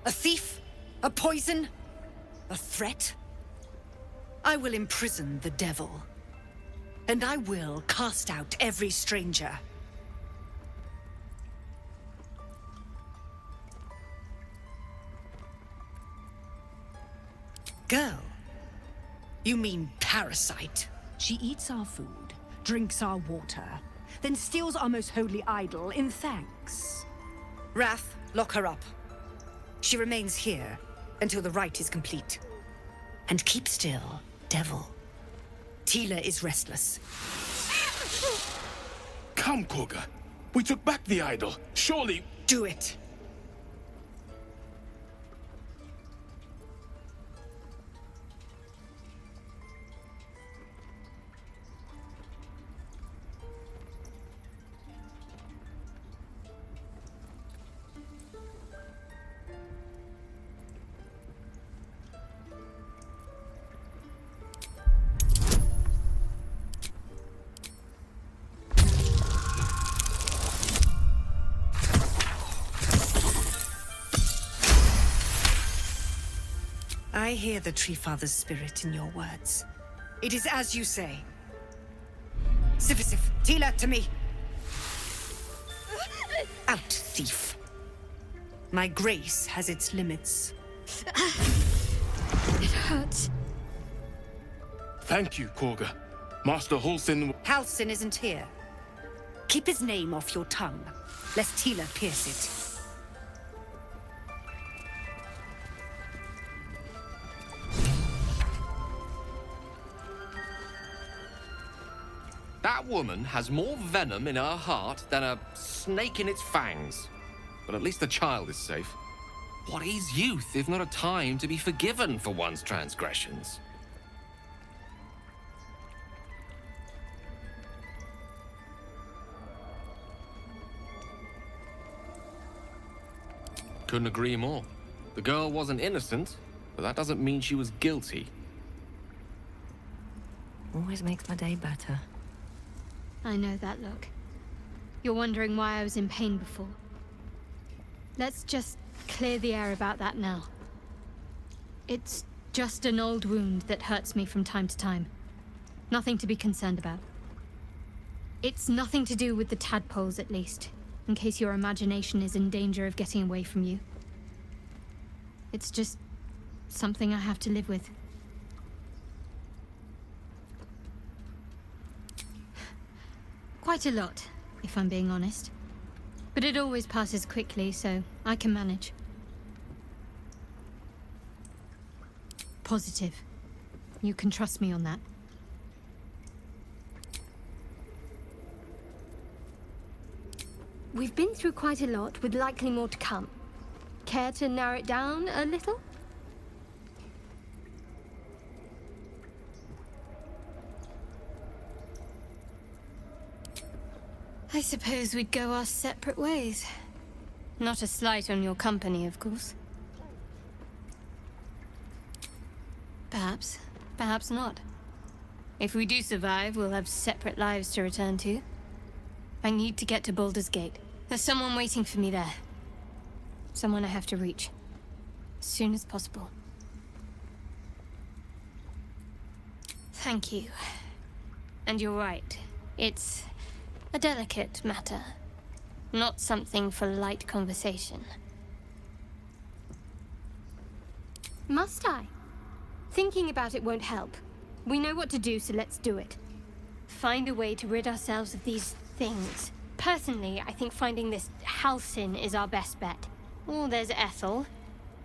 [SPEAKER 22] A thief? A poison? A threat? I will imprison the devil. And I will cast out every stranger. Girl? You mean parasite?
[SPEAKER 23] She eats our food, drinks our water, then steals our most holy idol in thanks.
[SPEAKER 22] Wrath, lock her up. She remains here until the rite is complete. And keep still, devil. Tila is restless.
[SPEAKER 19] Come, Korga. We took back the idol. Surely...
[SPEAKER 22] Do it. I hear the Tree Father's spirit in your words. It is as you say. Sifisif, Tila, to me! Out, thief. My grace has its limits.
[SPEAKER 11] It hurts.
[SPEAKER 19] Thank you, Korga. Master Halsin...
[SPEAKER 22] Halsin isn't here. Keep his name off your tongue, lest Tila pierce it.
[SPEAKER 7] That woman has more venom in her heart than a snake in its fangs. But at least the child is safe. What is youth if not a time to be forgiven for one's transgressions? Couldn't agree more. The girl wasn't innocent, but that doesn't mean she was guilty.
[SPEAKER 17] Always makes my day better.
[SPEAKER 3] I know that look. You're wondering why I was in pain before. Let's just clear the air about that now. It's just an old wound that hurts me from time to time. Nothing to be concerned about. It's nothing to do with the tadpoles, at least, in case your imagination is in danger of getting away from you. It's just something I have to live with. Quite a lot, if I'm being honest. But it always passes quickly, so I can manage. Positive. You can trust me on that. We've been through quite a lot, with likely more to come. Care to narrow it down a little? I suppose we'd go our separate ways. Not a slight on your company, of course. Perhaps. Perhaps not. If we do survive, we'll have separate lives to return to. I need to get to Baldur's Gate. There's someone waiting for me there. Someone I have to reach. As soon as possible. Thank you. And you're right. It's a delicate matter. Not something for light conversation. Must I? Thinking about it won't help. We know what to do, so let's do it. Find a way to rid ourselves of these things. Personally, I think finding this Halsin is our best bet. Oh, there's Ethel.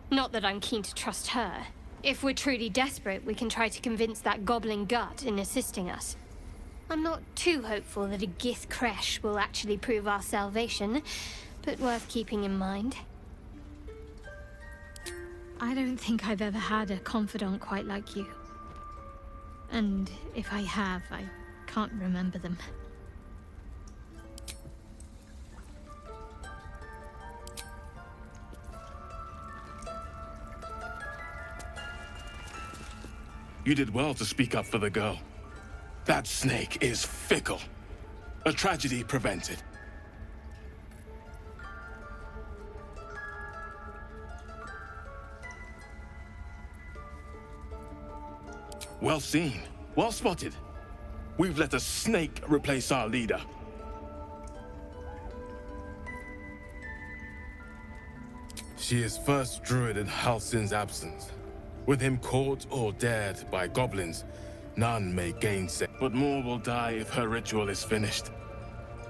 [SPEAKER 3] Not that I'm keen to trust her. If we're truly desperate, we can try to convince that goblin gut in assisting us. I'm not too hopeful that a Gith Kresh will actually prove our salvation, but worth keeping in mind. I don't think I've ever had a confidant quite like you. And if I have, I can't remember them.
[SPEAKER 19] You did well to speak up for the girl. That snake is fickle. A tragedy prevented. Well seen. Well spotted. We've let a snake replace our leader. She is first druid in Halsin's absence. With him caught or dared by goblins, none may gainsay. But more will die if her ritual is finished.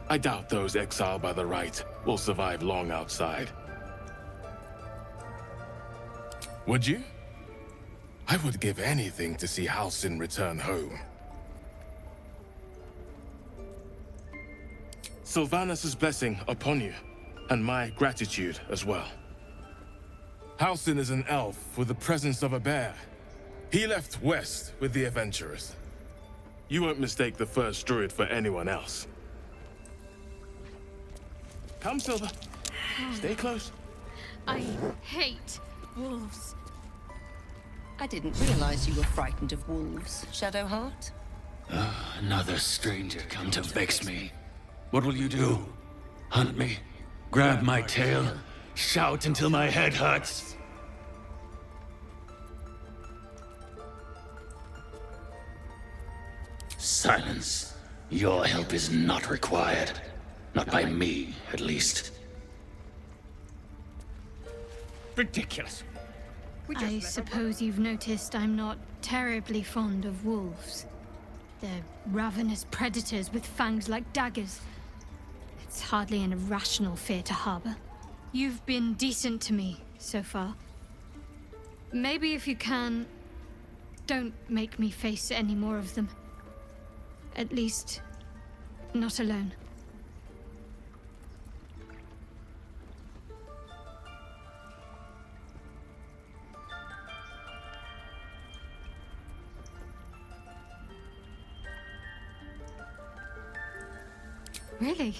[SPEAKER 19] I doubt those exiled by the rite will survive long outside. Would you? I would give anything to see Halsin return home. Sylvanus' blessing upon you, and my gratitude as well. Halsin is an elf with the presence of a bear. He left west with the adventurers. You won't mistake the first druid for anyone else. Come, Silver. Stay close.
[SPEAKER 3] I hate wolves.
[SPEAKER 17] I didn't realize you were frightened of wolves, Shadowheart.
[SPEAKER 2] Another stranger come to vex me. What will you do? Hunt me? Grab my tail? Shout until my head hurts? Silence. Your help is not required. Not by me, at least.
[SPEAKER 15] Ridiculous.
[SPEAKER 3] I suppose you've noticed I'm not terribly fond of wolves. They're ravenous predators with fangs like daggers. It's hardly an irrational fear to harbor. You've been decent to me so far. Maybe if you can, don't make me face any more of them. At least, not alone. Really?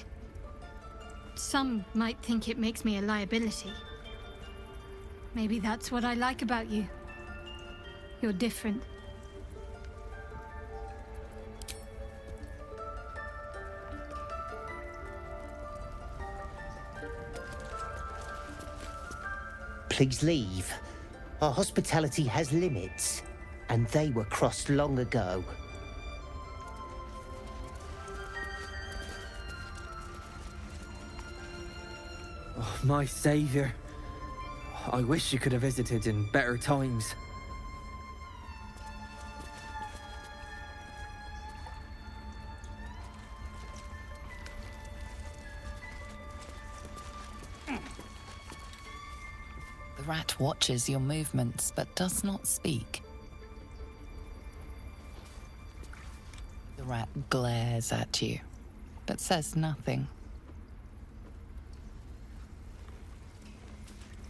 [SPEAKER 3] Some might think it makes me a liability. Maybe that's what I like about you. You're different.
[SPEAKER 9] Please leave. Our hospitality has limits, and they were crossed long ago.
[SPEAKER 15] Oh, my savior. I wish you could have visited in better times.
[SPEAKER 13] The rat watches your movements, but does not speak. The rat glares at you, but says nothing.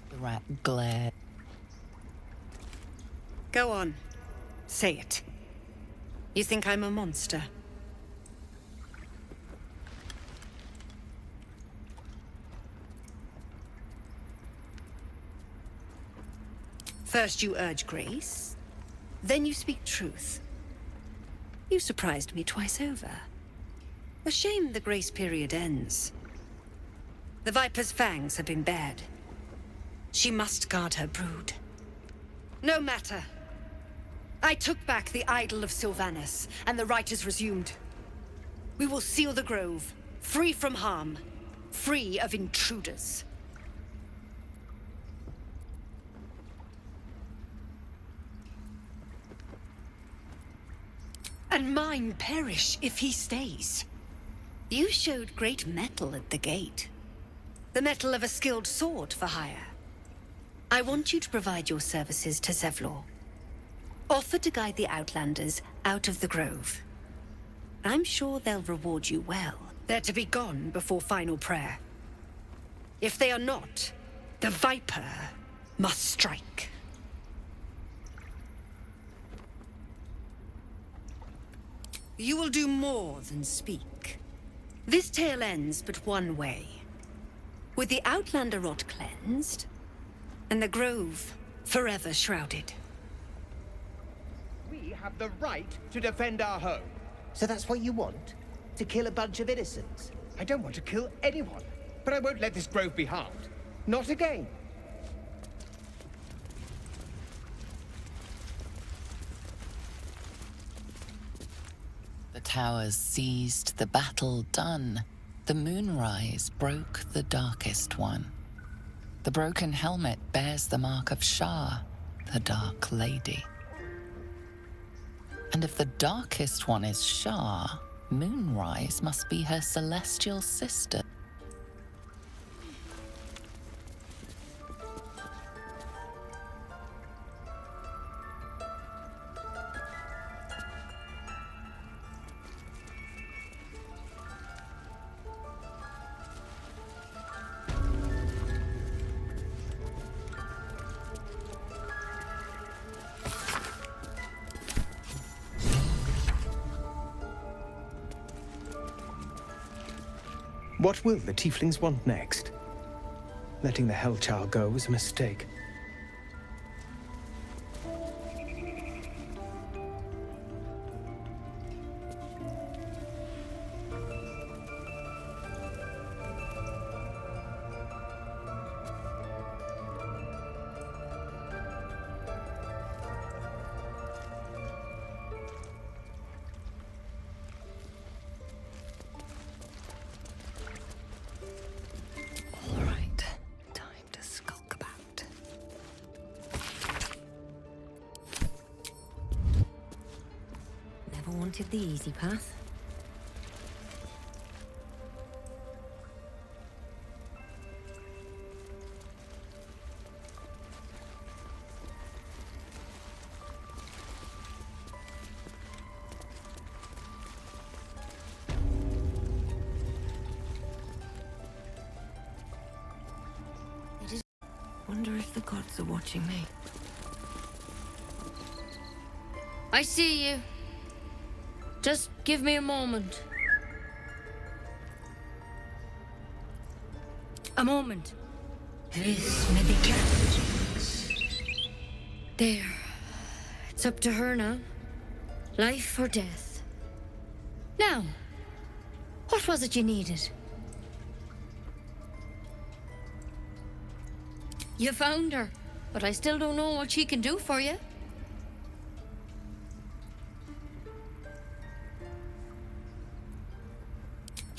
[SPEAKER 13] The rat glares.
[SPEAKER 22] Go on. Say it. You think I'm a monster? First you urge grace, then you speak truth. You surprised me twice over. A shame the grace period ends. The Viper's fangs have been bared. She must guard her brood. No matter. I took back the idol of Sylvanus, and the rite is resumed. We will seal the grove, free from harm, free of intruders. And mine perish if he stays. You showed great mettle at the gate. The mettle of a skilled sword for hire. I want you to provide your services to Zevlor. Offer to guide the Outlanders out of the grove. I'm sure they'll reward you well. They're to be gone before final prayer. If they are not, the Viper must strike. you will do more than speak. This tale ends but one way. With the Outlander rot cleansed, and the Grove forever shrouded.
[SPEAKER 6] We have the right to defend our home.
[SPEAKER 9] So that's what you want? To kill a bunch of innocents?
[SPEAKER 6] I don't want to kill anyone, but I won't let this grove be harmed. Not again.
[SPEAKER 13] The towers seized, the battle done. The moonrise broke the darkest one. The broken helmet bears the mark of Shah, the Dark Lady. And if the darkest one is Shah, Moonrise must be her celestial sister.
[SPEAKER 8] What will the tieflings want next? Letting the Hellchild go was a mistake.
[SPEAKER 17] Wanted the easy path. Wonder if the gods are watching me.
[SPEAKER 4] I see you. Just give me a moment. A moment. This may be challenging. There. It's up to her now. Life or death. Now, what was it you needed? You found her, but I still don't know what she can do for you.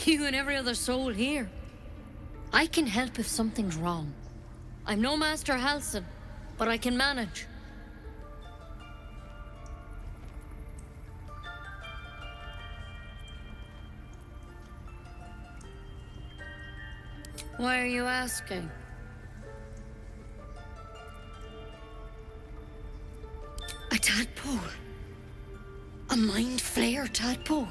[SPEAKER 4] You and every other soul here. I can help if something's wrong. I'm no Master Halsin, but I can manage. Why are you asking? A tadpole. A mind flayer tadpole.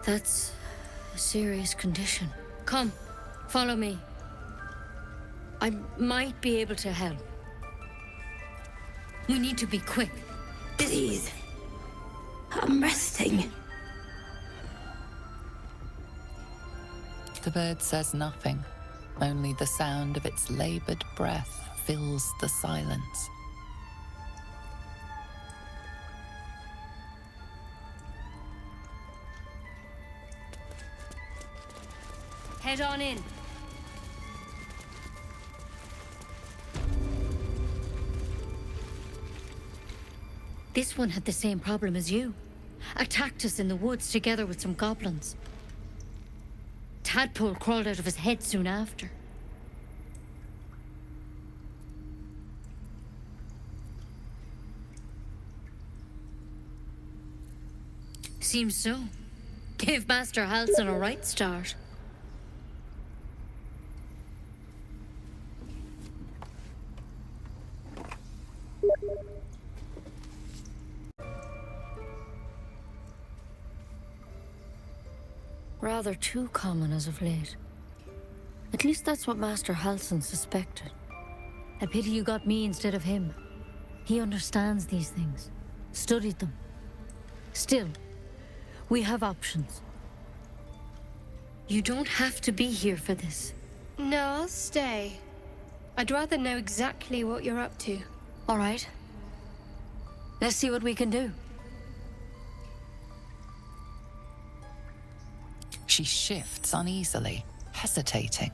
[SPEAKER 4] That's a serious condition. Come, follow me. I might be able to help. We need to be quick.
[SPEAKER 17] Please. I'm resting.
[SPEAKER 13] The bird says nothing. Only the sound of its labored breath fills the silence.
[SPEAKER 4] Head on in. This one had the same problem as you. Attacked us in the woods together with some goblins. Tadpole crawled out of his head soon after. Seems so. Gave Master Halsin a right start. Rather too common as of late. At least that's what Master Halsin suspected.
[SPEAKER 10] A pity you got me instead of him. He understands these things. Studied them. Still, we have options. You don't have to be here for this.
[SPEAKER 3] No, I'll stay. I'd rather know exactly what you're up to.
[SPEAKER 10] All right. Let's see what we can do.
[SPEAKER 13] She shifts uneasily, hesitating.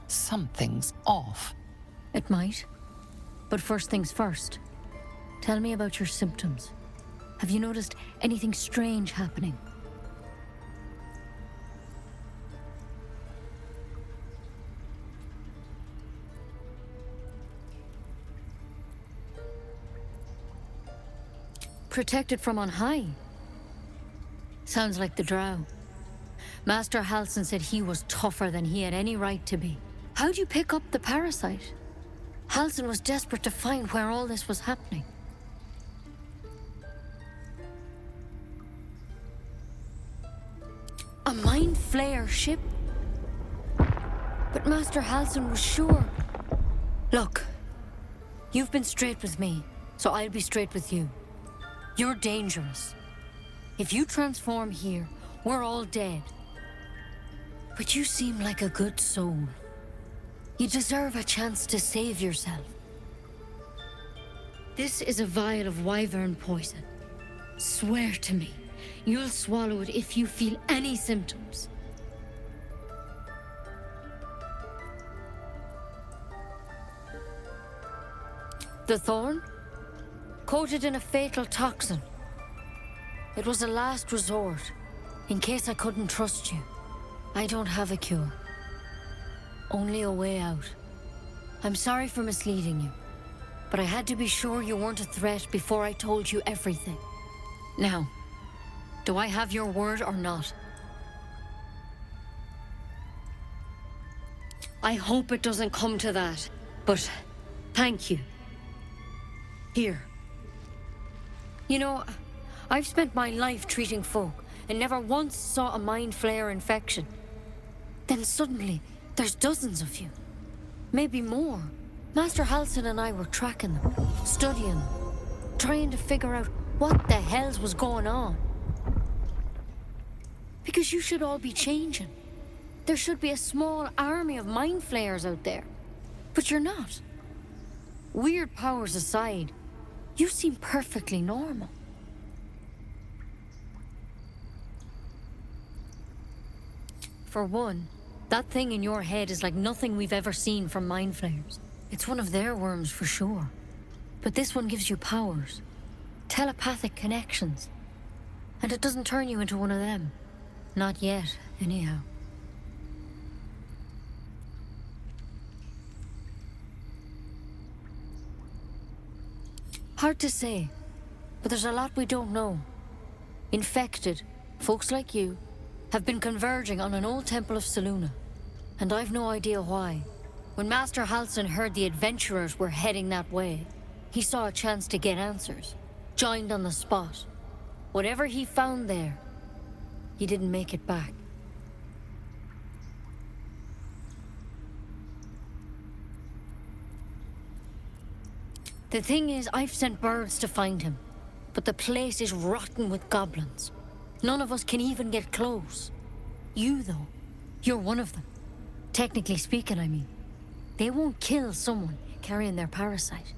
[SPEAKER 13] Something's off.
[SPEAKER 10] It might. But first things first. Tell me about your symptoms. Have you noticed anything strange happening? Protected from on high? Sounds like the Drow. Master Halsin said he was tougher than he had any right to be. How'd you pick up the parasite? Halsin was desperate to find where all this was happening. A Mind Flayer ship? But Master Halsin was sure. Look, you've been straight with me, so I'll be straight with you. You're dangerous. If you transform here, we're all dead. But you seem like a good soul. You deserve a chance to save yourself. This is a vial of wyvern poison. Swear to me, you'll swallow it if you feel any symptoms. The thorn? Coated in a fatal toxin. It was a last resort, in case I couldn't trust you. I don't have a cure. Only a way out. I'm sorry for misleading you, but I had to be sure you weren't a threat before I told you everything. Now, do I have your word or not? I hope it doesn't come to that, but thank you. Here. You know, I've spent my life treating folk and never once saw a Mind Flayer infection. Then suddenly, there's dozens of you. Maybe more. Master Halsin and I were tracking them, studying them, trying to figure out what the hells was going on. Because you should all be changing. There should be a small army of Mind Flayers out there. But you're not. Weird powers aside, you seem perfectly normal. For one, that thing in your head is like nothing we've ever seen from Mind Flayers. It's one of their worms for sure. But this one gives you powers. Telepathic connections. And it doesn't turn you into one of them. Not yet, anyhow. Hard to say, but there's a lot we don't know. Infected, folks like you, have been converging on an old temple of Selûne, and I've no idea why. When Master Halsin heard the adventurers were heading that way, he saw a chance to get answers, joined on the spot. Whatever he found there, he didn't make it back. The thing is, I've sent birds to find him, but the place is rotten with goblins. None of us can even get close. You, though, you're one of them. Technically speaking, I mean. They won't kill someone carrying their parasite.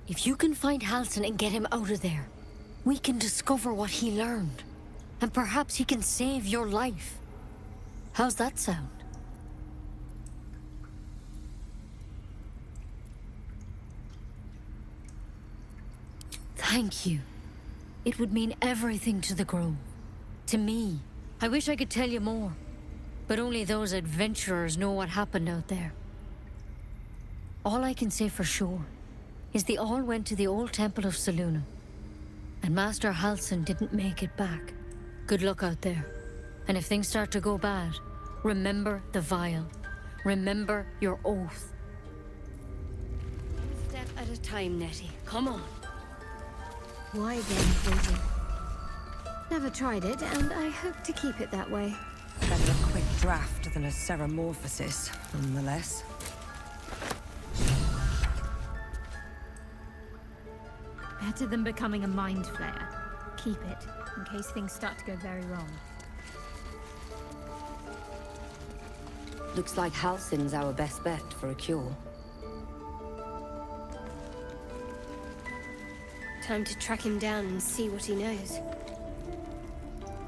[SPEAKER 10] If you can find Halsin and get him out of there, we can discover what he learned. And perhaps he can save your life. How's that sound? Thank you. It would mean everything to the Grove. To me. I wish I could tell you more. But only those adventurers know what happened out there. All I can say for sure is they all went to the old temple of Selûne. And Master Halsin didn't make it back. Good luck out there. And if things start to go bad, remember the vial. Remember your oath. One step at a time, Nettie. Come on.
[SPEAKER 3] Why then, Baldur? Never tried it, and I hope to keep it that way.
[SPEAKER 17] Better a quick draft than a ceramorphosis, nonetheless.
[SPEAKER 3] Better than becoming a mind flayer. Keep it, in case things start to go very wrong.
[SPEAKER 17] Looks like Halsin's our best bet for a cure.
[SPEAKER 4] Time to track him down and see what he knows.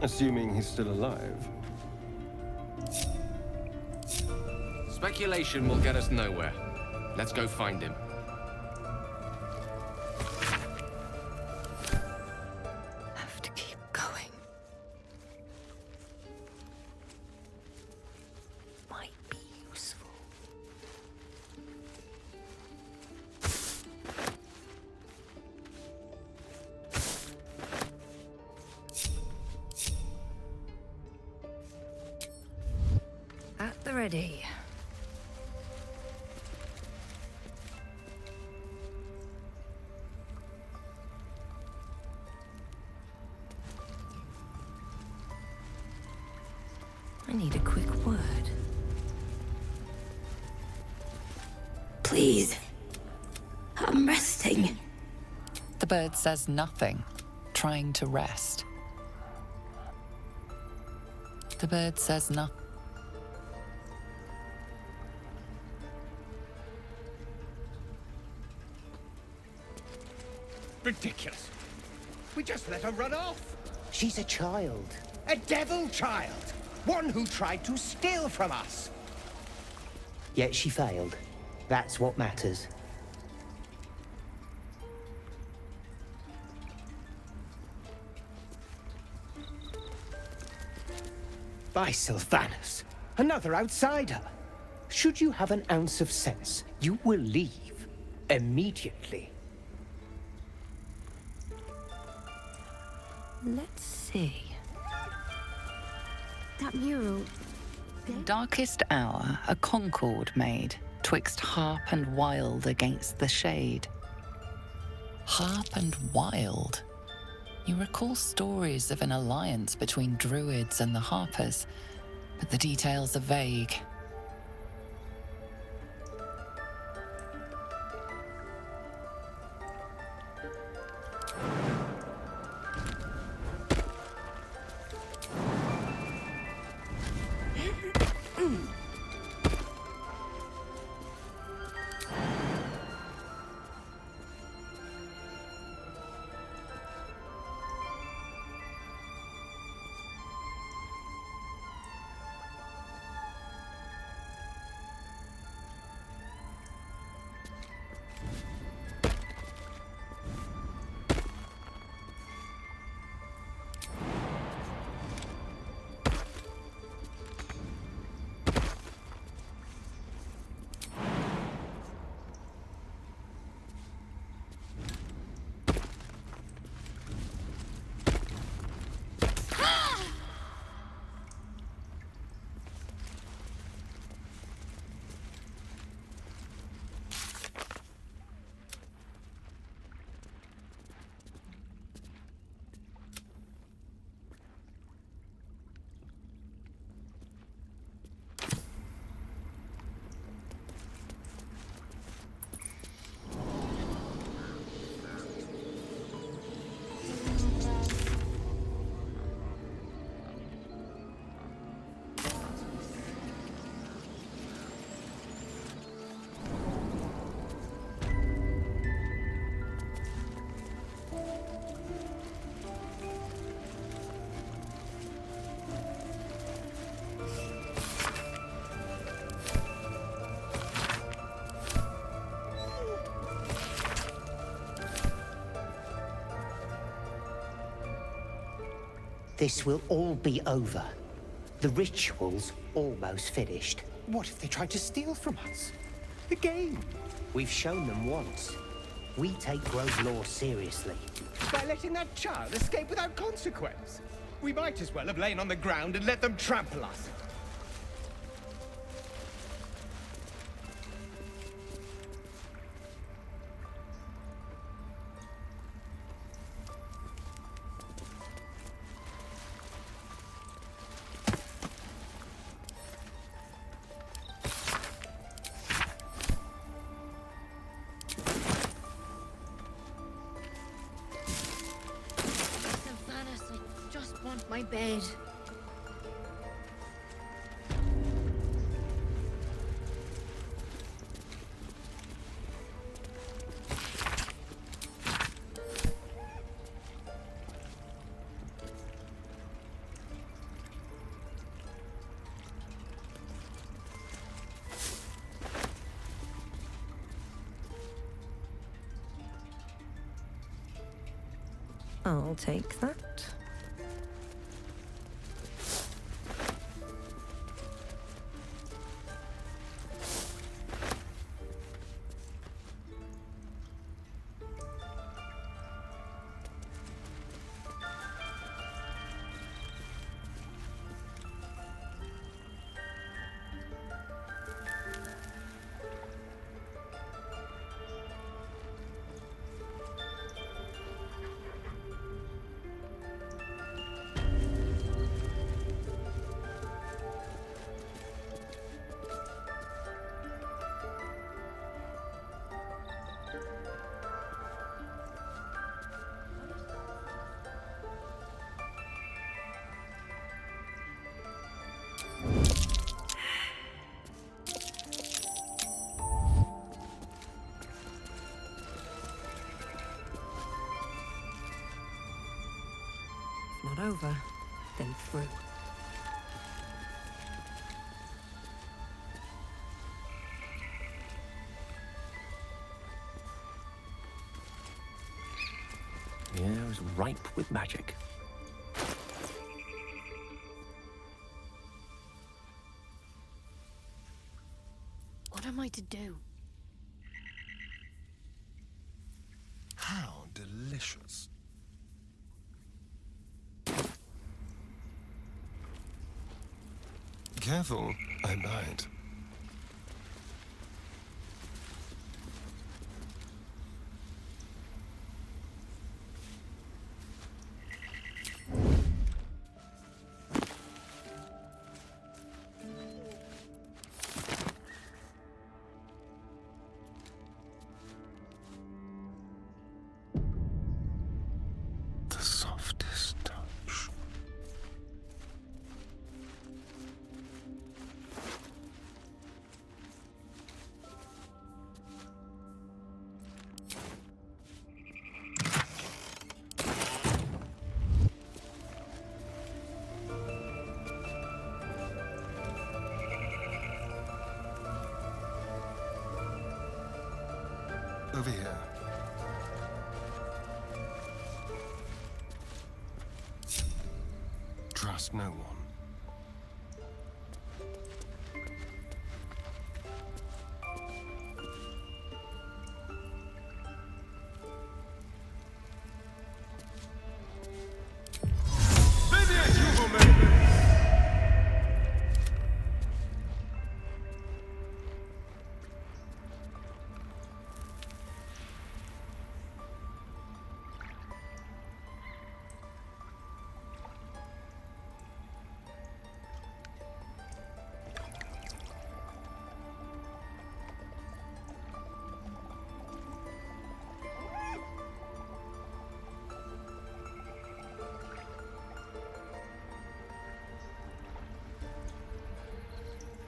[SPEAKER 18] Assuming he's still alive.
[SPEAKER 7] Speculation will get us nowhere. Let's go find him.
[SPEAKER 17] Have to keep going. Might be useful. At the ready. I need a quick word.
[SPEAKER 5] Please. I'm resting.
[SPEAKER 13] The bird says nothing, trying to rest. The bird says nothing.
[SPEAKER 6] Ridiculous. We just let her run off.
[SPEAKER 9] She's a child.
[SPEAKER 6] A devil child. One who tried to steal from us.
[SPEAKER 9] Yet she failed. That's what matters. By Sylvanus, another outsider. Should you have an ounce of sense, you will leave immediately.
[SPEAKER 17] Let's see.
[SPEAKER 3] That mural.
[SPEAKER 13] Darkest hour, a concord made, twixt harp and wild against the shade. Harp and wild. You recall stories of an alliance between druids and the harpers, but the details are vague.
[SPEAKER 9] This will all be over. The ritual's almost finished.
[SPEAKER 6] What if they tried to steal from us? Again?
[SPEAKER 9] We've shown them once. We take Grove law seriously.
[SPEAKER 6] By letting that child escape without consequence? We might as well have lain on the ground and let them trample us.
[SPEAKER 10] bed.
[SPEAKER 17] I'll take that. Not over, then through.
[SPEAKER 12] The air is ripe with magic.
[SPEAKER 4] What am I to do?
[SPEAKER 1] How delicious. Careful, I bite. The softest touch. Over here. Trust no one.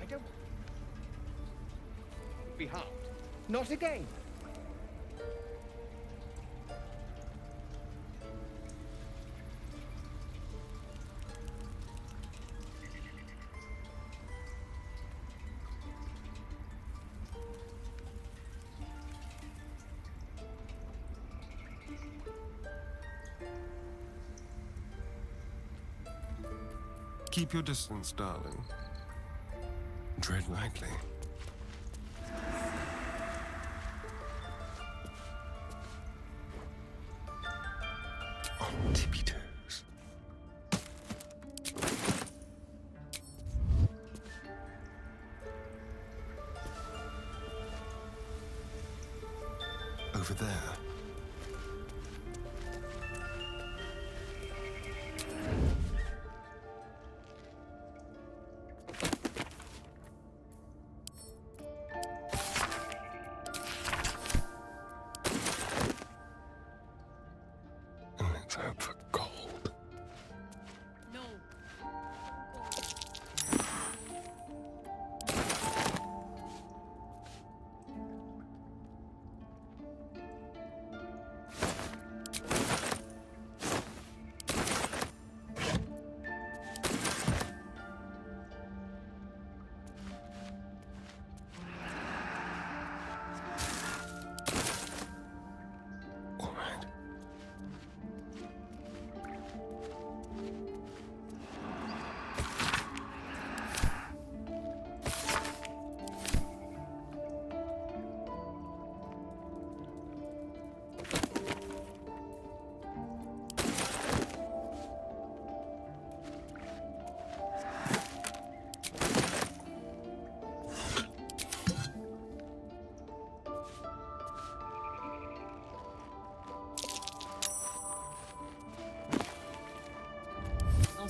[SPEAKER 6] I don't be harmed. Not again.
[SPEAKER 1] Keep your distance, darling. Tread lightly. On tippy toes. Over there. Let's hope for gold.
[SPEAKER 10] No,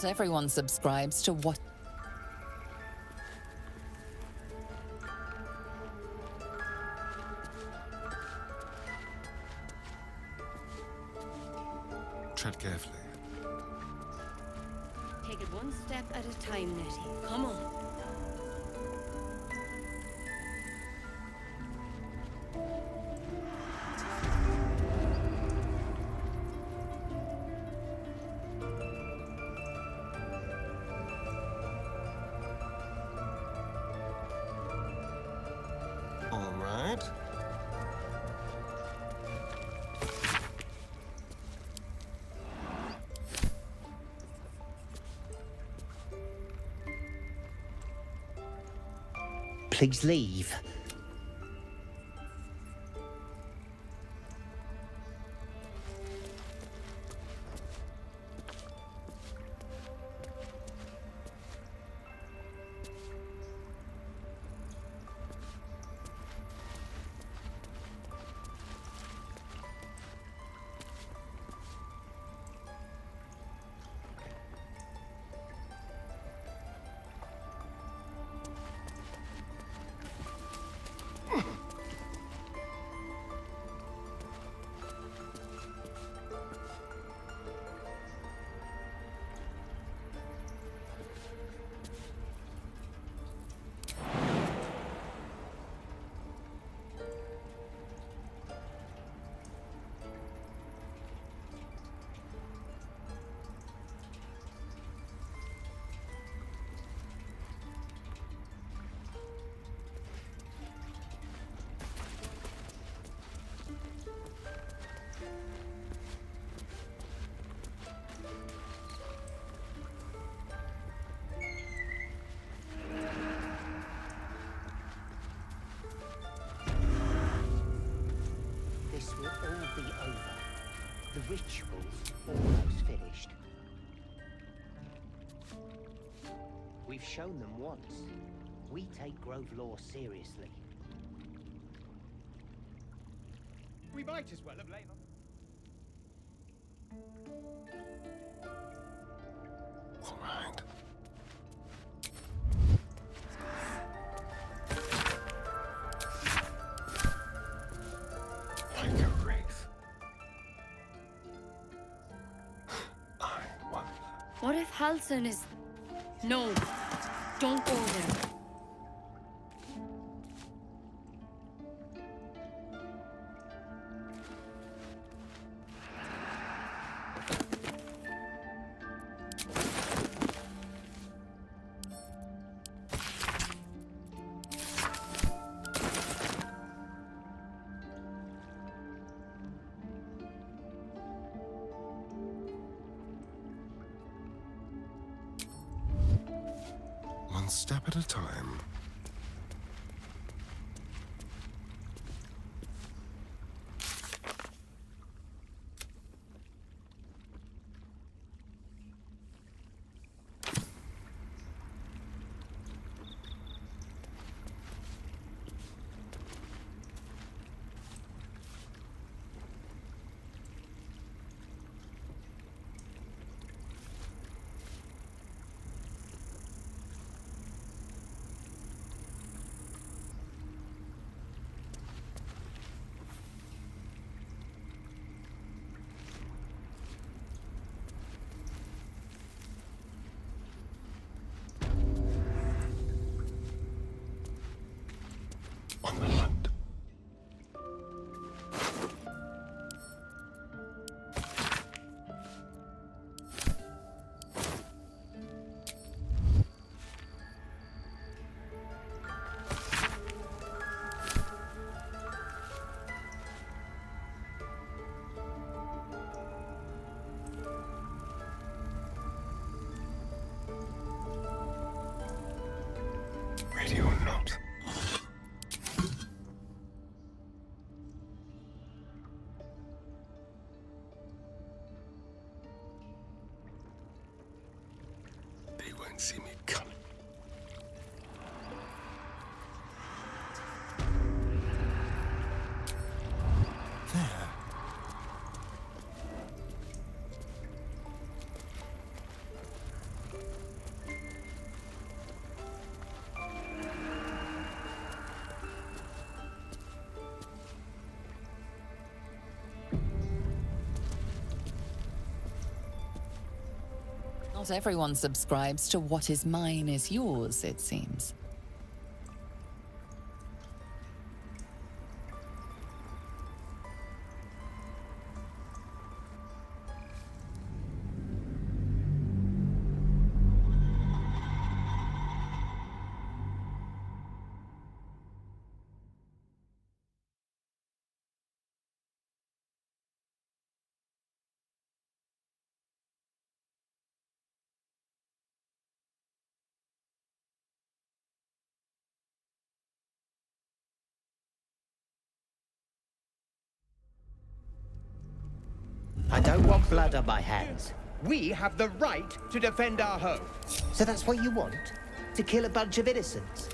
[SPEAKER 13] Not everyone subscribes to what.
[SPEAKER 1] Tread carefully.
[SPEAKER 4] Take it one step at a time, Nettie. Come on.
[SPEAKER 1] All right.
[SPEAKER 9] Please leave. This will all be over. The ritual's almost finished. We've shown them once. We take Grove law seriously.
[SPEAKER 6] We might as well have lain on...
[SPEAKER 1] All right. Like a wraith. I wonder.
[SPEAKER 10] What if Halsin is... No, don't go there.
[SPEAKER 1] One step at a time.
[SPEAKER 13] Not everyone subscribes to what is mine is yours, it seems.
[SPEAKER 9] I don't want blood on my hands.
[SPEAKER 6] We have the right to defend our home.
[SPEAKER 9] So that's what you want? To kill a bunch of innocents?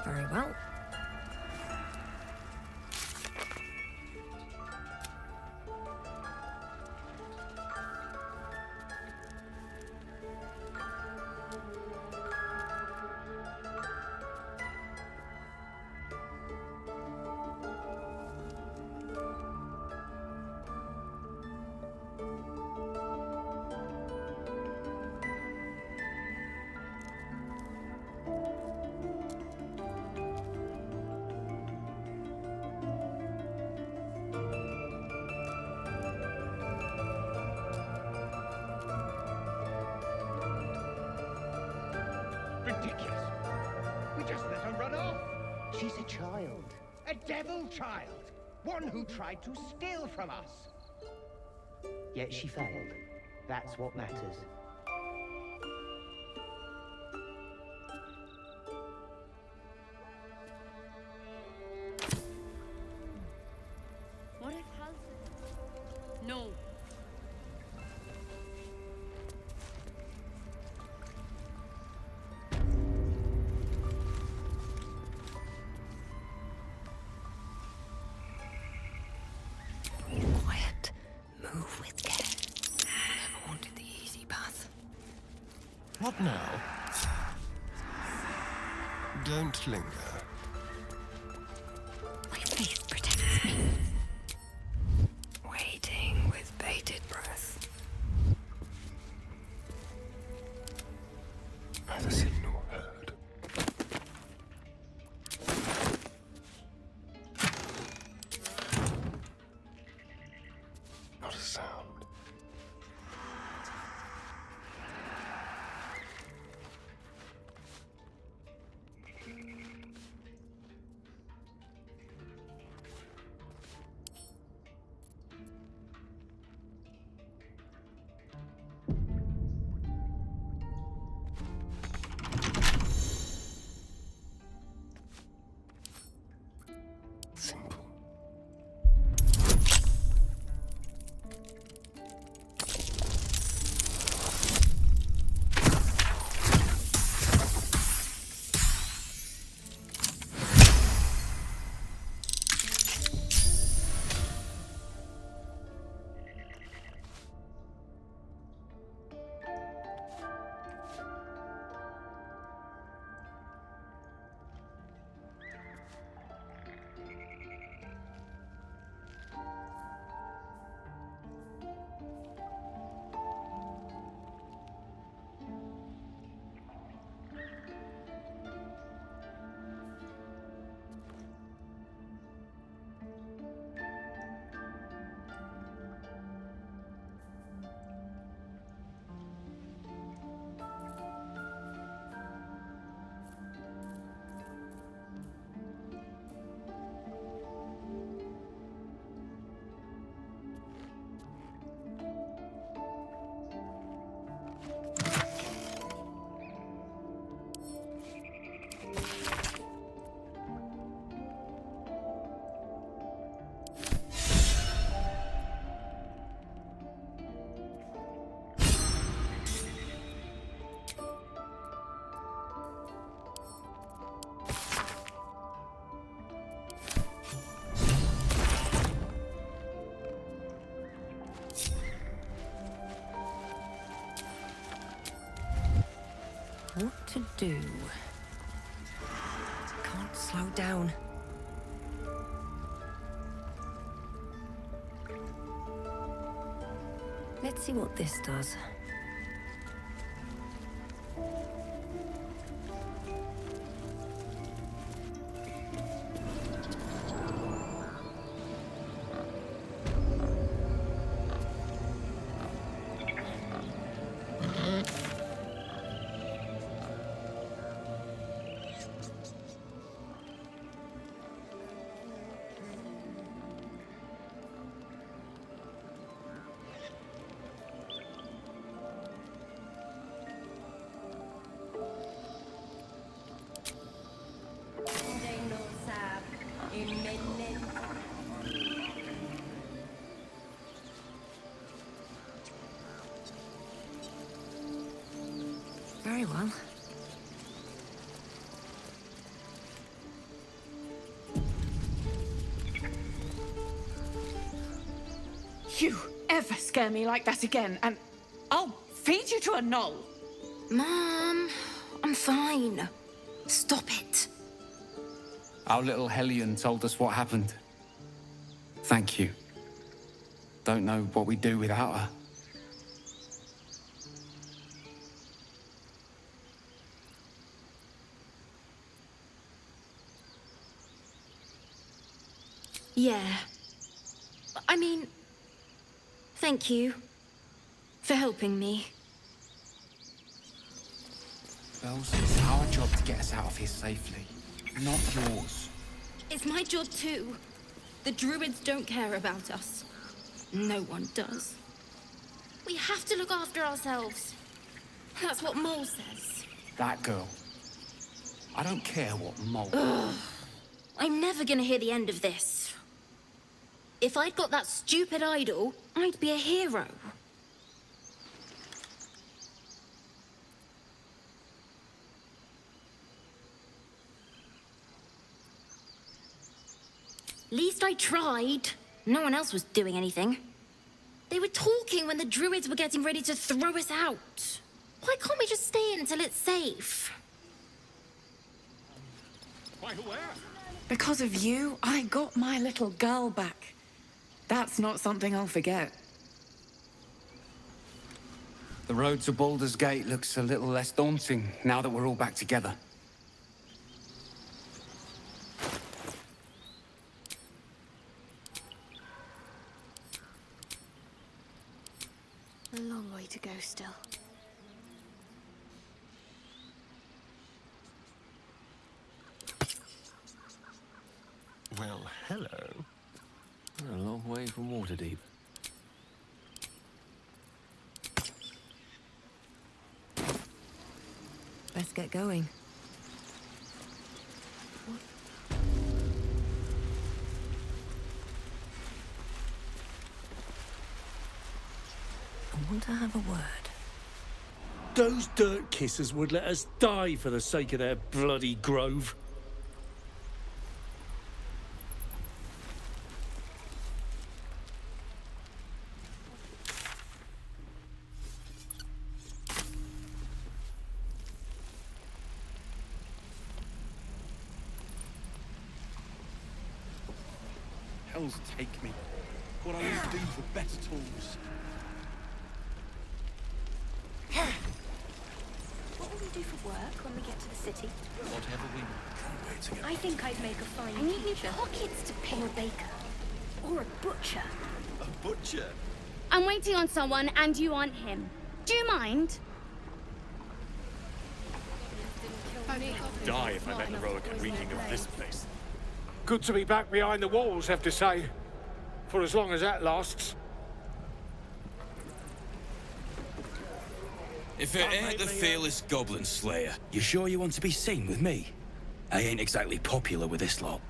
[SPEAKER 17] Very well.
[SPEAKER 6] Ridiculous. We just let her run off.
[SPEAKER 9] She's a child.
[SPEAKER 6] A devil child. One who tried to steal from us.
[SPEAKER 9] Yet she failed. That's what matters.
[SPEAKER 4] What if Hal... No.
[SPEAKER 17] Quiet. Move with care. Never wanted the easy path.
[SPEAKER 1] What now? Don't linger.
[SPEAKER 17] My faith protects me. Waiting with bated breath.
[SPEAKER 1] Neither seen nor heard. Not a sound. Simple.
[SPEAKER 17] What to do? Can't slow down. Let's see what this does. Very well.
[SPEAKER 14] You ever scare me like that again, and I'll feed you to a knoll.
[SPEAKER 5] Mom, I'm fine. Stop it.
[SPEAKER 20] Our little Hellion told us what happened. Thank you. Don't know what we'd do without her.
[SPEAKER 5] Yeah. I mean, thank you for helping me.
[SPEAKER 20] Bells, it's our job to get us out of here safely, not yours.
[SPEAKER 5] It's my job too. The druids don't care about us. No one does. We have to look after ourselves. That's what Mole says.
[SPEAKER 20] That girl. I don't care what Mole...
[SPEAKER 5] Ugh. I'm never gonna hear the end of this. If I'd got that stupid idol, I'd be a hero. At least I tried. No one else was doing anything. They were talking when the druids were getting ready to throw us out. Why can't we just stay in until it's safe?
[SPEAKER 14] Quite aware. Because of you, I got my little girl back. That's not something I'll forget.
[SPEAKER 20] The road to Baldur's Gate looks a little less daunting now that we're all back together.
[SPEAKER 3] A long way to go still.
[SPEAKER 1] Well, hello.
[SPEAKER 12] We're a long way from Waterdeep.
[SPEAKER 17] Let's get going. I want to have a word.
[SPEAKER 21] Those dirt kissers would let us die for the sake of their bloody grove.
[SPEAKER 2] Hells take me. What I would do for better tools.
[SPEAKER 24] What will we do for work when we get to the city?
[SPEAKER 2] Whatever we want.
[SPEAKER 24] I think I'd make a fine teacher. Pockets to pay a baker. Or a butcher.
[SPEAKER 2] A butcher?
[SPEAKER 25] I'm waiting on someone and you aren't him. Do you mind?
[SPEAKER 26] Die if I met the Roican reeking of this place.
[SPEAKER 21] Good to be back behind the walls, have to say. For as long as that lasts.
[SPEAKER 27] If it ain't the fearless goblin slayer, you sure you want to be seen with me? I ain't exactly popular with this lot.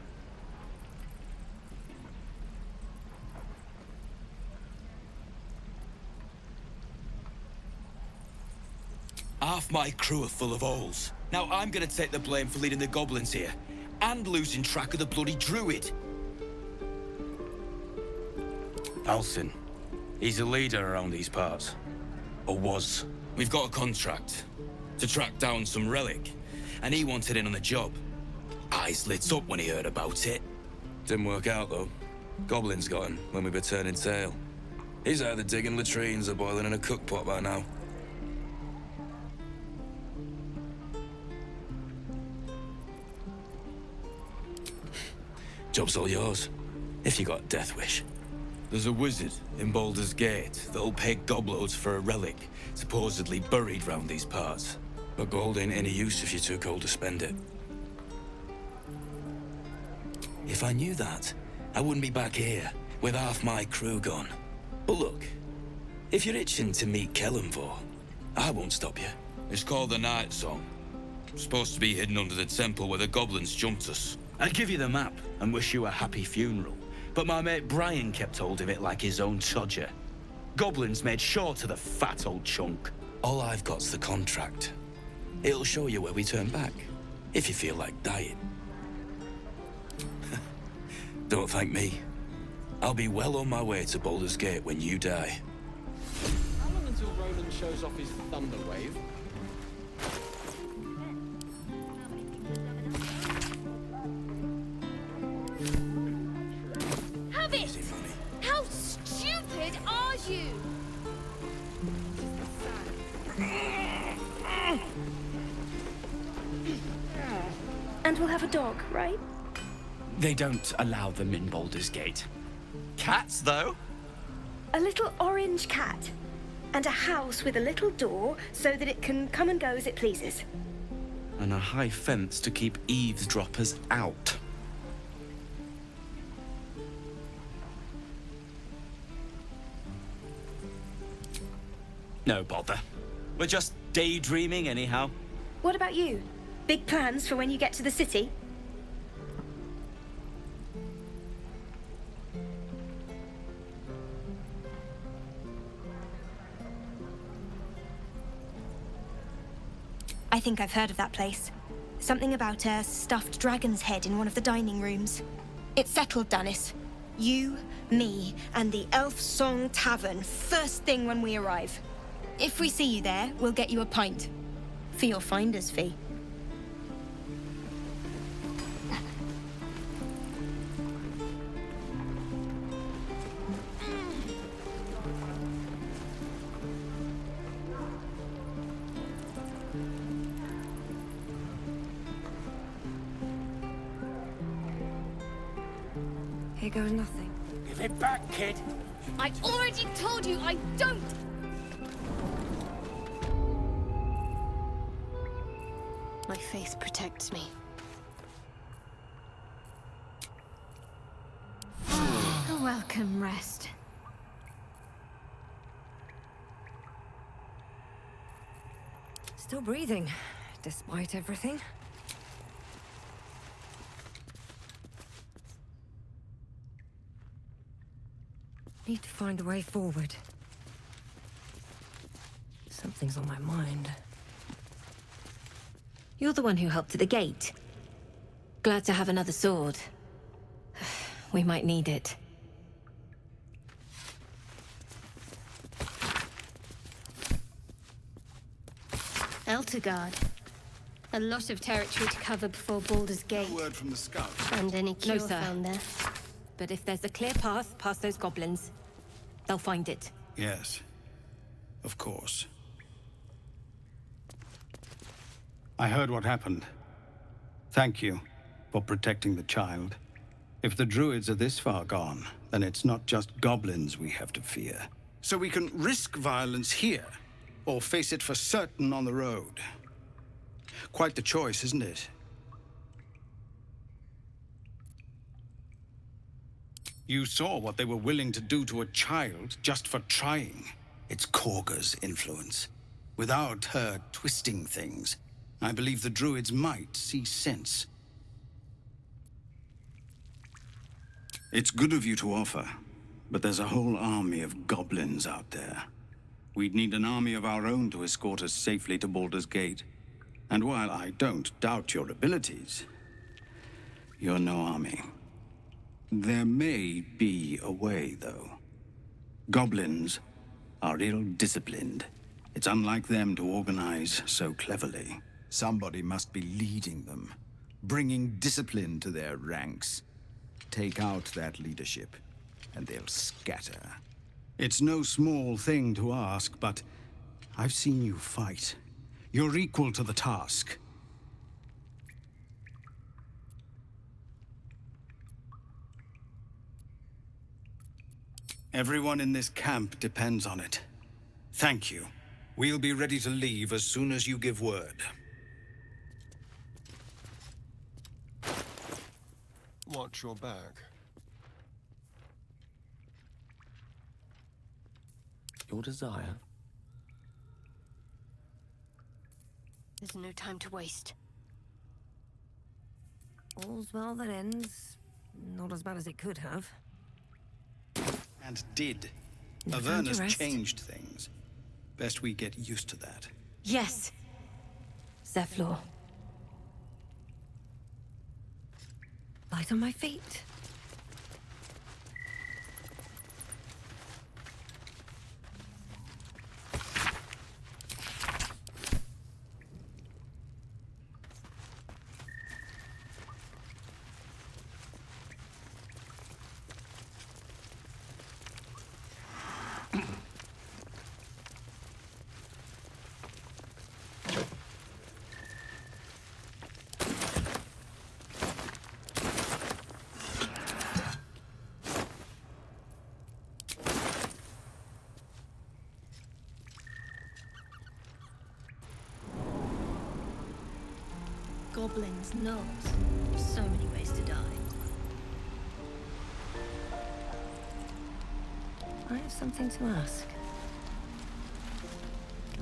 [SPEAKER 27] Half my crew are full of holes. Now I'm gonna take the blame for leading the goblins here, and losing track of the bloody druid. Alcin. He's a leader around these parts. Or was. We've got a contract to track down some relic, and he wanted in on the job. Eyes lit up when he heard about it. Didn't work out, though. Goblins got him when we were turning tail. He's either digging latrines or boiling in a cookpot by now. Job's all yours, if you got a death wish. There's a wizard in Baldur's Gate that'll pay gobloads for a relic, supposedly buried round these parts. But gold ain't any use if you're too cold to spend it. If I knew that, I wouldn't be back here, with half my crew gone. But look, if you're itching to meet Kellenvor, I won't stop you. It's called the Night Song. Supposed to be hidden under the temple where the goblins jumped us. I'd give you the map and wish you a happy funeral, but my mate Brian kept hold of it like his own Todger. Goblins made sure to the fat old chunk. All I've got's the contract. It'll show you where we turn back, if you feel like dying. Don't thank me. I'll be well on my way to Baldur's Gate when you die.
[SPEAKER 20] How long until Roland shows off his thunder wave?
[SPEAKER 25] Have it! How stupid are you?
[SPEAKER 8] And we'll have a dog, right?
[SPEAKER 11] They don't allow them in Baldur's Gate. Cats, though?
[SPEAKER 8] A little orange cat. And a house with a little door so that it can come and go as it pleases.
[SPEAKER 11] And a high fence to keep eavesdroppers out. No bother. We're just daydreaming anyhow.
[SPEAKER 8] What about you? Big plans for when you get to the city? I think I've heard of that place. Something about a stuffed dragon's head in one of the dining rooms. It's settled, Dennis. You, me, and the Elf Song Tavern first thing when we arrive. If we see you there, we'll get you a pint. For your finder's fee.
[SPEAKER 17] Here goes nothing.
[SPEAKER 21] Give it back, kid.
[SPEAKER 25] I already told you I don't!
[SPEAKER 3] My faith protects me. A welcome rest.
[SPEAKER 17] Still breathing, despite everything. Need to find a way forward. Something's on my mind.
[SPEAKER 8] You're the one who helped at the gate. Glad to have another sword. We might need it.
[SPEAKER 3] Eltergard. A lot of territory to cover before Baldur's Gate.
[SPEAKER 15] Word from the scout.
[SPEAKER 3] And any cure
[SPEAKER 8] No, sir.
[SPEAKER 3] found there.
[SPEAKER 8] But if there's a clear path past those goblins, they'll find it.
[SPEAKER 15] Yes. Of course. I heard what happened. Thank you for protecting the child. If the druids are this far gone, then it's not just goblins we have to fear. So we can risk violence here, or face it for certain on the road. Quite the choice, isn't it? You saw what they were willing to do to a child just for trying. It's Korga's influence. Without her twisting things, I believe the druids might see sense. It's good of you to offer, but there's a whole army of goblins out there. We'd need an army of our own to escort us safely to Baldur's Gate. And while I don't doubt your abilities, you're no army. There may be a way, though. Goblins are ill-disciplined. It's unlike them to organize so cleverly.
[SPEAKER 16] Somebody must be leading them, bringing discipline to their ranks. Take out that leadership, and they'll scatter.
[SPEAKER 15] It's no small thing to ask, but I've seen you fight. You're equal to the task. Everyone in this camp depends on it. Thank you. We'll be ready to leave as soon as you give word.
[SPEAKER 1] Watch your back.
[SPEAKER 12] Your desire?
[SPEAKER 3] There's no time to waste.
[SPEAKER 17] All's well that ends. Not as bad as it could have.
[SPEAKER 15] And did.
[SPEAKER 17] No time to
[SPEAKER 15] Averna's
[SPEAKER 17] rest.
[SPEAKER 15] changed things. Best we get used to that.
[SPEAKER 8] Yes. Zephlor.
[SPEAKER 17] Light on my feet.
[SPEAKER 8] Goblins, gnolls. So many ways to die.
[SPEAKER 17] I have something to ask.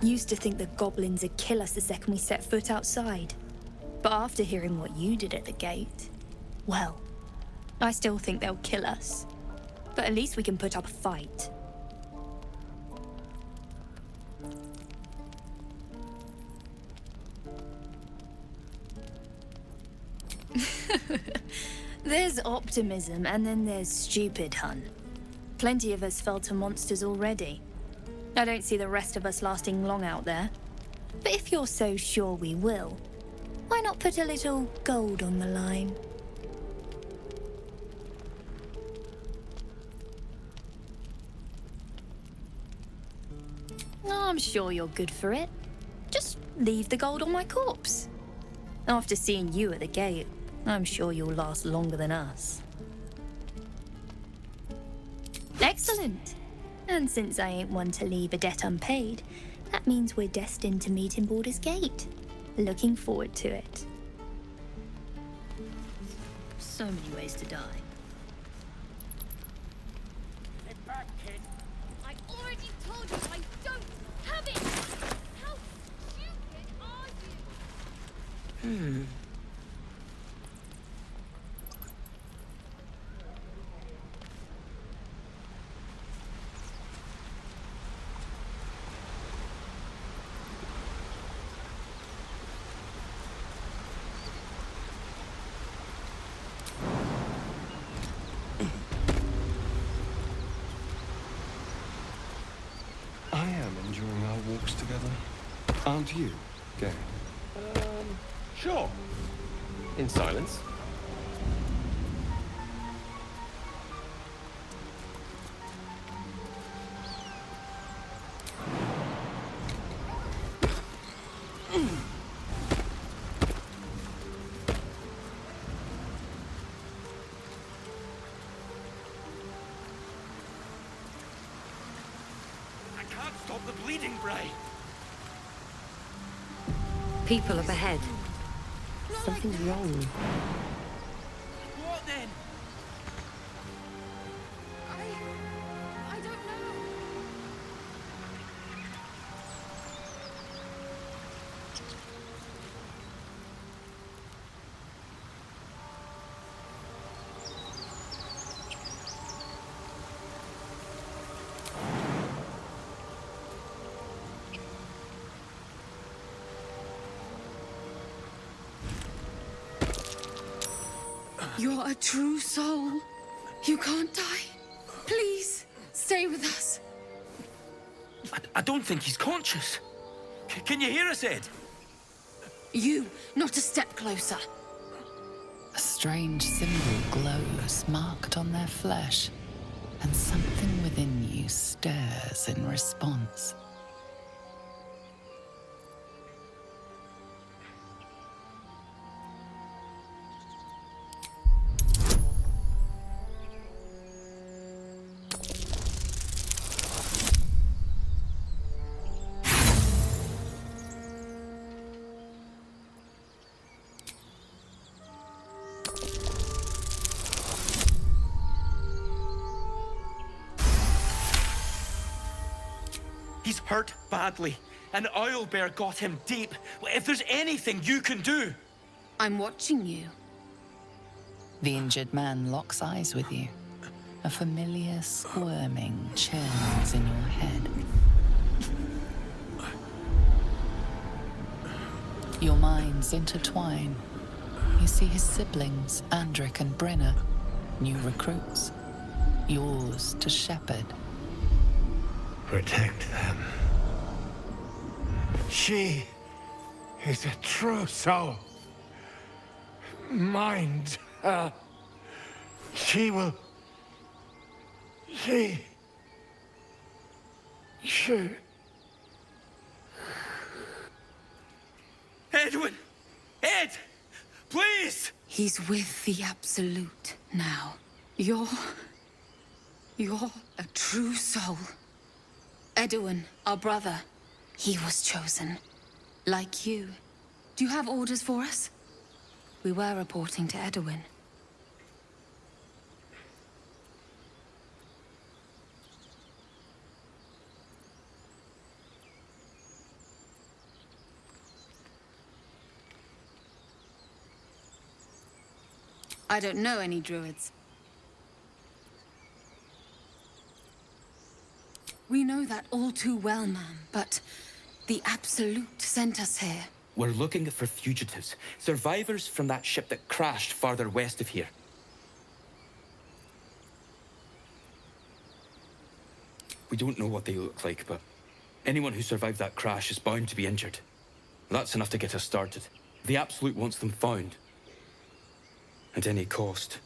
[SPEAKER 8] Used to think that goblins would kill us the second we set foot outside. But after hearing what you did at the gate, well, I still think they'll kill us. But at least we can put up a fight. There's optimism, and then there's stupid, hun. Plenty of us fell to monsters already. I don't see the rest of us lasting long out there. But if you're so sure we will, why not put a little gold on the line? I'm sure you're good for it. Just leave the gold on my corpse. After seeing you at the gate, I'm sure you'll last longer than us. Excellent. And since I ain't one to leave a debt unpaid, that means we're destined to meet in Baldur's Gate. Looking forward to it. So many ways to die.
[SPEAKER 25] Get back, kid. I already told you I don't have it. How stupid are you?
[SPEAKER 1] I am enjoying our walks together. Aren't you, Gay?
[SPEAKER 12] Sure. In silence.
[SPEAKER 27] Stop the bleeding, Bray!
[SPEAKER 17] People up ahead. Something's wrong.
[SPEAKER 27] What then?
[SPEAKER 5] I don't know.
[SPEAKER 14] You're a true soul. You can't die. Please, stay with us.
[SPEAKER 27] I don't think he's conscious. Can you hear us, Ed?
[SPEAKER 14] You, not a step closer.
[SPEAKER 7] A strange symbol glows marked on their flesh, and something within you stares in response.
[SPEAKER 10] He's hurt badly, and Owlbear got him deep. If there's anything you can do...
[SPEAKER 14] I'm watching you.
[SPEAKER 7] The injured man locks eyes with you. A familiar squirming churns in your head. Your minds intertwine. You see his siblings, Andric and Brenna, new recruits. Yours to shepherd.
[SPEAKER 13] Protect them. She is a true soul. Mind her. She will... She...
[SPEAKER 10] Edwin! Ed! Please!
[SPEAKER 14] He's with the Absolute now. You're a true soul. Edwin, our brother, he was chosen. Like you. Do you have orders for us? We were reporting to Edwin. I don't know any druids. We know that all too well, ma'am, but the Absolute sent us here.
[SPEAKER 10] We're looking for fugitives, survivors from that ship that crashed farther west of here. We don't know what they look like, but anyone who survived that crash is bound to be injured. That's enough to get us started. The Absolute wants them found. At any cost.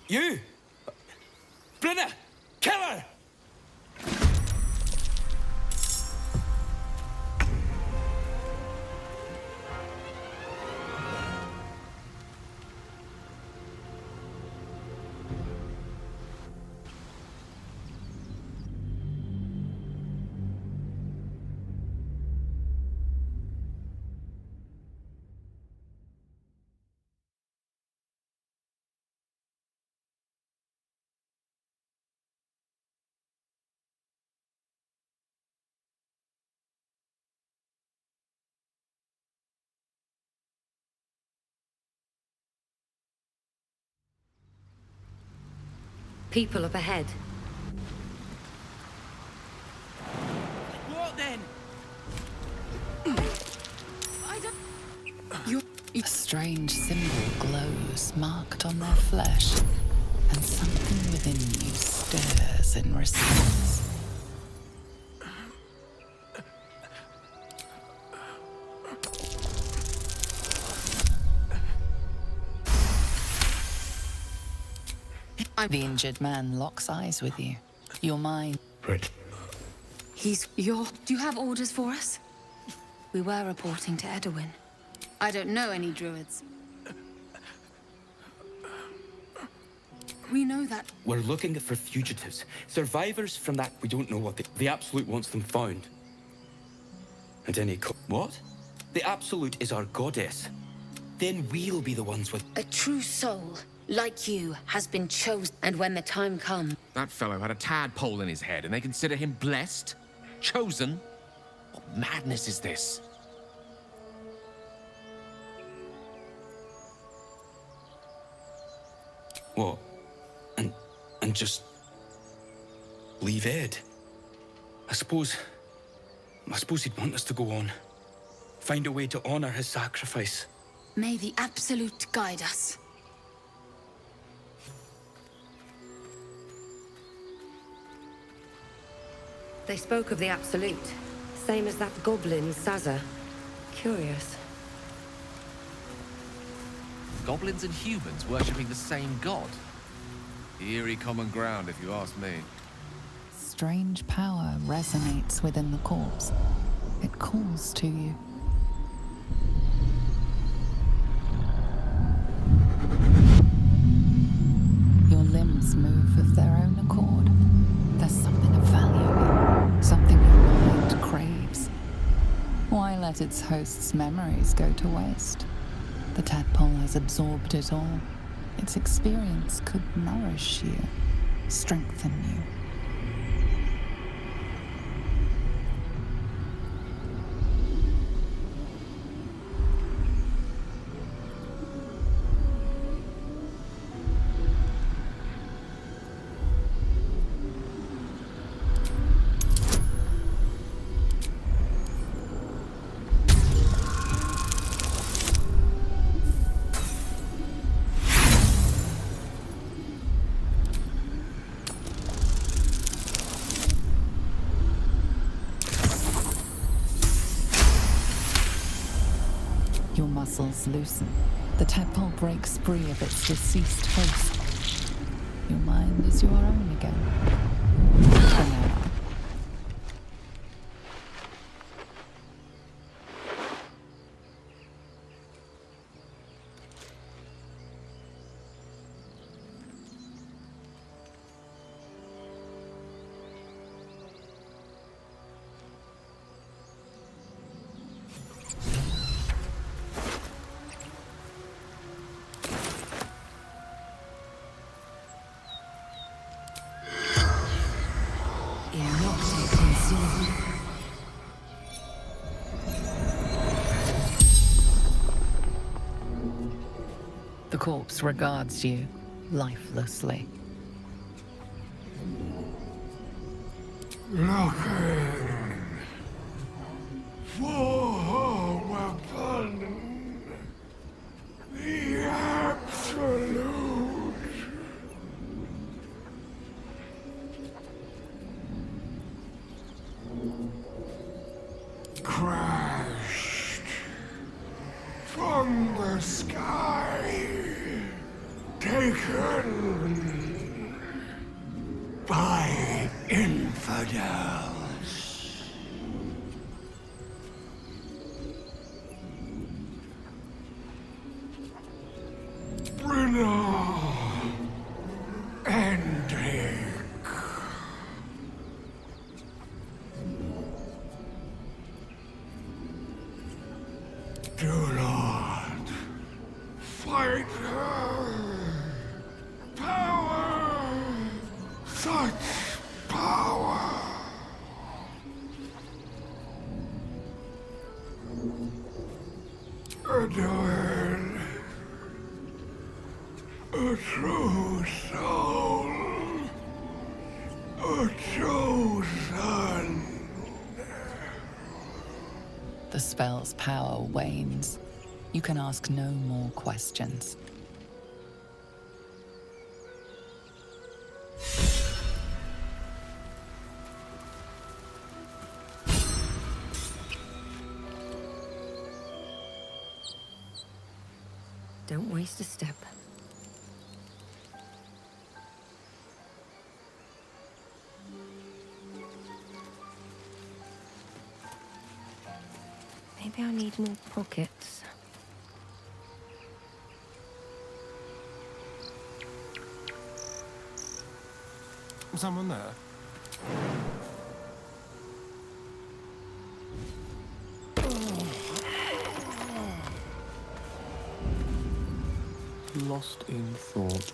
[SPEAKER 10] You! Brenna! Kill her!
[SPEAKER 17] People up ahead.
[SPEAKER 10] What then?
[SPEAKER 14] I don't...
[SPEAKER 7] A strange symbol glows, marked on their flesh, and something within you stirs in response. The injured man locks eyes with you. Your mind...
[SPEAKER 14] He's your... Do you have orders for us? We were reporting to Edwin. I don't know any druids. We know that...
[SPEAKER 10] We're looking for fugitives, survivors from that... We don't know what the Absolute wants them found. At any What? The Absolute is our goddess. Then we'll be the ones with...
[SPEAKER 4] A true soul, like you, has been chosen. And when the time comes...
[SPEAKER 18] That fellow had a tadpole in his head, and they consider him blessed? Chosen? What madness is this?
[SPEAKER 10] What? And just... leave Ed? I suppose he'd want us to go on. Find a way to honor his sacrifice.
[SPEAKER 14] May the Absolute guide us.
[SPEAKER 17] They spoke of the Absolute, same as that goblin, Sazza. Curious.
[SPEAKER 18] Goblins and humans worshipping the same god? Eerie common ground, if you ask me.
[SPEAKER 7] Strange power resonates within the corpse. It calls to you. Your limbs move of their own accord. There's something of value, something your mind craves. Why let its host's memories go to waste? The tadpole has absorbed it all. Its experience could nourish you, strengthen you. Your muscles loosen. The tadpole breaks free of its deceased host. Your mind is your own again. For now. The corpse regards you lifelessly.
[SPEAKER 13] Looking for weapon, the absolute. Crashed from the sky, taken by infidels. Brenna and Dick. Do not fight her. Power! Such power! Edwin, a true soul, a chosen.
[SPEAKER 7] The spell's power wanes. You can ask no more questions.
[SPEAKER 17] Don't waste a step. Maybe I need more pockets.
[SPEAKER 12] Someone there? Lost in thought.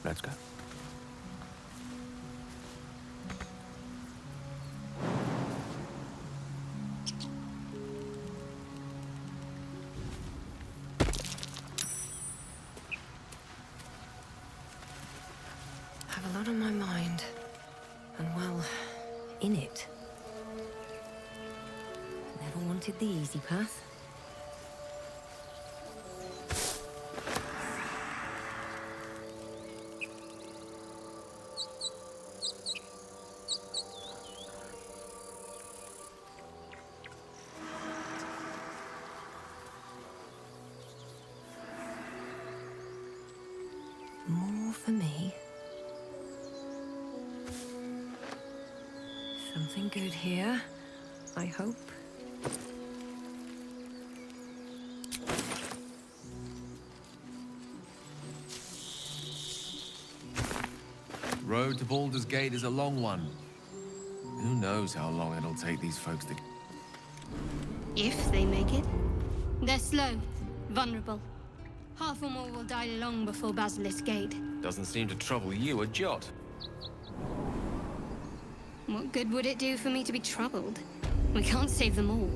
[SPEAKER 12] Let's go.
[SPEAKER 17] A lot on my mind. And well, in it. Never wanted the easy path. More for me. Something good here, I hope.
[SPEAKER 18] Road to Baldur's Gate is a long one. Who knows how long it'll take these folks to...
[SPEAKER 3] If they make it. They're slow, vulnerable. Half or more will die long before Basilisk Gate.
[SPEAKER 18] Doesn't seem to trouble you a jot.
[SPEAKER 3] What good would it do for me to be troubled? We can't save them all.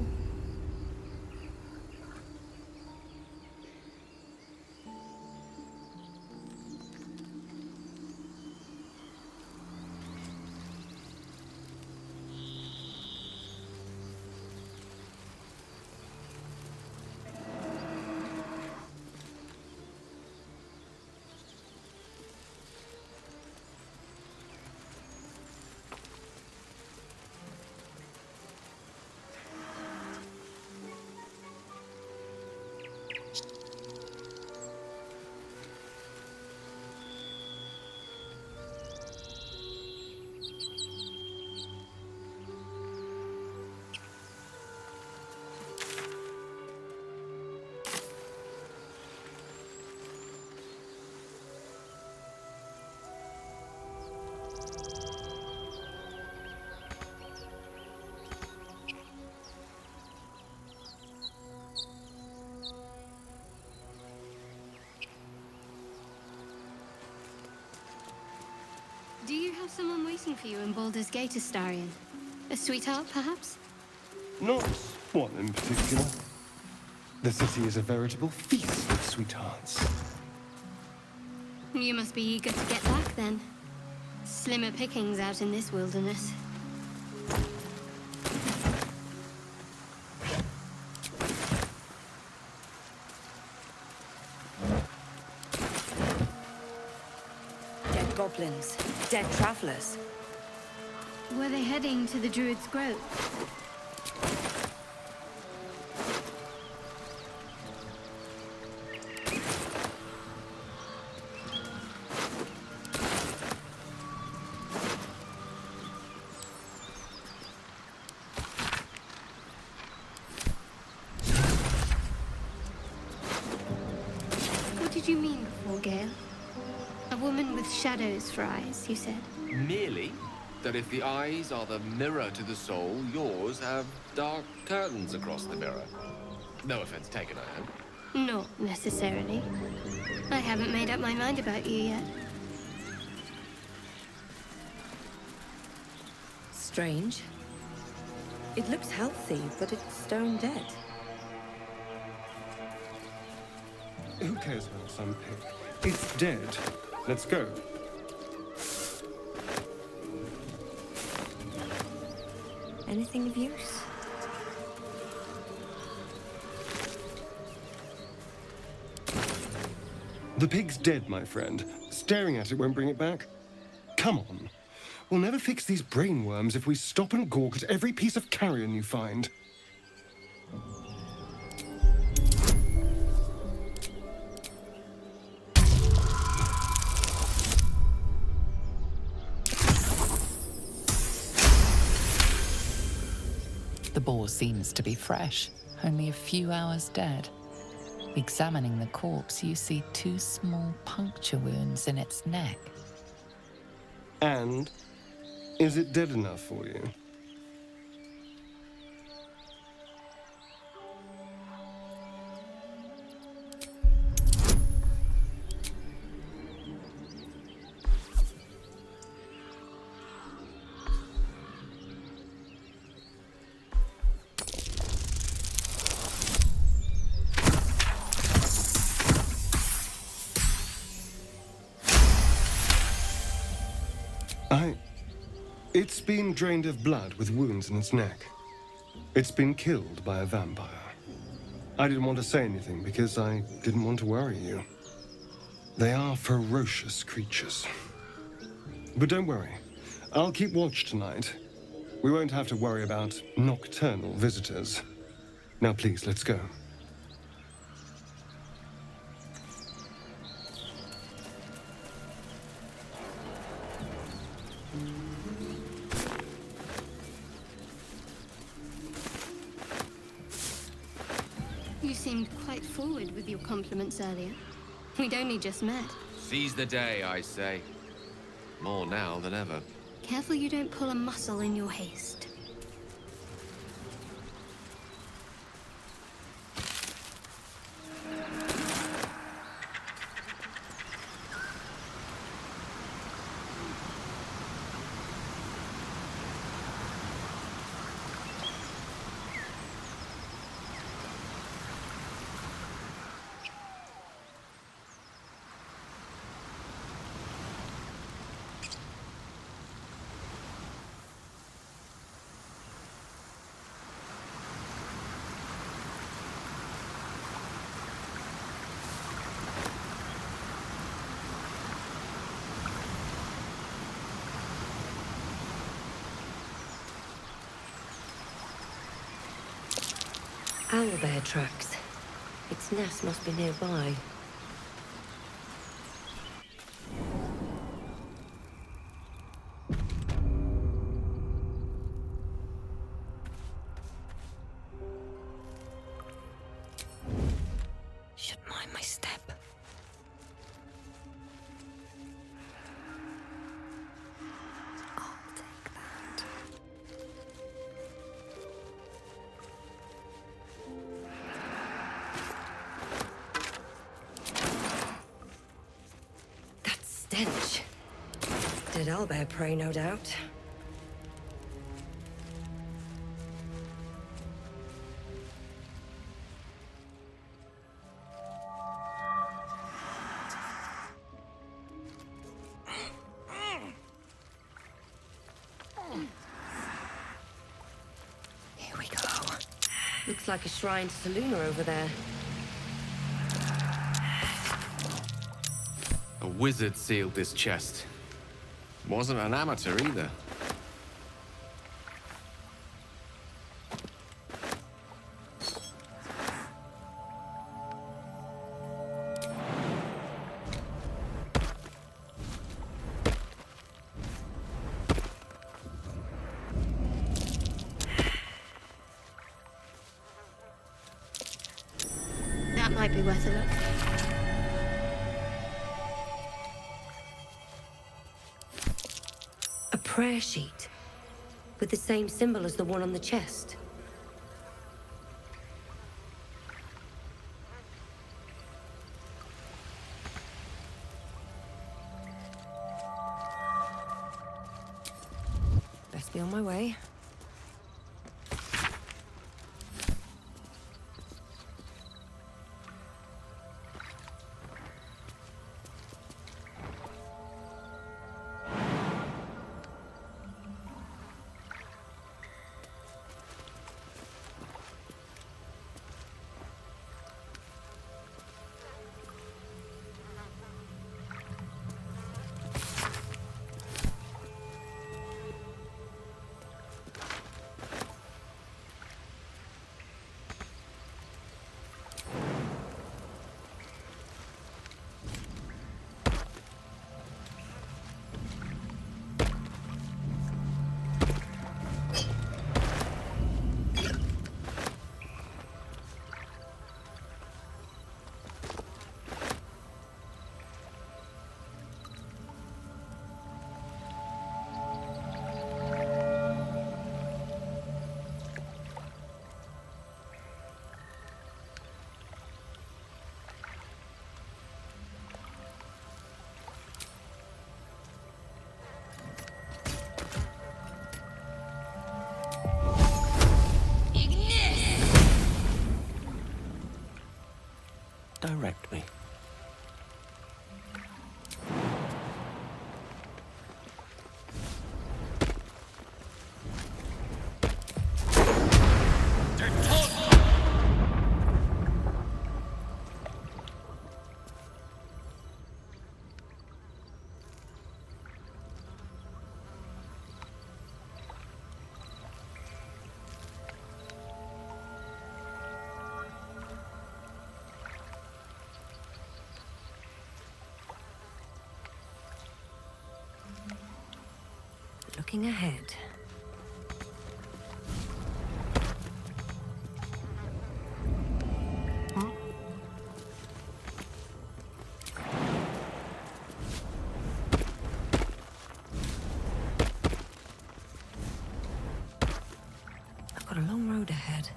[SPEAKER 3] Do you have someone waiting for you in Baldur's Gate, Astarion? A sweetheart, perhaps?
[SPEAKER 12] Not one in particular. The city is a veritable feast of sweethearts.
[SPEAKER 3] You must be eager to get back, then. Slimmer pickings out in this wilderness.
[SPEAKER 17] Dead goblins, dead travelers.
[SPEAKER 3] Were they heading to the Druid's Grove? What did you mean before, Gale? A woman with shadows for eyes, you said.
[SPEAKER 18] Merely that if the eyes are the mirror to the soul, yours have dark curtains across the mirror. No offense taken, I hope.
[SPEAKER 3] Not necessarily. I haven't made up my mind about you yet.
[SPEAKER 17] Strange. It looks healthy, but it's stone dead.
[SPEAKER 12] Who cares about some pig? It's dead. Let's go.
[SPEAKER 17] Anything of use?
[SPEAKER 12] The pig's dead, my friend. Staring at it won't bring it back. Come on. We'll never fix these brainworms if we stop and gawk at every piece of carrion you find.
[SPEAKER 7] The boar seems to be fresh, only a few hours dead. Examining the corpse, you see 2 small puncture wounds in its neck.
[SPEAKER 12] And is it dead enough for you? It's been drained of blood with wounds in its neck. It's been killed by a vampire. I didn't want to say anything because I didn't want to worry you. They are ferocious creatures. But don't worry. I'll keep watch tonight. We won't have to worry about nocturnal visitors. Now please, let's go.
[SPEAKER 3] You seemed quite forward with your compliments earlier. We'd only just met.
[SPEAKER 18] Seize the day, I say. More now than ever.
[SPEAKER 3] Careful you don't pull a muscle in your haste.
[SPEAKER 17] Owlbear tracks. Its nest must be nearby. Should mind my step. Stench. Dead owlbear prey, no doubt. Here we go. Looks like a shrine to Seluna over there.
[SPEAKER 18] A wizard sealed this chest. Wasn't an amateur either.
[SPEAKER 3] That might be worth a look.
[SPEAKER 17] A prayer sheet with the same symbol as the one on the chest. Best be on my way. Looking ahead. I've got a long road ahead.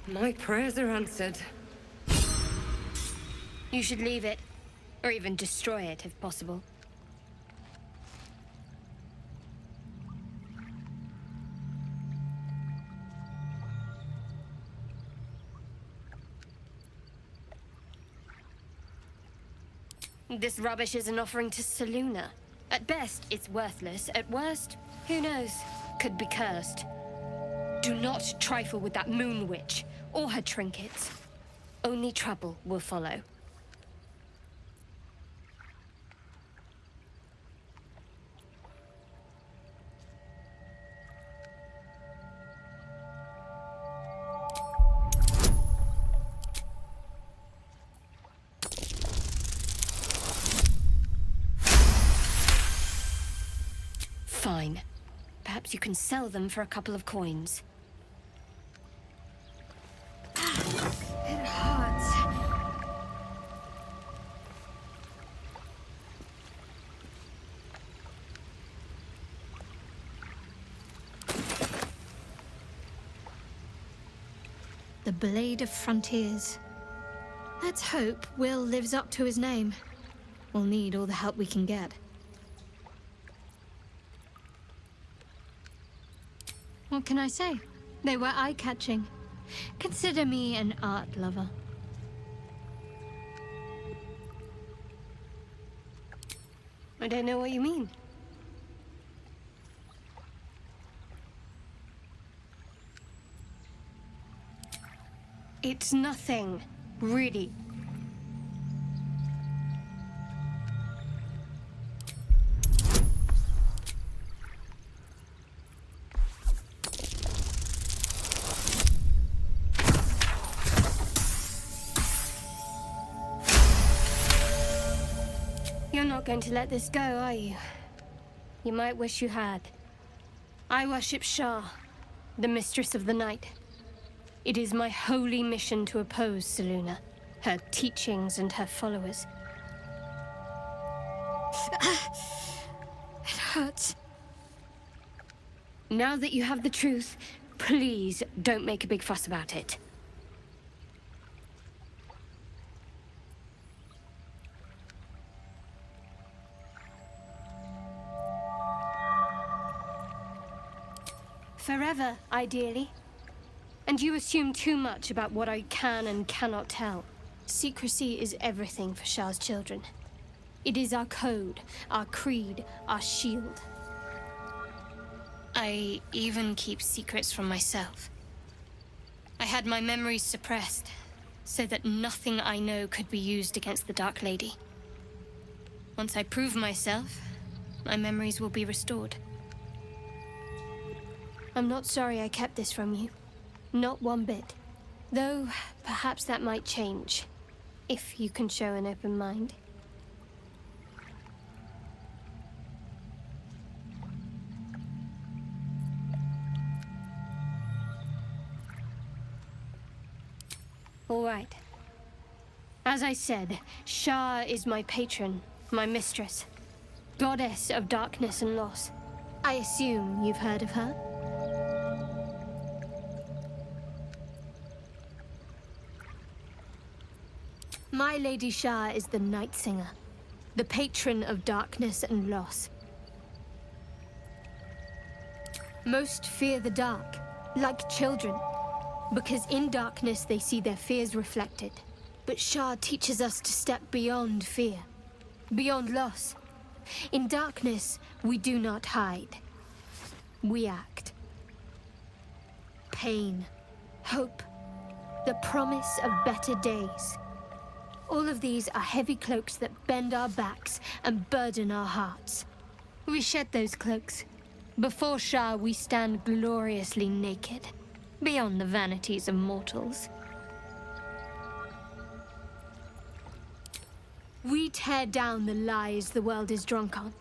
[SPEAKER 17] My prayers are answered.
[SPEAKER 3] You should leave it, or even destroy it if possible. This rubbish is an offering to Selûne. At best, it's worthless. At worst, who knows? Could be cursed. Do not trifle with that moon witch, or her trinkets. Only trouble will follow. Fine. Perhaps you can sell them for a couple of coins. It hurts. The Blade of Frontiers. Let's hope Will lives up to his name. We'll need all the help we can get. What can I say? They were eye-catching. Consider me an art lover. I don't know what you mean. It's nothing, really. You're not going to let this go, are you? You might wish you had. I worship Shah, the Mistress of the Night. It is my holy mission to oppose Selûne, her teachings and her followers. It hurts. Now that you have the truth, please don't make a big fuss about it. Forever, ideally. And you assume too much about what I can and cannot tell. Secrecy is everything for Shah's children. It is our code, our creed, our shield. I even keep secrets from myself. had my memories suppressed, so that nothing I know could be used against the Dark Lady. Once I prove myself, my memories will be restored. I'm not sorry I kept this from you. Not one bit. Though, perhaps that might change, if you can show an open mind. All right. As I said, Shah is my patron, my mistress. Goddess of darkness and loss. I assume you've heard of her? My Lady Shah is the Night Singer, the patron of darkness and loss. Most fear the dark, like children, because in darkness they see their fears reflected. But Shah teaches us to step beyond fear, beyond loss. In darkness, we do not hide. We act. Pain, hope, the promise of better days. All of these are heavy cloaks that bend our backs and burden our hearts. We shed those cloaks. Before Shah, we stand gloriously naked, beyond the vanities of mortals. We tear down the lies the world is drunk on.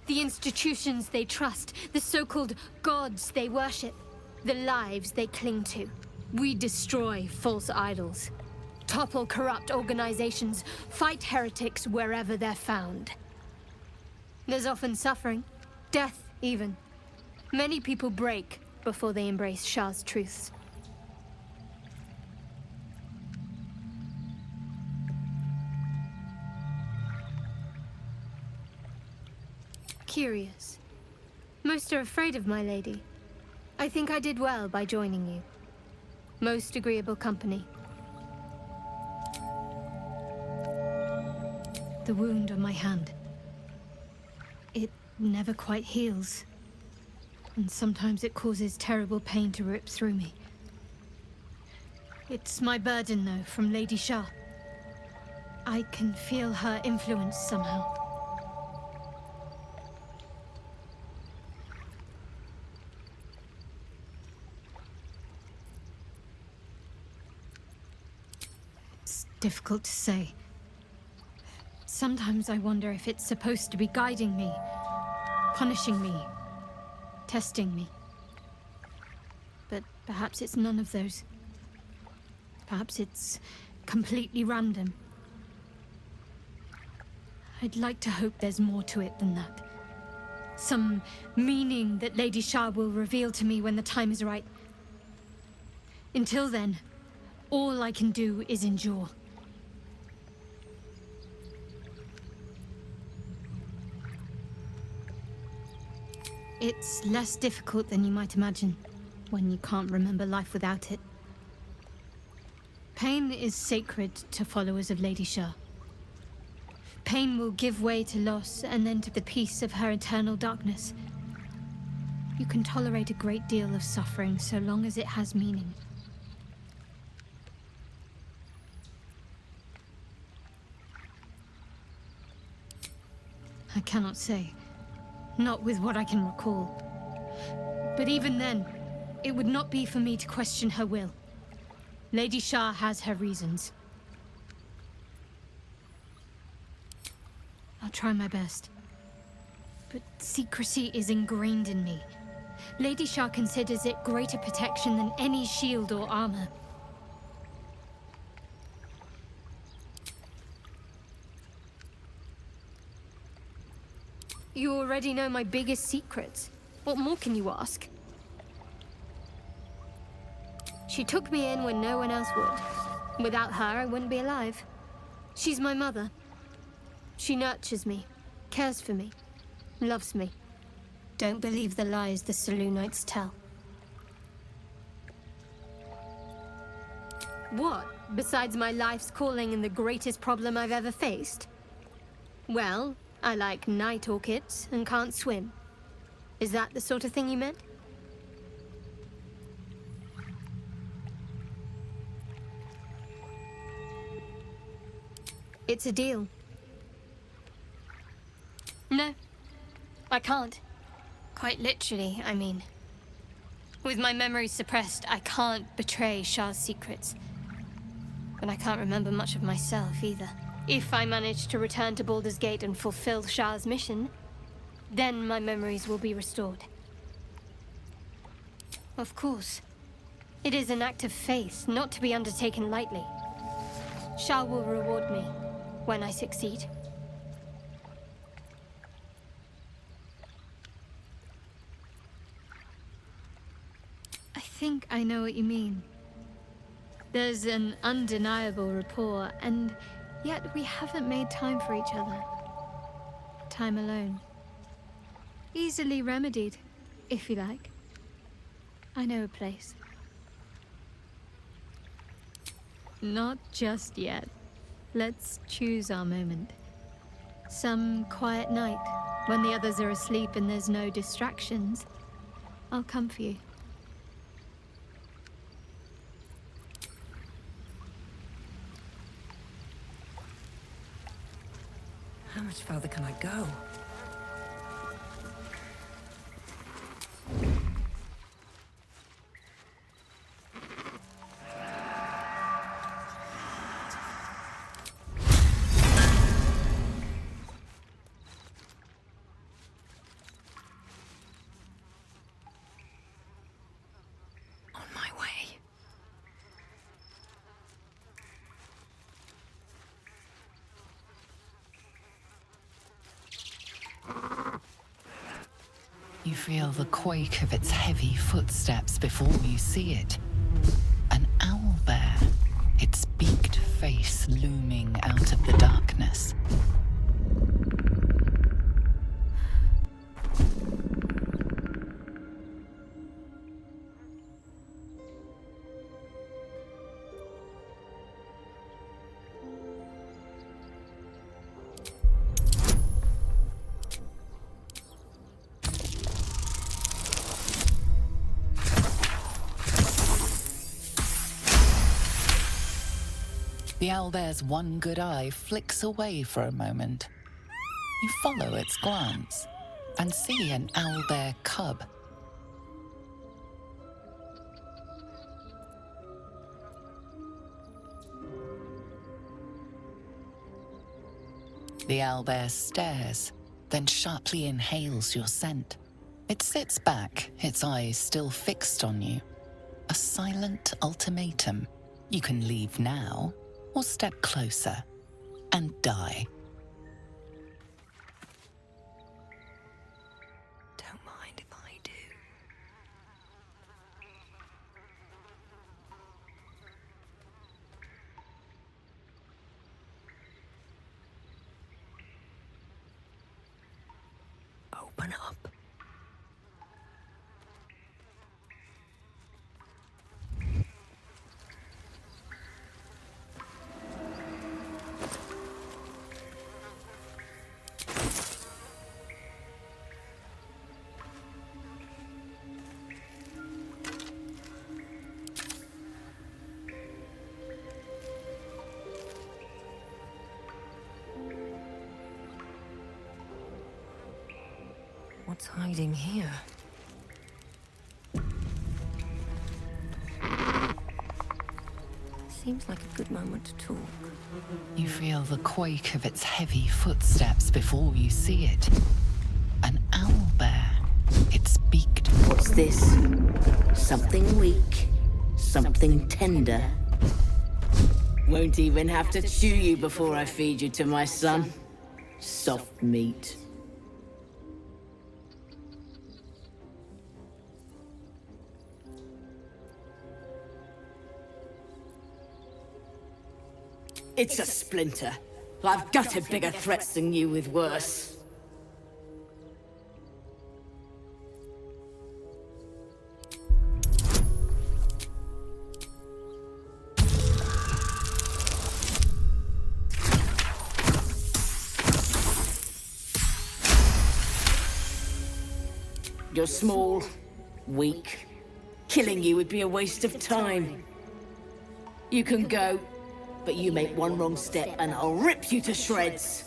[SPEAKER 3] The institutions they trust, the so-called gods they worship, the lives they cling to. We destroy false idols, topple corrupt organizations, fight heretics wherever they're found. There's often suffering, death even. Many people break before they embrace Shah's truths. Curious. Most are afraid of my lady. I think I did well by joining you. Most agreeable company. The wound on my hand. It never quite heals. And sometimes it causes terrible pain to rip through me. It's my burden, though, from Lady Shah. I can feel her influence somehow. Difficult to say. Sometimes I wonder if it's supposed to be guiding me, punishing me, testing me. But perhaps it's none of those. Perhaps it's completely random. I'd like to hope there's more to it than that. Some meaning that Lady Shah will reveal to me when the time is right. Until then, all I can do is endure. It's less difficult than you might imagine, when you can't remember life without it. Pain is sacred to followers of Lady Shah. Pain will give way to loss, and then to the peace of her eternal darkness. You can tolerate a great deal of suffering so long as it has meaning. I cannot say. Not with what I can recall. But even then, it would not be for me to question her will. Lady Shah has her reasons. I'll try my best. But secrecy is ingrained in me. Lady Shah considers it greater protection than any shield or armor. You already know my biggest secrets. What more can you ask? She took me in when no one else would. Without her, I wouldn't be alive. She's my mother. She nurtures me, cares for me, loves me. Don't believe the lies the Selûnites tell. What, besides my life's calling and the greatest problem I've ever faced? Well, I like night orchids and can't swim. Is that the sort of thing you meant? It's a deal. No, I can't. Quite literally, I mean. With my memory suppressed, I can't betray Shah's secrets. But I can't remember much of myself either. If I manage to return to Baldur's Gate and fulfill Shah's mission, then my memories will be restored. Of course. It is an act of faith, not to be undertaken lightly. Shah will reward me when I succeed. I think I know what you mean. There's an undeniable rapport, and yet we haven't made time for each other. Time alone. Easily remedied, if you like. I know a place. Not just yet. Let's choose our moment. Some quiet night, when the others are asleep and there's no distractions, I'll come for you.
[SPEAKER 17] How much further can I go? On my way.
[SPEAKER 7] You feel the quake of its heavy footsteps before you see it. An owlbear, its beaked face looming out of the darkness. The owlbear's one good eye flicks away for a moment. You follow its glance and see an owlbear cub. The owlbear stares, then sharply inhales your scent. It sits back, its eyes still fixed on you. A silent ultimatum. You can leave now, or step closer and die.
[SPEAKER 17] Don't mind if I do. Open up. What's hiding here? Seems like a good moment to talk.
[SPEAKER 7] You feel the quake of its heavy footsteps before you see it. An owlbear, its beaked...
[SPEAKER 4] What's this? Something weak, something tender. Won't even have to chew you before I feed you to my son. Soft meat. It's a splinter. I've gutted bigger threats than you with worse. You're small, weak. Killing you would be a waste of time. You can go. but you make one wrong step and I'll rip you to shreds.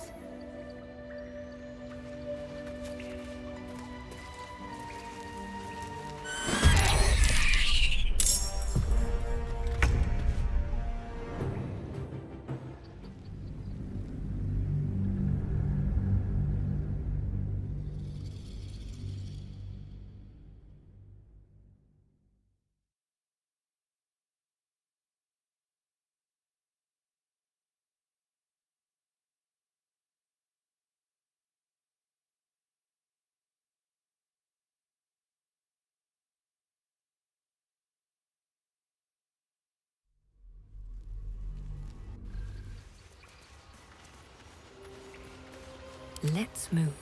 [SPEAKER 17] Let's move.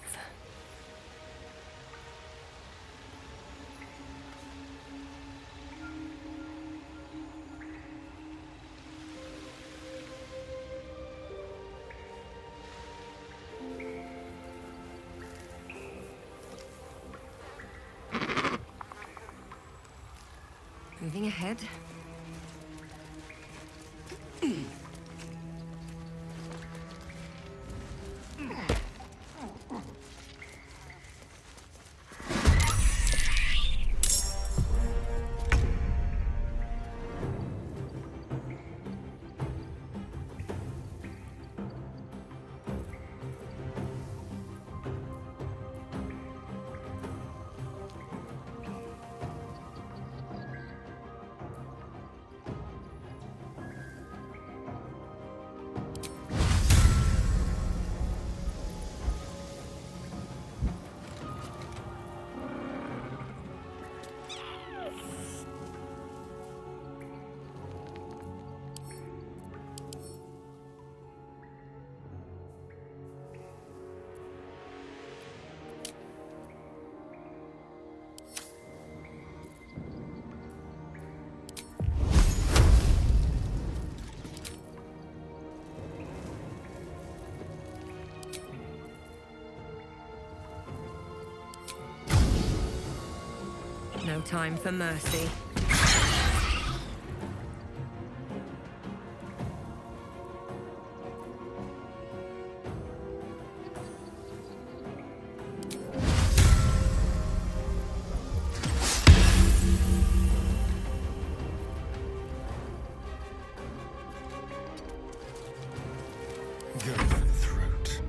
[SPEAKER 17] Moving ahead. No time for mercy.
[SPEAKER 12] Go for the throat.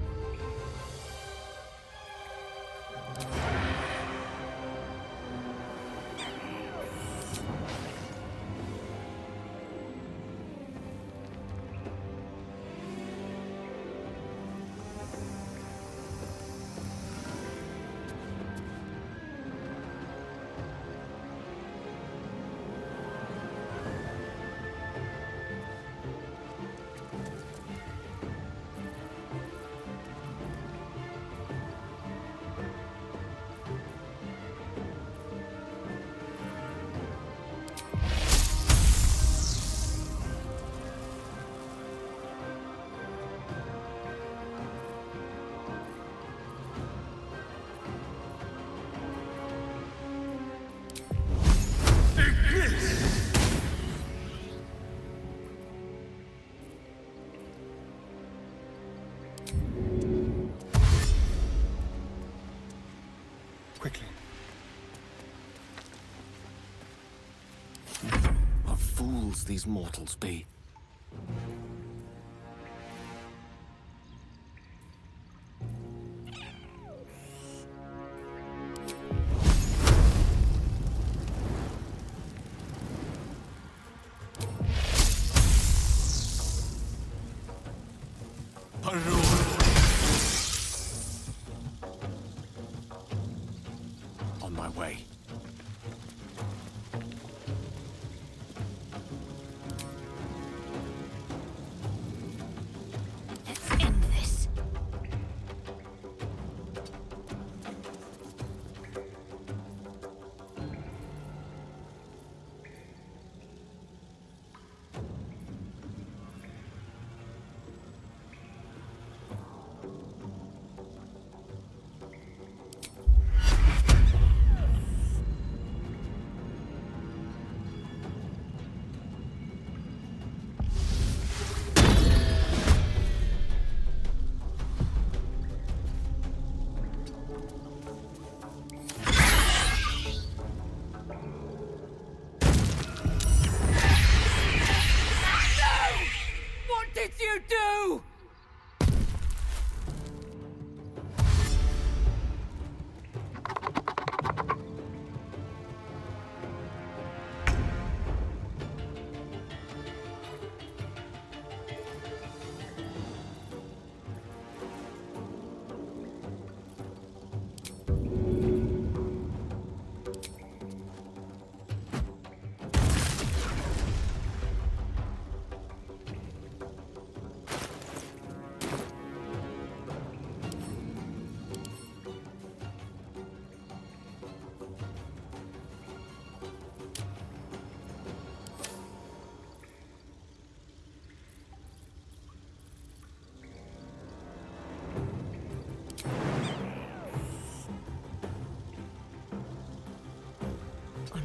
[SPEAKER 12] Quickly.
[SPEAKER 2] What fools these mortals be. On my way.
[SPEAKER 4] Let's end this.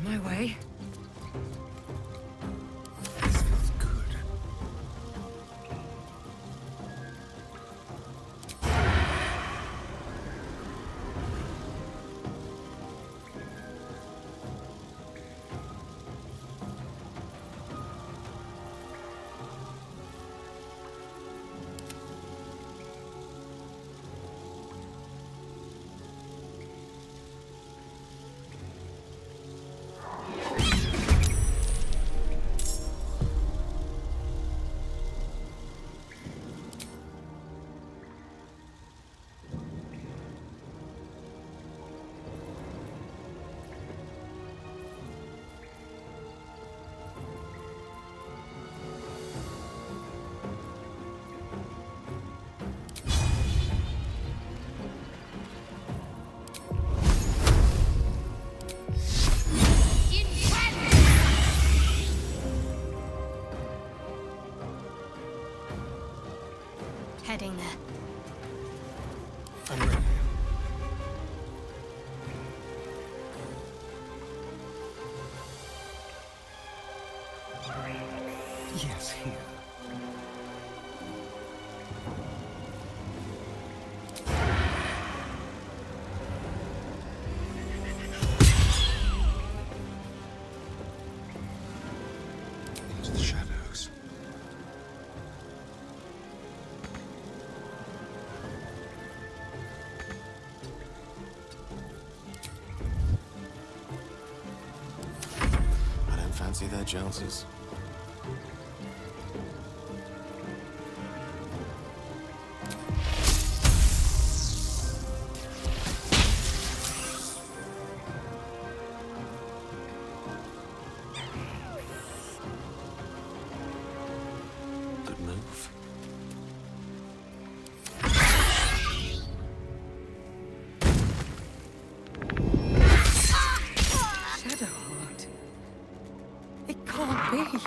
[SPEAKER 17] my way.
[SPEAKER 13] This feels good.
[SPEAKER 3] Heading there.
[SPEAKER 13] I'm ready. Yes, here. Into the shadows.
[SPEAKER 6] I don't fancy their chances. Good move.
[SPEAKER 17] Shadowheart. It can't be.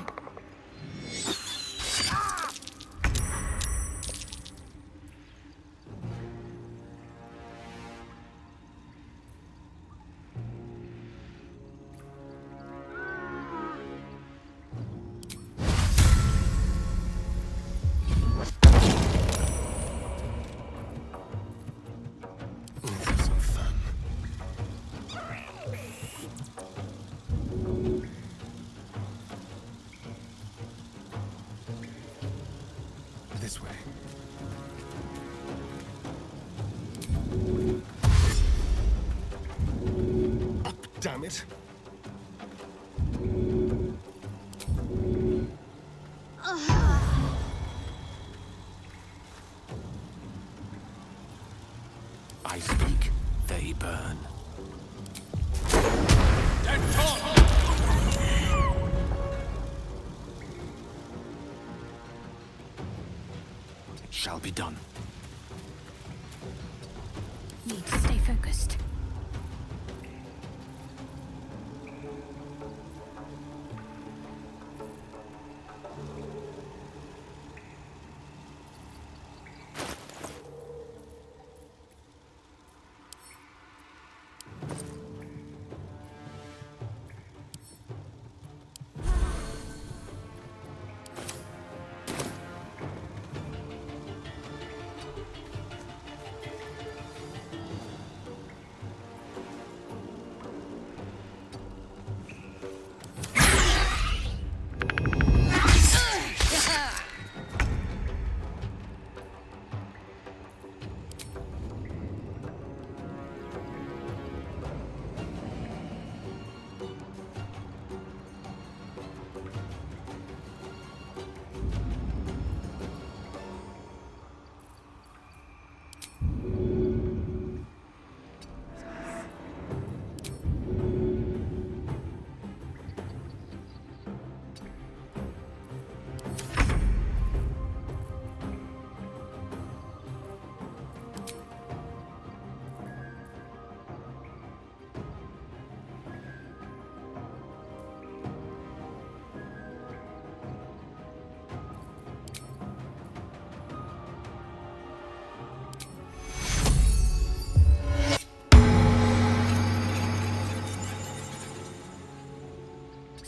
[SPEAKER 13] Let's have some fun. This way. Up, damn it.
[SPEAKER 6] I speak, they burn. It shall be done.
[SPEAKER 3] Need to stay focused.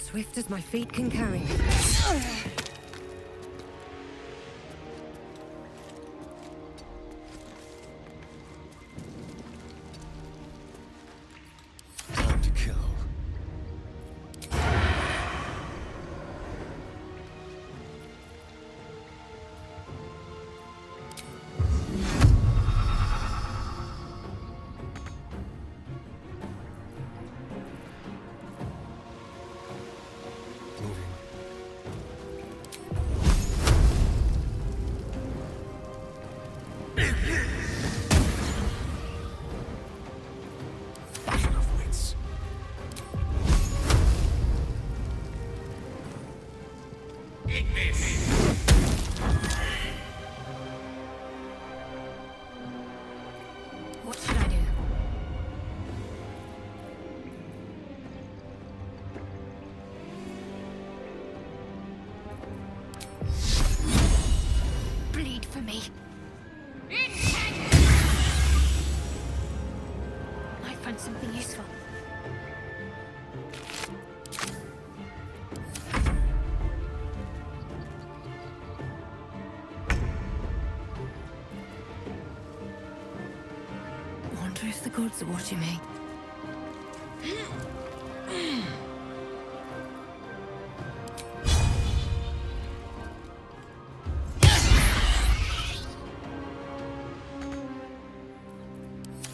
[SPEAKER 17] Swift as my feet can carry me.
[SPEAKER 12] Time to kill.
[SPEAKER 6] Battle of wits.
[SPEAKER 8] What should I do?
[SPEAKER 3] Bleed for me. Might find something useful.
[SPEAKER 17] Wonder if the gods are watching me.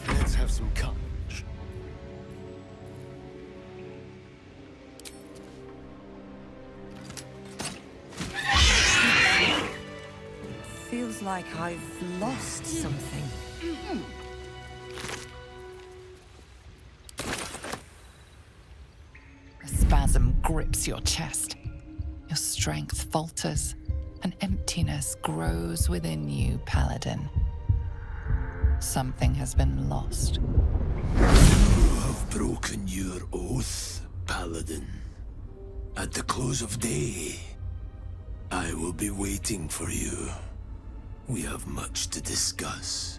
[SPEAKER 12] Let's have some courage.
[SPEAKER 17] Feels like I've lost something.
[SPEAKER 7] A spasm grips your chest. Your strength falters. An emptiness grows within you, Paladin. Something has been lost.
[SPEAKER 6] You have broken your oath, Paladin. At the close of day, I will be waiting for you. We have much to discuss.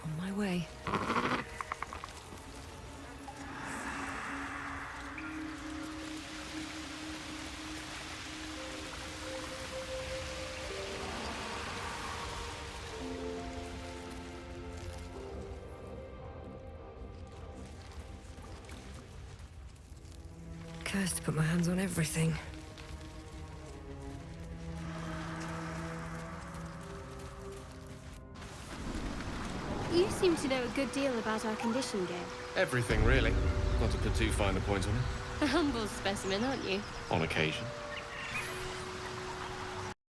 [SPEAKER 17] On my way. Cursed to put my hands on everything.
[SPEAKER 3] You seem to know a good deal about our condition, Gale.
[SPEAKER 18] Everything, really. Not to put too fine a point on it.
[SPEAKER 3] A humble specimen, aren't you?
[SPEAKER 18] On occasion.